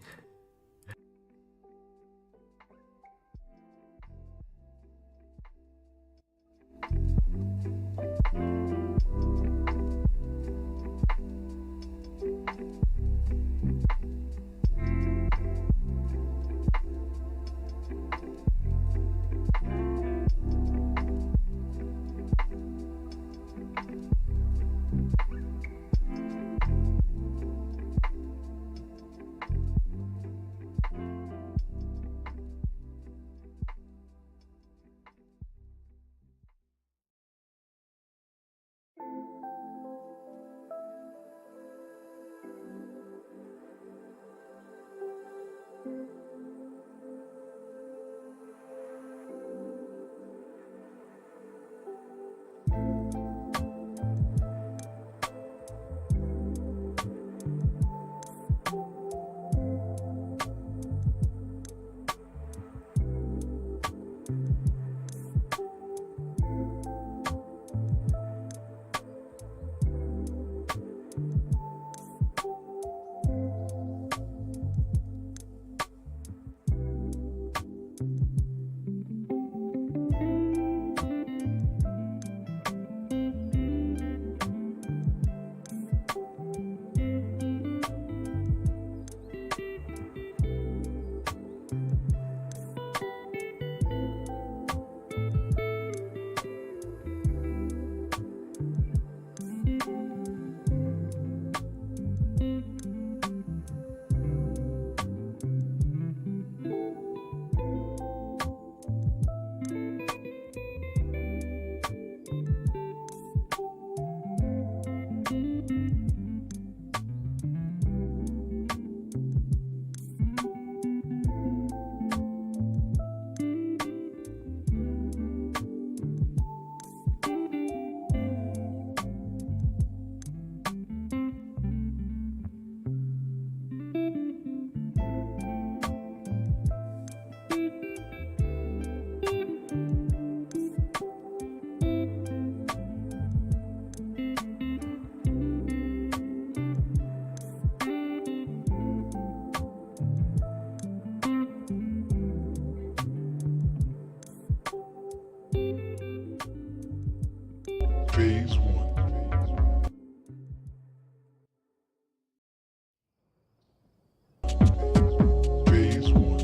Phase 1. Phase 1.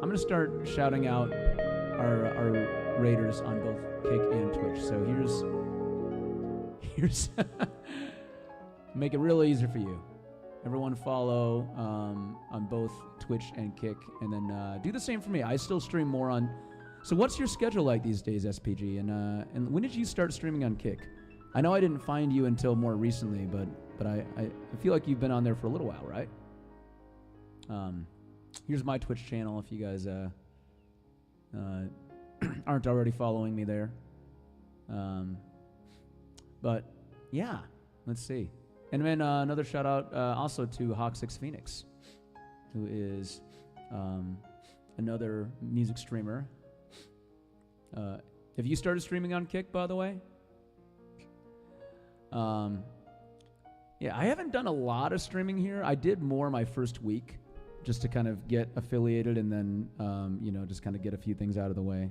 I'm gonna start shouting out our raiders on both Kick and Twitch. So here's make it real easy for you. Everyone follow on both Twitch and Kick, and then do the same for me. I still stream more on. So what's your schedule like these days, SPG? And when did you start streaming on Kick? I know I didn't find you until more recently, but I feel like you've been on there for a little while, right? Here's my Twitch channel if you guys aren't already following me there. But yeah, let's see. And then another shout out also to Hawk6 Phoenix, who is another music streamer Have you started streaming on Kick, by the way? Yeah, I haven't done a lot of streaming here. I did more my first week just to kind of get affiliated and then, just kind of get a few things out of the way.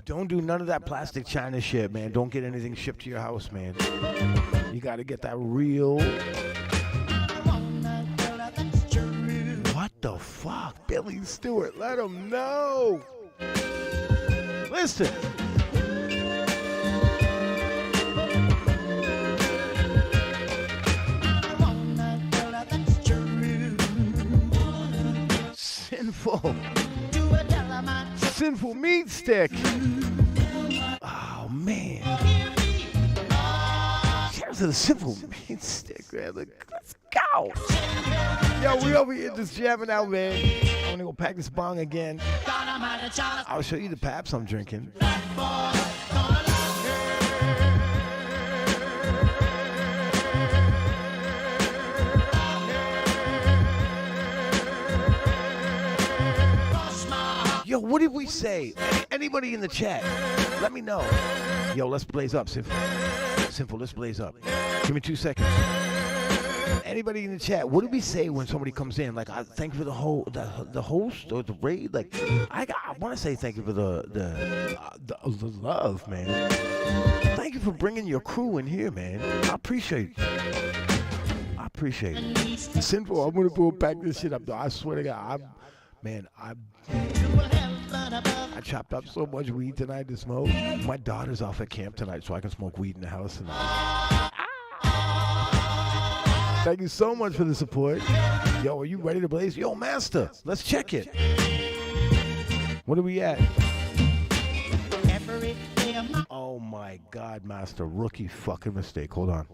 Don't do none of that plastic China shit, man. Don't get anything shipped to your house, man. You got to get that real. What the fuck? Billy Stewart, let him know. Listen. SinfulMeatStick. Oh, man. Shout out to the SinfulMeatStick, man. Let's go. Yo, we over here just jamming out, man. I'm going to go pack this bong again. I'll show you the paps I'm drinking. Yo, what did we say? Anybody in the chat, let me know. Yo, let's blaze up, Sinful, let's blaze up. Give me 2 seconds. Anybody in the chat, what do we say when somebody comes in? Like, I thank you for the host or the raid. Like, I want to say thank you for the love, man. Thank you for bringing your crew in here, man. I appreciate it. Sinful, I'm gonna go pack this shit up, though. I swear to God, I chopped up so much weed tonight to smoke. My daughter's off at camp tonight, so I can smoke weed in the house tonight. Thank you so much for the support. Yo, are you ready to blaze? Yo, Master, let's check it. What are we at? Oh my God, Master, rookie fucking mistake. Hold on.